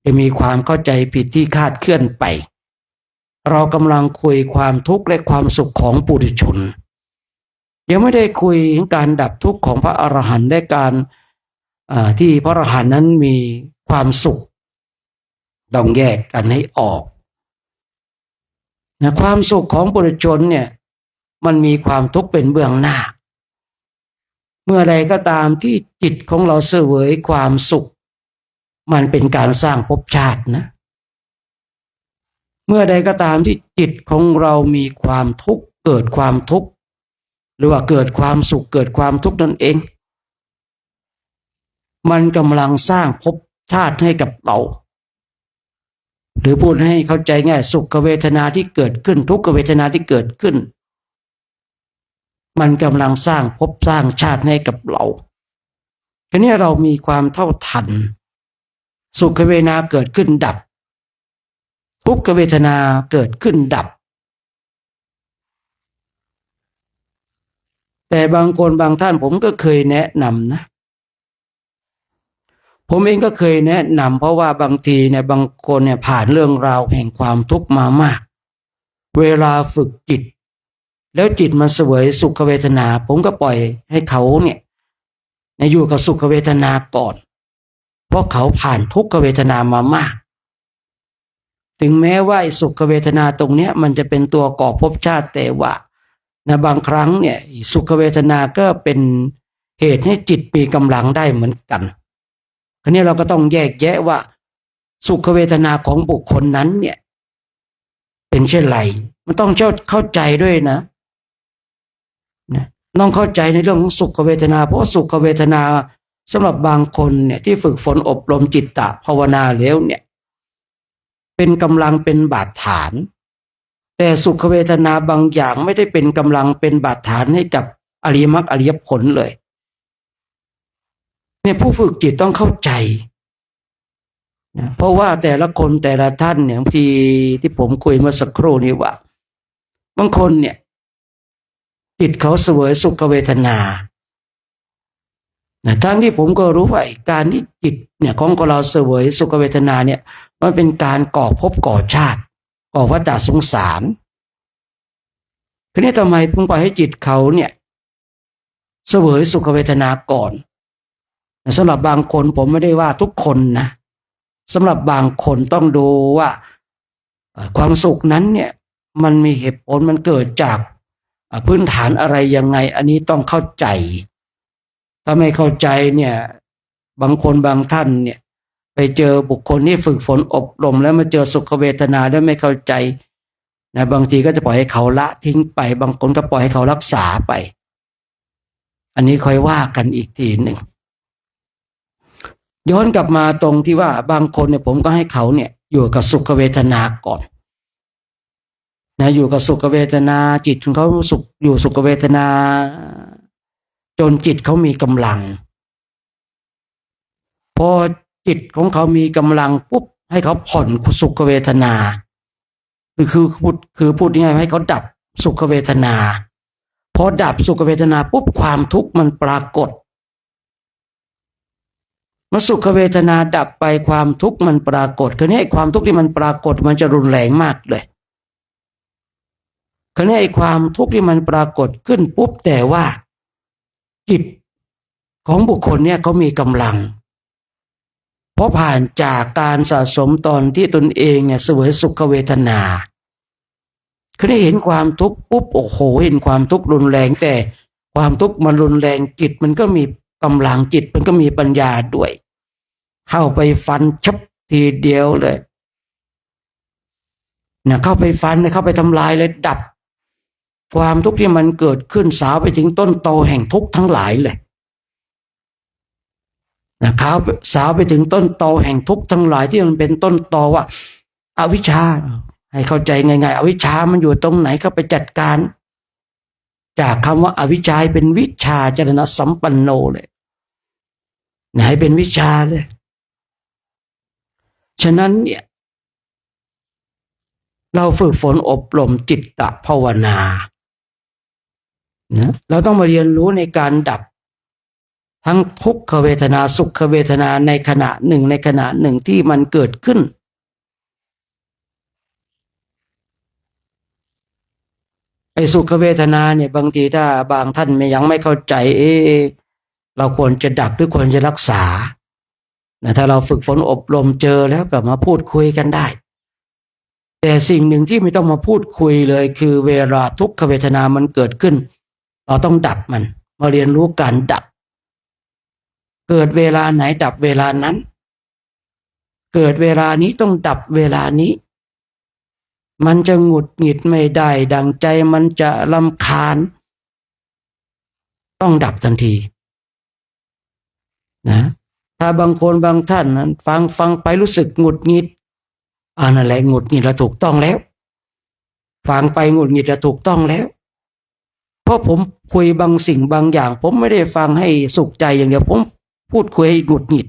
จะมีความเข้าใจผิดที่คาดเคลื่อนไปเรากำลังคุยความทุกข์และความสุขของปุถุชนยังไม่ได้คุยถึงการดับทุกข์ของพระอรหันต์และการที่พระอรหันต์นั้นมีความสุขต้องแยกกันให้ออกนะความสุขของปุถุชนเนี่ยมันมีความทุกข์เป็นเบื้องหน้าเมื่อใดก็ตามที่จิตของเราเสวยความสุขมันเป็นการสร้างภพชาตินะเมื่อใดก็ตามที่จิตของเรามีความทุกข์เกิดความทุกข์หรือว่าเกิดความสุขเกิดความทุกข์นั่นเองมันกำลังสร้างภพชาติให้กับเราหรือพูดให้เข้าใจง่ายสุขเวทนาที่เกิดขึ้นทุกขเวทนาที่เกิดขึ้นมันกำลังสร้างภพสร้างชาติให้กับเราทีนี้เรามีความเท่าทันสุขเวทนาเกิดขึ้นดับทุกขเวทนาเกิดขึ้นดับแต่บางคนบางท่านผมก็เคยแนะนำนะผมเองก็เคยแนะนำเพราะว่าบางทีเนี่ยบางคนเนี่ยผ่านเรื่องราวแห่งความทุกข์มามากเวลาฝึกจิตแล้วจิตมันเสวยสุขเวทนาผมก็ปล่อยให้เขาเนี่ยอยู่กับสุขเวทนาก่อนเพราะเขาผ่านทุกขเวทนามามากถึงแม้ว่าสุขเวทนาตรงเนี้ยมันจะเป็นตัวก่อภพชาติแต่ว่าบางครั้งเนี่ยสุขเวทนาก็เป็น เหตุให้จิตมีกำลังได้เหมือนกันคราวนี้เราก็ต้องแยกแยะว่าสุขเวทนาของบุคคลนั้นเนี่ยเป็นเช่นไรมันต้องเข้าใจด้วยนะต้องเข้าใจในเรื่องของสุขเวทนาเพราะสุขเวทนาสำหรับบางคนเนี่ยที่ฝึกฝนอบรมจิตตภาวนาแล้วเนี่ยเป็นกำลังเป็นบาดฐานแต่สุขเวทนาบางอย่างไม่ได้เป็นกำลังเป็นบาดฐานให้กับอริยมรรคอริยผลเลยเนี่ยผู้ฝึกจิตต้องเข้าใจนะเพราะว่าแต่ละคนแต่ละท่านเนี่ยบางทีที่ผมคุยเมื่อสักครู่นี้ว่าบางคนเนี่ยจิตเขาเสวยสุขเวทนาทั้งที่ผมก็รู้ว่าการที่จิตเนี่ยของเราเสวยสุขเวทนาเนี่ยมันเป็นการก่อภพก่อชาติก่อวัฏสงสารทีนี้ทำไมผมปล่อยให้จิตเขาเนี่ยเสวยสุขเวทนาก่อนสำหรับบางคนผมไม่ได้ว่าทุกคนนะสำหรับบางคนต้องดูว่าความสุขนั้นเนี่ยมันมีเหตุผลมันเกิดจากพื้นฐานอะไรยังไงอันนี้ต้องเข้าใจถ้าไม่เข้าใจเนี่ยบางคนบางท่านเนี่ยไปเจอบุคคลที่ฝึกฝนอบรมแล้วมาเจอสุขเวทนาแล้วไม่เข้าใจนะบางทีก็จะปล่อยให้เขาละทิ้งไปบางคนก็ปล่อยให้เขารักษาไปอันนี้ค่อยว่ากันอีกทีหนึ่งย้อนกลับมาตรงที่ว่าบางคนเนี่ยผมก็ให้เขาเนี่ยอยู่กับสุขเวทนาก่อนนะอยู่กับสุขเวทนาจิตของเขาสุขอยู่สุขเวทนาจนจิตเขามีกำลังพอจิตของเขามีกำลังปุ๊บให้เขาผ่อนสุขเวทนาคือพูดง่ายๆให้เขาดับสุขเวทนาพอดับสุขเวทนาปุ๊บความทุกข์มันปรากฏเมื่อสุขเวทนาดับไปความทุกข์มันปรากฏคราวนี้ความทุกข์ที่มันปรากฏมันจะรุนแรงมากเลยคราวนี้ความทุกข์ที่มันปรากฏขึ้นปุ๊บแต่ว่าจิตของบุคคลเนี่ยเขามีกำลังเพราะผ่านจากการสะสมตอนที่ตนเองเนี่ยเสวยสุขเวทนาคราวนี้เห็นความทุกข์ปุ๊บโอ้โหเห็นความทุกข์รุนแรงแต่ความทุกข์มันรุนแรงจิตมันก็มีกำลังจิตมันก็มีปัญญาด้วยเข้าไปฟันชับทีเดียวเลยเนี่ยเข้าไปฟันเข้าไปทำลายเลยดับความทุกข์ที่มันเกิดขึ้นสาวไปถึงต้นตอแห่งทุกข์ทั้งหลายเลยนะครับสาวไปถึงต้นตอแห่งทุกข์ทั้งหลายที่มันเป็นต้นตอว่าอวิชชาให้เข้าใจง่ายๆอวิชชามันอยู่ตรงไหนก็ไปจัดการจากคำว่าอวิชชาเป็นวิชาจรณะสัมปันโนเลยไหนเป็นวิชาเลยฉะนั้นเนี่ยเราฝึกฝนอบรมจิตตภาวนานะเราต้องมาเรียนรู้ในการดับทั้งทุกขเวทนาสุขเวทนาในขณะหนึ่งที่มันเกิดขึ้นไอ้สุขเวทนาเนี่ยบางทีถ้าบางท่านยังไม่เข้าใจเราควรจะดับหรือควรจะรักษาถ้าเราฝึกฝนอบรมเจอแล้วก็มาพูดคุยกันได้แต่สิ่งหนึ่งที่ไม่ต้องมาพูดคุยเลยคือเวลาทุกขเวทนามันเกิดขึ้นเราต้องดับมันมาเรียนรู้การดับเกิดเวลาไหนดับเวลานั้นเกิดเวลานี้ต้องดับเวลานี้มันจะหงุดหงิดไม่ได้ดังใจมันจะรำคาญต้องดับทันทีนะถ้าบางคนบางท่านนั้นฟังไปรู้สึกหงุดหงิดนั่นแหละหงุดหงิดแล้วถูกต้องแล้วฟังไปหงุดหงิดแล้วถูกต้องแล้วเพราะผมคุยบางสิ่งบางอย่างผมไม่ได้ฟังให้สุขใจอย่างเดียวผมพูดคุยให้หงุดหงิด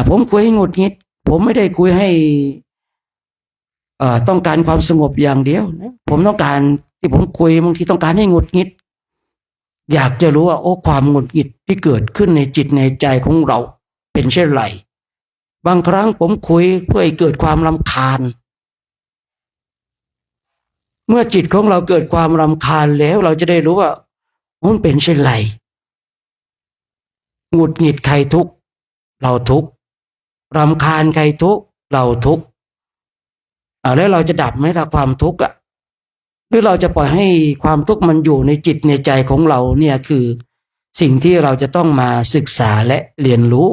ผมคุยให้หงุดหงิดผมไม่ได้คุยให้ต้องการความสงบอย่างเดียวนะผมต้องการที่ผมคุยบางทีต้องการให้หงุดหงิดอยากจะรู้ว่าโอ้ความหงุดหงิดที่เกิดขึ้นในจิตในใจของเราเป็นเช่นไรบางครั้งผมคุยเพื่อให้เกิดความรำคาญเมื่อจิตของเราเกิดความรำคาญแล้วเราจะได้รู้ว่ามันเป็นเช่นไรหงุดหงิดใครทุกข์เราทุกข์รำคาญใครทุกข์เราทุกข์แล้วเราจะดับไหมล่ะความทุกข์หรือเราจะปล่อยให้ความทุกข์มันอยู่ในจิตในใจของเราเนี่ยคือ สิ่งที่เราจะต้องมาศึกษาและเรียนรู้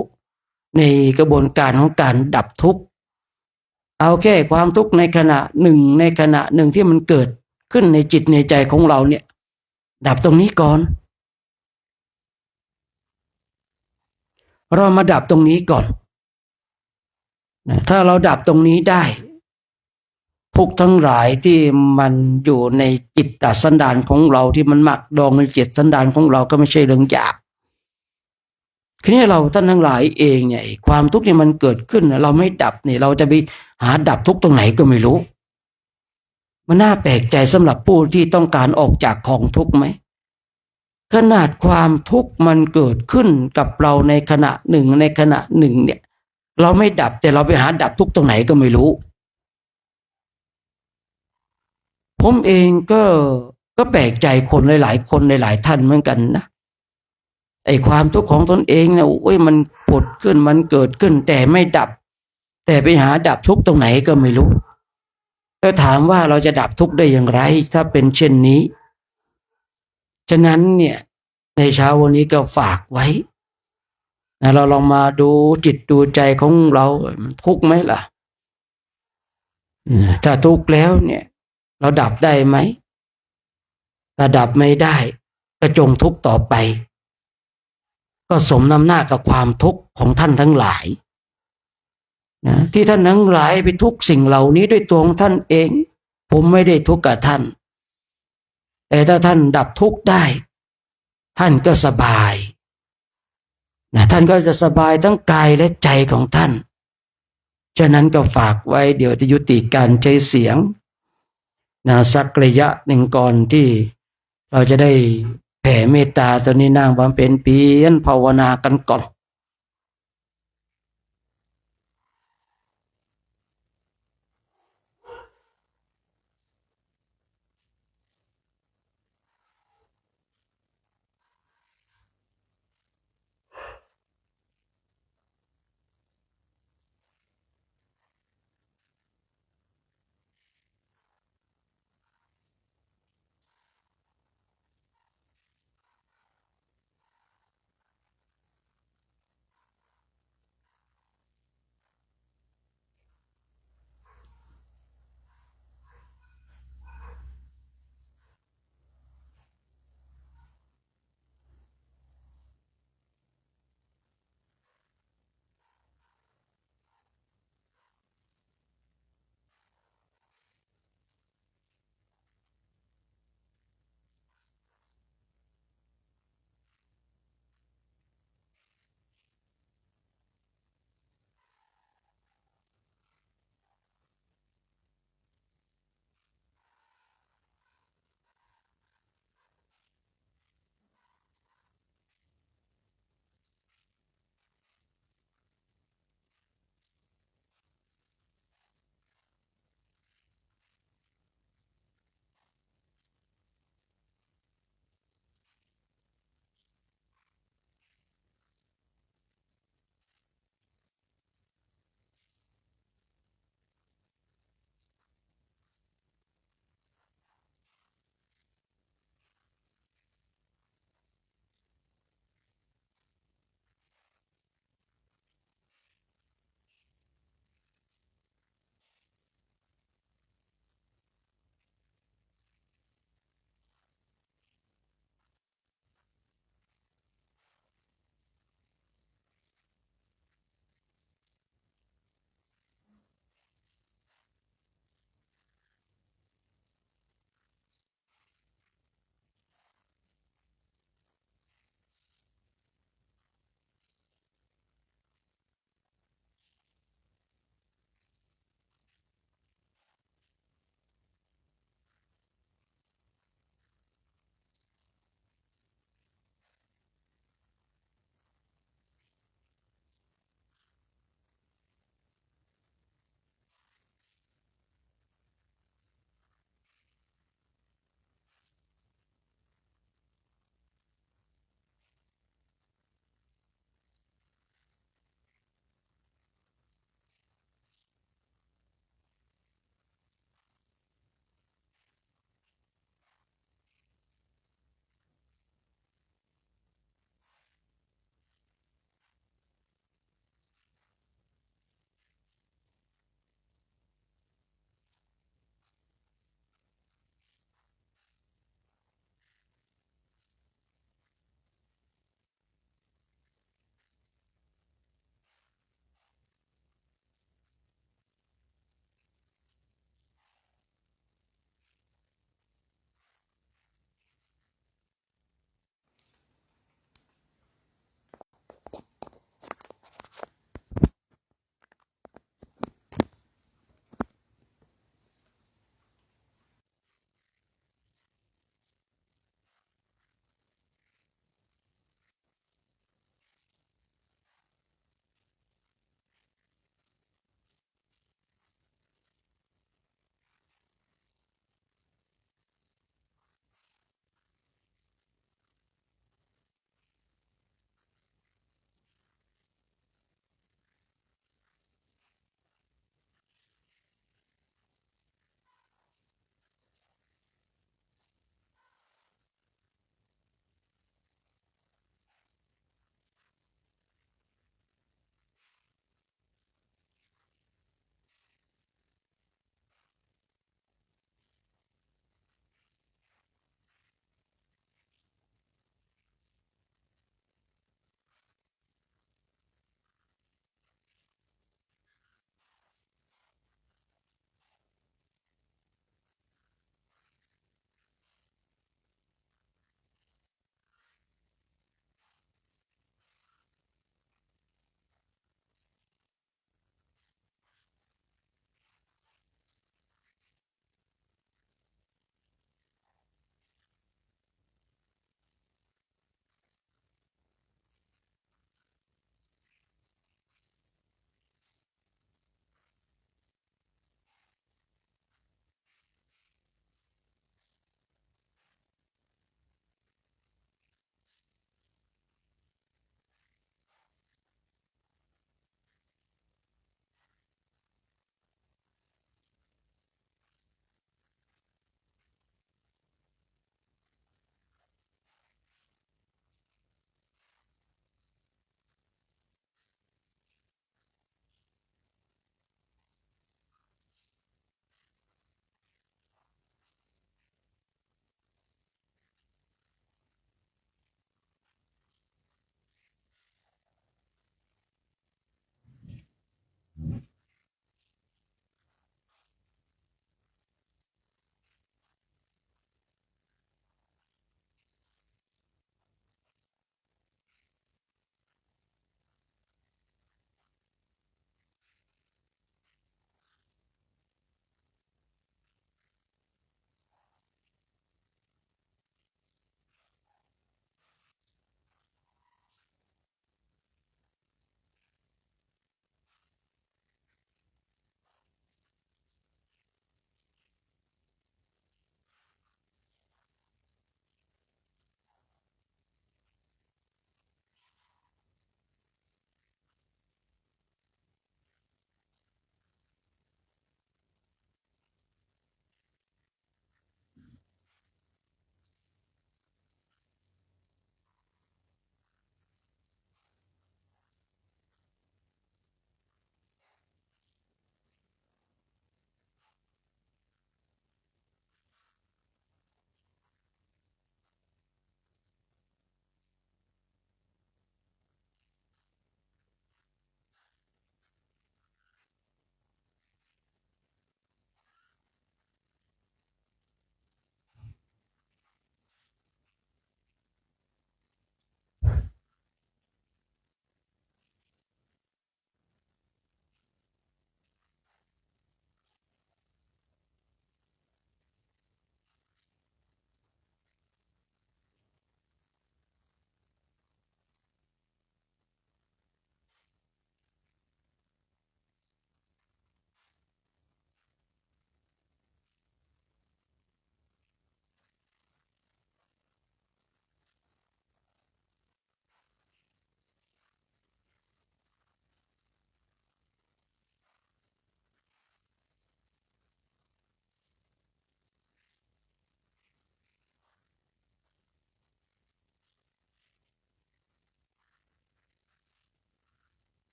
ในกระบวนการของการดับทุกข์เอาแค่ความทุกข์ในขณะหนึ่งที่มันเกิดขึ้นในจิตในใจของเราเนี่ยดับตรงนี้ก่อนเรามาดับตรงนี้ก่อนถ้าเราดับตรงนี้ได้ทุกทั้งหลายที่มันอยู่ในจิตตสันดานของเราที่มันหมักดองในจิตสันดานของเราก็ไม่ใช่เรื่องยากทีนี้เราท่านทั้งหลายเองเนี่ยความทุกข์ที่มันเกิดขึ้นเราไม่ดับเนี่ยเราจะไปหาดับทุกข์ตรงไหนก็ไม่รู้มันน่าแปลกใจสำหรับผู้ที่ต้องการออกจากกองทุกข์ไหมขนาดความทุกข์มันเกิดขึ้นกับเราในขณะหนึ่งเนี่ยเราไม่ดับแต่เราไปหาดับทุกข์ตรงไหนก็ไม่รู้ผมเองก็แปลกใจคนหลายๆคนหลายๆท่านเหมือนกันนะไอ้ความทุกข์ของตนเองเนี่ยโอ้ยมันผุดขึ้นมันเกิดขึ้นแต่ไม่ดับแต่ไปหาดับทุกข์ตรงไหนก็ไม่รู้แล้วถามว่าเราจะดับทุกข์ได้อย่างไรถ้าเป็นเช่นนี้ฉะนั้นเนี่ยในเช้าวันนี้ก็ฝากไว้นะเราลองมาดูจิตดูใจของเรามันทุกข์ไหมล่ะถ้าทุกข์แล้วเนี่ยเราดับได้ไหมถ้าดับไม่ได้ก็จงทุกข์ต่อไปก็สมน้ำหน้ากับความทุกข์ของท่านทั้งหลายนะที่ท่านทั้งหลายไปทุกข์สิ่งเหล่านี้ด้วยตัวของท่านเองผมไม่ได้ทุกข์กับท่านแต่ถ้าท่านดับทุกข์ได้ท่านก็สบายนะท่านก็จะสบายทั้งกายและใจของท่านฉะนั้นก็ฝากไว้เดี๋ยวจะยุติการใช้เสียงนะสักระยะหนึ่งก่อนที่เราจะได้แผ่เมตตาตอนนี้นั่งบำเพ็ญเพียรภาวนากันก่อน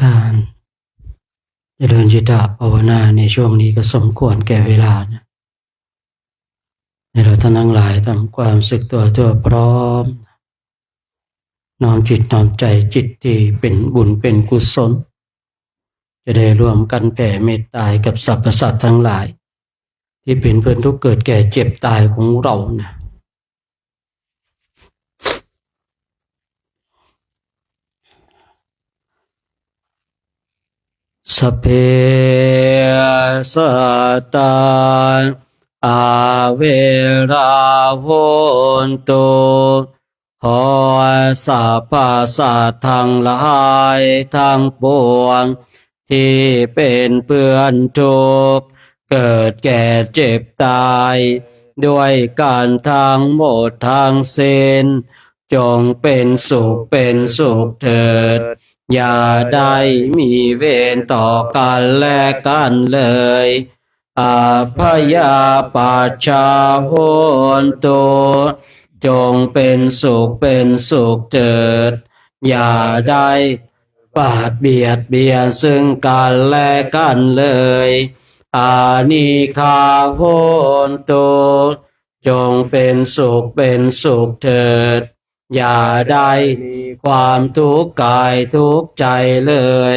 การเจริญจิตตภาวนาในช่วงนี้ก็สมควรแก่เวลานะให้เราท่านทั้งหลายทำความสึกตัวพร้อมน้อมจิตน้อมใจจิตที่เป็นบุญเป็นกุศลจะได้ร่วมกันแผ่เมตตากับสรรพสัตว์ทั้งหลายที่เป็นเพื่อนทุกเกิดแก่เจ็บตายของเรานะสัพเพสัตตาอาเวราโหนตุขอสัพพสัตว์ทั้งหลายทั้งปวงที่เป็นเพื่อนทุกข์เกิดแก่เจ็บตายด้วยการทั้งหมดทั้งสิ้นจงเป็นสุขเถิดอย่าได้มีเวรต่อกันและกันเลยอาพยาปัชชาโหนตุจงเป็นสุขเถิดอย่าได้ปาดเบียดเบียนซึ่งกันและกันเลยอานิคาโหนตุจงเป็นสุขเถิดอย่าได้ความทุกข์กายทุกข์ใจเลย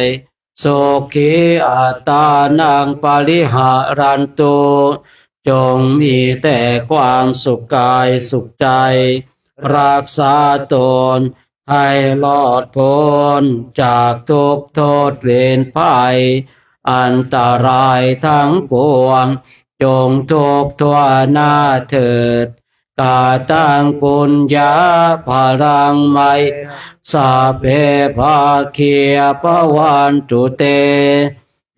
โสขิอัตตานังปริหารันตุจงมีแต่ความสุขกายสุขใจรักษาตนให้รอดพ้นจากทุกข์โทษเวรภัยอันตรายทั้งปวงจงทุกข์ทั่วหน้าเถิดกาตังปุญญาภรังไมสัพเพภาคียปวันตุเต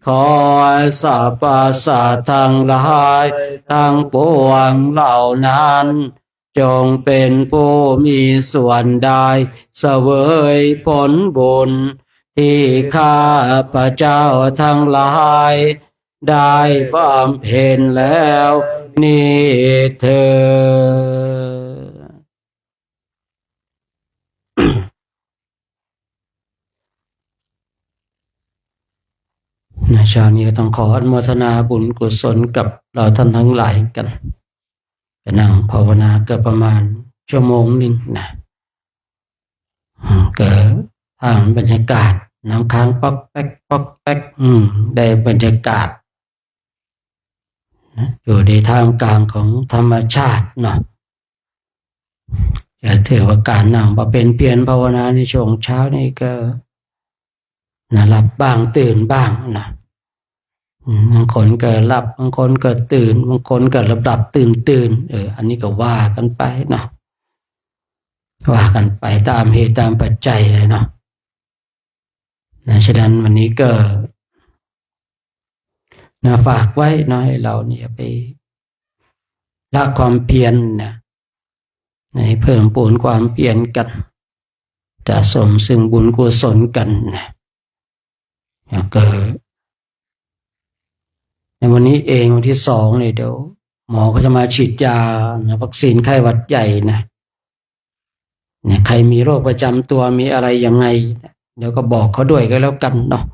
ขอสรรพสัตว์ทั้งหลายทั้งปวงเหล่านั้นจงเป็นผู้มีส่วนได้เสวยผลบุญที่ข้าพเจ้าทั้งหลายได้บำเพ็ญแล้วนี้เถิด ในเช้านี้ก็ต้องขออนุโมทนาบุญกุศลกับเราท่านทั้งหลายกันไปนั่งภาวนาเกือบประมาณชั่วโมงหนึ่งนะเกิดทางบรรยากาศน้ำค้างป๊อกแป๊กได้บรรยากาศอยู่ในท่ามกลางของธรรมชาติเนาะจะถือว่าการนั่งมาเป็นเพียรภาวนาในช่วงเช้านี่ก็หลับบ้างตื่นบ้างนะบางคนก็หลับบางคนก็ตื่นบางคนก็หลับตื่นอันนี้ก็ว่ากันไปเนาะว่ากันไปตามเหตุตามปัจจัยเนาะฉะนั้นวันนี้ก็ฝากไว้เนาะให้เราเนี่ยไปละความเพียรนะให้เพิ่มพูนความเพียรกันจะสมซึ่งบุญกุศลกันนะแล้วก็ในวันนี้เองวันที่2เนี่ยเดี๋ยวหมอก็จะมาฉีดยาวัคซีนไข้หวัดใหญ่นะใครมีโรคประจำตัวมีอะไรยังไงเดี๋ยวก็บอกเขาด้วยก็แล้วกันเนาะ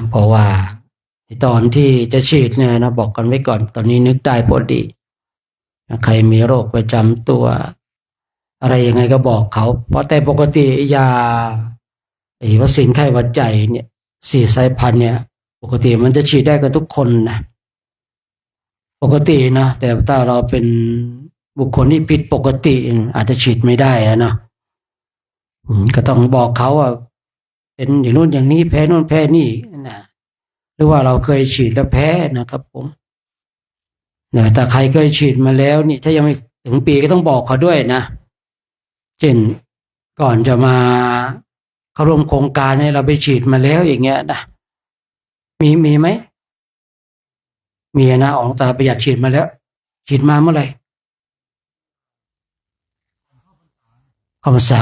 เพราะว่าตอนที่จะฉีดเนี่ยนะบอกกันไว้ก่อนตอนนี้นึกได้พอดีใครมีโรคประจำตัวอะไรยังไงก็บอกเขาเพราะแต่ปกติยาวัคซีนไข้หวัดใหญ่เนี่ย4 สายพันธุ์เนี่ยปกติมันจะฉีดได้กับทุกคนนะปกตินะแต่ถ้าเราเป็นบุคคลที่ผิดปกติอาจจะฉีดไม่ได้นะก็ต้องบอกเขาว่าเป็นอย่างนู้นอย่างนี้แพ้นู้นแพ้นี่นะหรือว่าเราเคยฉีดแล้วแพ้นะครับผมแต่ใครเคยฉีดมาแล้วนี่ถ้ายังไม่ถึงปีก็ต้องบอกเขาด้วยนะเช่นก่อนจะมาเข้าร่วมโครงการเนี่ยเราไปฉีดมาแล้วอย่างเงี้ยนะมีไหมมีนะออกตาประหยัดฉีดมาแล้วฉีดมาเมื่อไหร่เข้าพรรษา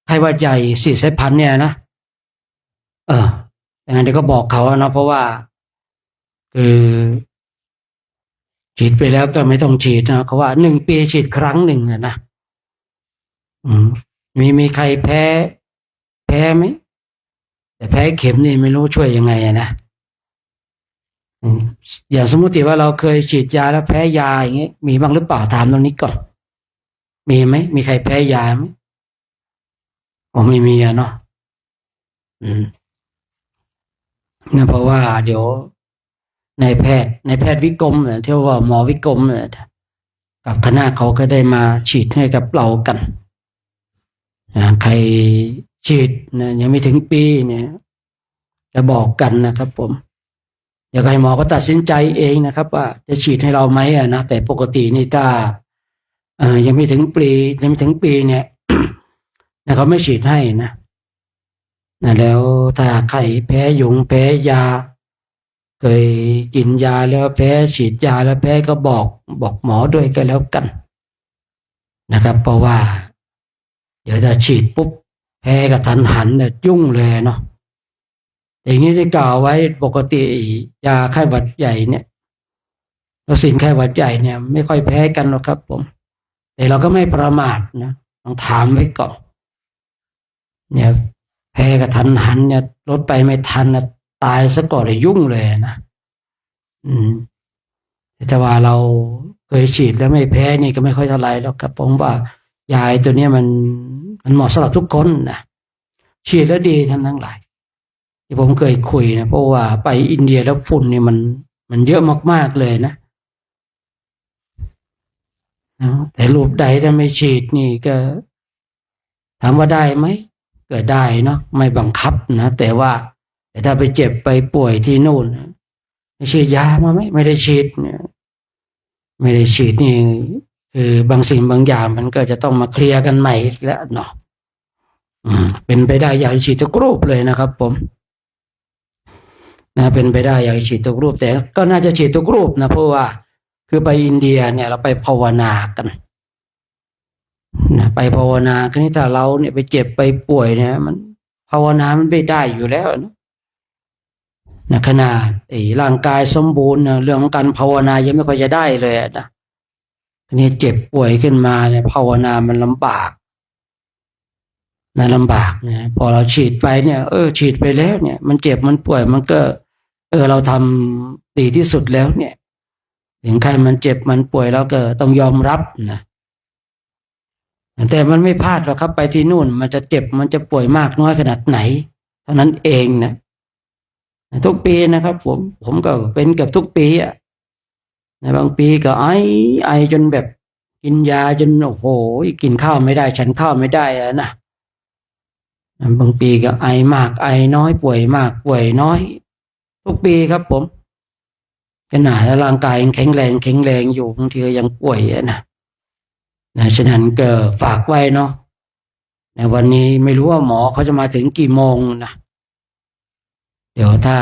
ไข้หวัดใหญ่4 สายพันธุ์เนี่ยนะอย่างนั้นเดี๋ยวก็บอกเขานะเพราะว่าคือฉีดไปแล้วก็ไม่ต้องฉีดนะเขาว่า1 ปีฉีดครั้งหนึ่งนะมีใครแพ้ไหม แต่แพ้เข็มนี่ไม่รู้ช่วยยังไงนะอย่างสมมติว่าเราเคยฉีดยาแล้วแพ้ยาอย่างเงี้ยมีบ้างหรือเปล่าถามตรงนี้ก่อนมีไหมมีใครแพ้ยาไหมผมไม่มีอะเนาะนะเพราะว่าเดี๋ยวนายแพทย์วิกรมเนี่ยที่ว่าหมอวิกรมเนี่ยกับคณะเขาก็ได้มาฉีดให้กับเรากันใครฉีดนะยังไม่ถึงปีเนี่ยจะบอกกันนะครับผมเดี๋ยวให้หมอก็ตัดสินใจเองนะครับว่าจะฉีดให้เราไหมนะแต่ปกตินี่ถ้ายังไม่ถึงปีเนี่ย นะเขาไม่ฉีดให้นะแล้วถ้าใครแพ้ยุงแพ้ยาเคยกินยาแล้วแพ้ฉีดยาแล้วแพ้ก็บอกหมอด้วยก็แล้วกันนะครับเพราะว่าเดี๋ยวถ้าฉีดปุ๊บแพ้กระทันหันเนี่ยยุ่งเลยเนาะอย่างนี้ได้กล่าวไว้ปกติยาไข้หวัดใหญ่เนี่ยวัคซีนไข้หวัดใหญ่เนี่ยไม่ค่อยแพ้กันหรอกครับผมแต่เราก็ไม่ประมาทนะต้องถามไว้ก่อนเนี่ยแพ้กระทันหันเนี่ยลดไปไม่ทันนะตายซะก่อนเลยยุ่งเลยนะแต่ว่าเราเคยฉีดแล้วไม่แพ้นี่ก็ไม่ค่อยเท่าไหร่แล้วครับผมว่ายาตัวนี้มันเหมาะสำหรับทุกคนนะฉีดแล้วดีทั้งหลายที่ผมเคยคุยนะเพราะว่าไปอินเดียแล้วฝุ่นนี่มันเยอะมากๆเลยนะแต่รูปใดถ้าไม่ฉีดนี่ก็ถามว่าได้ไหมก็ได้เนาะไม่บังคับนะแต่ถ้าไปเจ็บไปป่วยที่นู่นฉีดยามาไหมไม่ได้ฉีดเนี่ยไม่ได้ฉีดนี่คือบางสิ่งบางอย่างมันก็จะต้องมาเคลียร์กันใหม่แล้วเนาะเป็นไปได้อยากฉีดทุกรูปเลยนะครับผมนะเป็นไปได้อยากฉีดทุกรูปแต่ก็น่าจะฉีดทุกรูปนะเพราะว่าคือไปอินเดียเนี่ยเราไปภาวนากันนะไปภาวนาคือนี่ถ้าเราเนี่ยไปเจ็บไปป่วยเนี่ยมันภาวนามันไม่ได้อยู่แล้วนะขนาดร่างกายสมบูรณ์นะเรื่องของการภาวนายังไม่ค่อยจะได้เลยนะทีนี้เจ็บป่วยขึ้นมาเนี่ยภาวนามันลำบากนะลำบากนะพอเราฉีดไปเนี่ยฉีดไปแล้วเนี่ยมันเจ็บมันป่วยมันก็เราทำดีที่สุดแล้วเนี่ยถึงใครมันเจ็บมันป่วยแล้วก็ต้องยอมรับนะแต่มันไม่พลาดหรอกครับไปที่นู่นมันจะเจ็บมันจะป่วยมากน้อยขนาดไหนเท่านั้นเองนะทุกปีนะครับผมก็เป็นเกือบทุกปีในบางปีก็ไอจนแบบกินยาจนโอ้โหกินข้าวไม่ได้ฉันข้าวไม่ได้นะบางปีก็ไอมากไอน้อยป่วยมากป่วยน้อยทุกปีครับผมขนาดร่างกายแข็งแรงอยู่บางทียังป่วยนะฉะนั้นก็ฝากไว้เนาะในวันนี้ไม่รู้ว่าหมอเขาจะมาถึงกี่โมงนะเดี๋ยวถ้า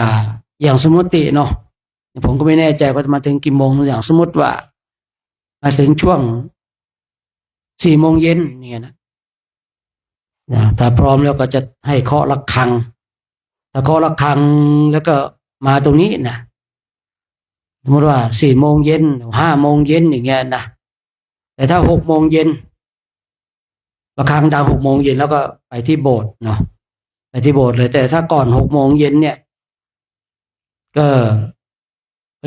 อย่างสมมติเนาะผมก็ไม่แน่ใจว่าจะมาถึงกี่โมงอย่างสมมติว่ามาถึงช่วง4 โมงเย็นเนี่ยนะถ้าพร้อมแล้วก็จะให้เคาะระฆังถ้าเคาะระฆังแล้วก็มาตรงนี้นะสมมติว่า4 โมงเย็น5 โมงเย็นอย่างเงี้ยนะแต่ถ้า6 โมงเย็นระฆังดัง6 โมงเย็นแล้วก็ไปที่โบสถ์เนาะไปที่โบสถ์เลยแต่ถ้าก่อน6 โมงเย็นเนี่ยก็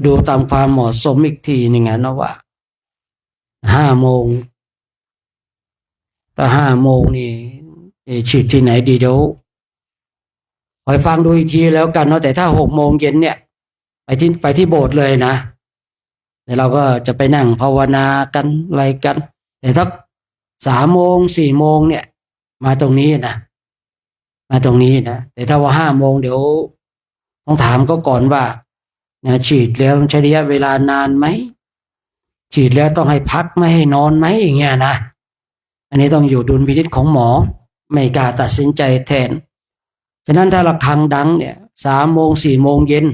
ดูตามความเหมาะสมอีกทีนึงนะว่า5 โมงถ้า5 โมงนี่ฉีดที่ไหนดีเดี๋ยวคอยฟังดูอีกทีแล้วกันเนาะแต่ถ้า6 โมงเย็นเนี่ยไปที่โบสถ์เลยนะแต่เราก็จะไปนั่งภาวนากันอะไรกันแต่ถ้า3 โมง4 โมงเนี่ยมาตรงนี้นะแต่ถ้าว่า5 โมงเดี๋ยวต้องถามก็ก่อนว่าฉีดแล้วใช้ระยะเวลานานไหมฉีดแล้วต้องให้พักไม่ให้นอนไหมอย่างเงี้ยนะอันนี้ต้องอยู่ดุลพินิจของหมอไม่กล้าตัดสินใจแทนฉะนั้นถ้าระฆังดังเนี่ย3 โมง4 โมงเย็น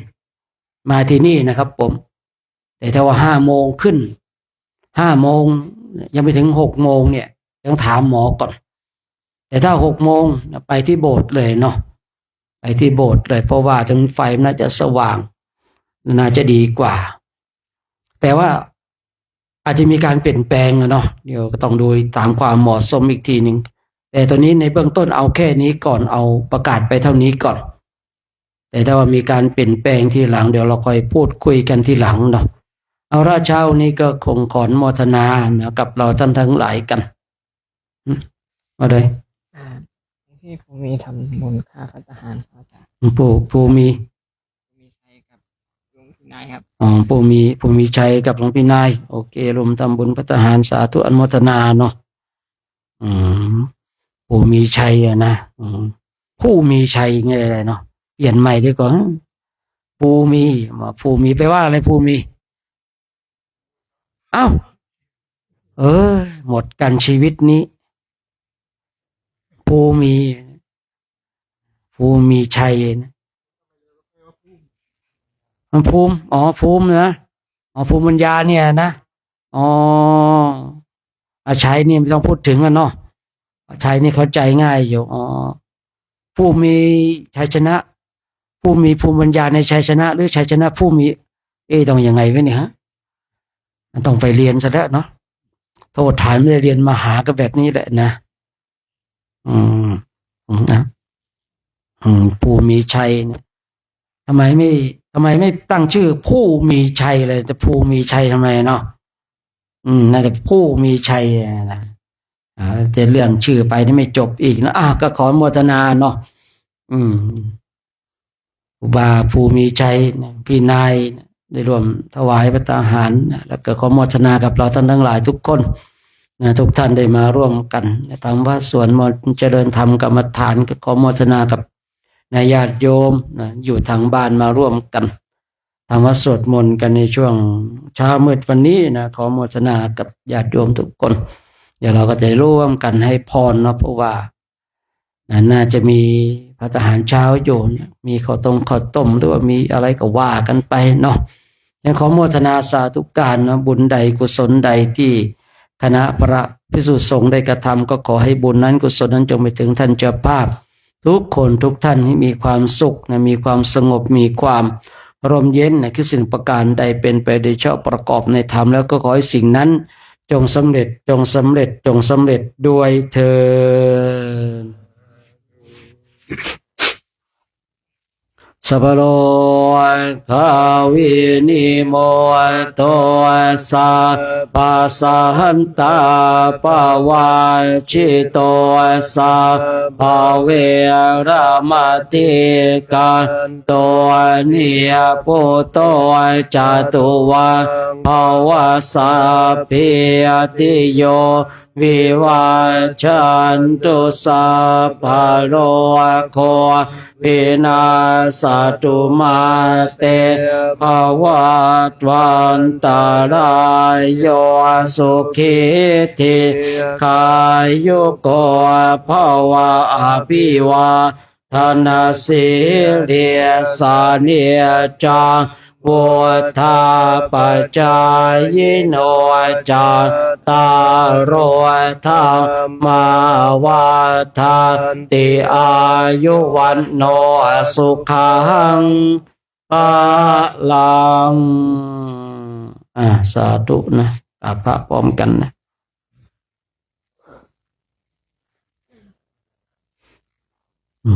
มาที่นี่นะครับผมแต่ถ้าว่า5 โมงขึ้น5 โมงยังไม่ถึง6 โมงเนี่ยต้องถามหมอก่อนแต่ถ้า6 โมงไปที่โบสถ์เลยเนาะไปที่โบสถ์เลยเพราะว่าตรงไฟมันน่าจะสว่างน่าจะดีกว่าแต่ว่าอาจจะมีการเปลี่ยนแปลงเนาะเดี๋ยวก็ต้องดูตามความเหมาะสมอีกทีหนึ่งแต่ตอนนี้ในเบื้องต้นเอาแค่นี้ก่อนเอาประกาศไปเท่านี้ก่อน แต่ถ้าว่ามีการเปลี่ยนแปลงที่หลังเดี๋ยวเราค่อยพูดคุยกันที่หลังเนาะเอาละเช้านี้ก็คงขออนุโมทนานะกับเราท่านทั้งหลายกันมาเลย ที่ผมมีทำบุญค่าภัตตาหารครับอาจารย์ ผู้มี มีชัยกับลุงพี่นายครับ ผู้มีชัยกับหลวงพี่นายโอเครวมทำบุญภัตตาหารสาธุอนุโมทนาเนาะผู้มีชัยอะนะผู้มีชัยไงอะไรเนาะเปลี่ยนใหม่ดีกว่าผู้มีแปลว่าอะไรผู้มีเอ้าหมดกันชีวิตนี้ผู้มีชัยนะภูมิภูมินะภูมิปัญญาเนี่ยนะชัยนี่ไม่ต้องพูดถึงกันเนาะชัยนี่เข้าใจง่ายอยู่ผู้มีชัยชนะผู้มีภูมิปัญญาในชัยชนะหรือชัยชนะผู้มีต้องยังไงวะเนี่ยฮะต้องไปเรียนซะแล้วเนาะโทษฐานไม่ได้เรียนมหาก็แบบนี้แหละนะนะผู้มีชัยเนี่ยทำไมไม่ตั้งชื่อผู้มีชัยเลยจะผู้มีชัยทำไมเนาะน่าจะผู้มีชัยนะแต่เรื่องชื่อไปนี่ไม่จบอีกนะก็ขอโมทนาเนาะครูบาผู้มีชัยพี่นายได้ร่วมถวายภัตตาหารแล้วก็ขอโมทนากับเราท่านทั้งหลายทุกคนทุกท่านได้มาร่วมกันทำว่าส่วนมนต์เจริญธรรมกรรมฐานก็ขอโมทนากับญาติโยมอยู่ทางบ้านมาร่วมกันทำว่าสวดมนต์กันในช่วงเช้ามืดวันนี้นะขอโมทนากับญาติโยมทุกคนเดี๋ยวเราก็จะร่วมกันให้พรเนาะเพราะว่าน่าจะมีภัตตาหารเช้าอยู่มีข้าวต้มหรือว่ามีอะไรก็ว่ากันไปเนาะยังขอโมทนาสาธุการนะบุญใดกุศลใดที่คณะพระภิกษุสงฆ์ได้กระทำก็ขอให้บุญนั้นกุศลนั้นจงไปถึงท่านเจ้าภาพทุกคนทุกท่านให้มีความสุขมีความสงบมีความร่มเย็นคือสิ่งประการใดเป็นไปโดยชอบประกอบในธรรมแล้วก็ขอให้สิ่งนั้นจงสำเร็จด้วยเถิดสัพพโลกาวินิโมโตสัพพสันตาปวาชิโตสัพพเวรมติกันโตนิยปุโตจตุวาภวสัพพิติโยวิวัชชันตุสัพพโรโควินาศตุมาเตภวัตวันตารายโยสุขิธิขายุโกภวะอภิวาทนาสิริสานิจังพุทธาปัจจายโนจาตารโรธรรมาวัฏันติอายุวันโนสุขังปะลังสาธุนะพระพร้อมกันนะ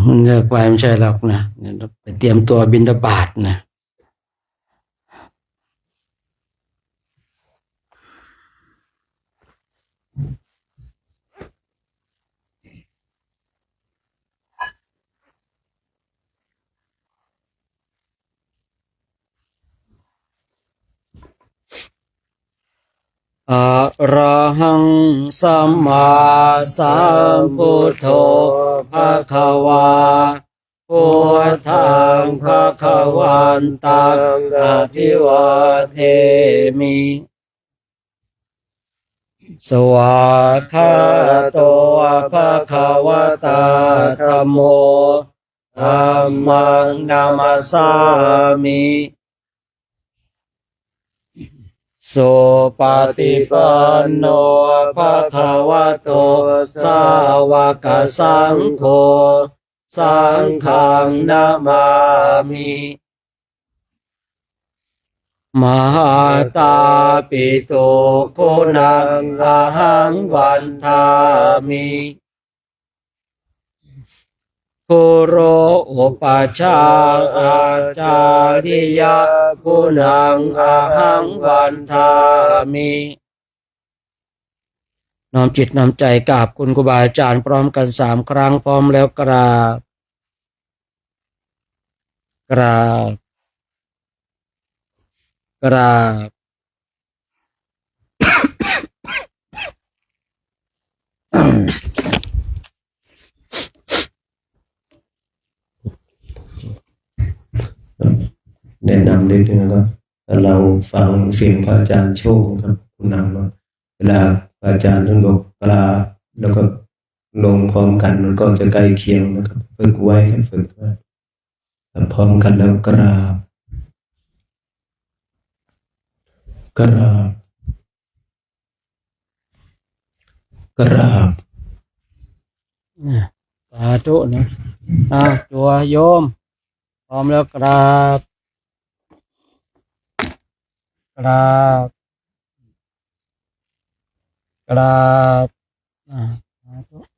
มันเลิกไปไม่ใช่หรอกนะไปเตรียมตัวบิณฑบาตนะอะระหังสัมมาสัมพุทโธภะคะวาพุทธังภะคะวันตังอะภิวาเทมิสวากขาโตภะคะวะตาธัมโมธัมมังนามัสสามิสุปฏิปันโนภะคะวะโตสาวกสังโฆสังฆังนามามิมหาตาปิตุคุณังอหังวันทามิ ปุโรอุปชฌาย์อาจาริยะคุณังอาหังวันทามิน้อมจิตน้อมใจกราบคุณครูบาอาจารย์พร้อมกัน3 ครั้งพร้อมแล้วกราบกราบกราบ แนะนำนิดนึงนะครับเราฟังเสียงพระอาจารย์โชคนะครับคุณนำเนาะเวลาพระอาจารย์ท่านบอกกราบแล้วก็ลงพร้อมกันมันก็จะใกล้เคียงนะครับฝึกไว้ครับฝึกไว้พร้อมกันแล้วกราบกราบกราบ สาธุนะตัวโยมพร้อมแล้วกราบกราบกราบสาธุ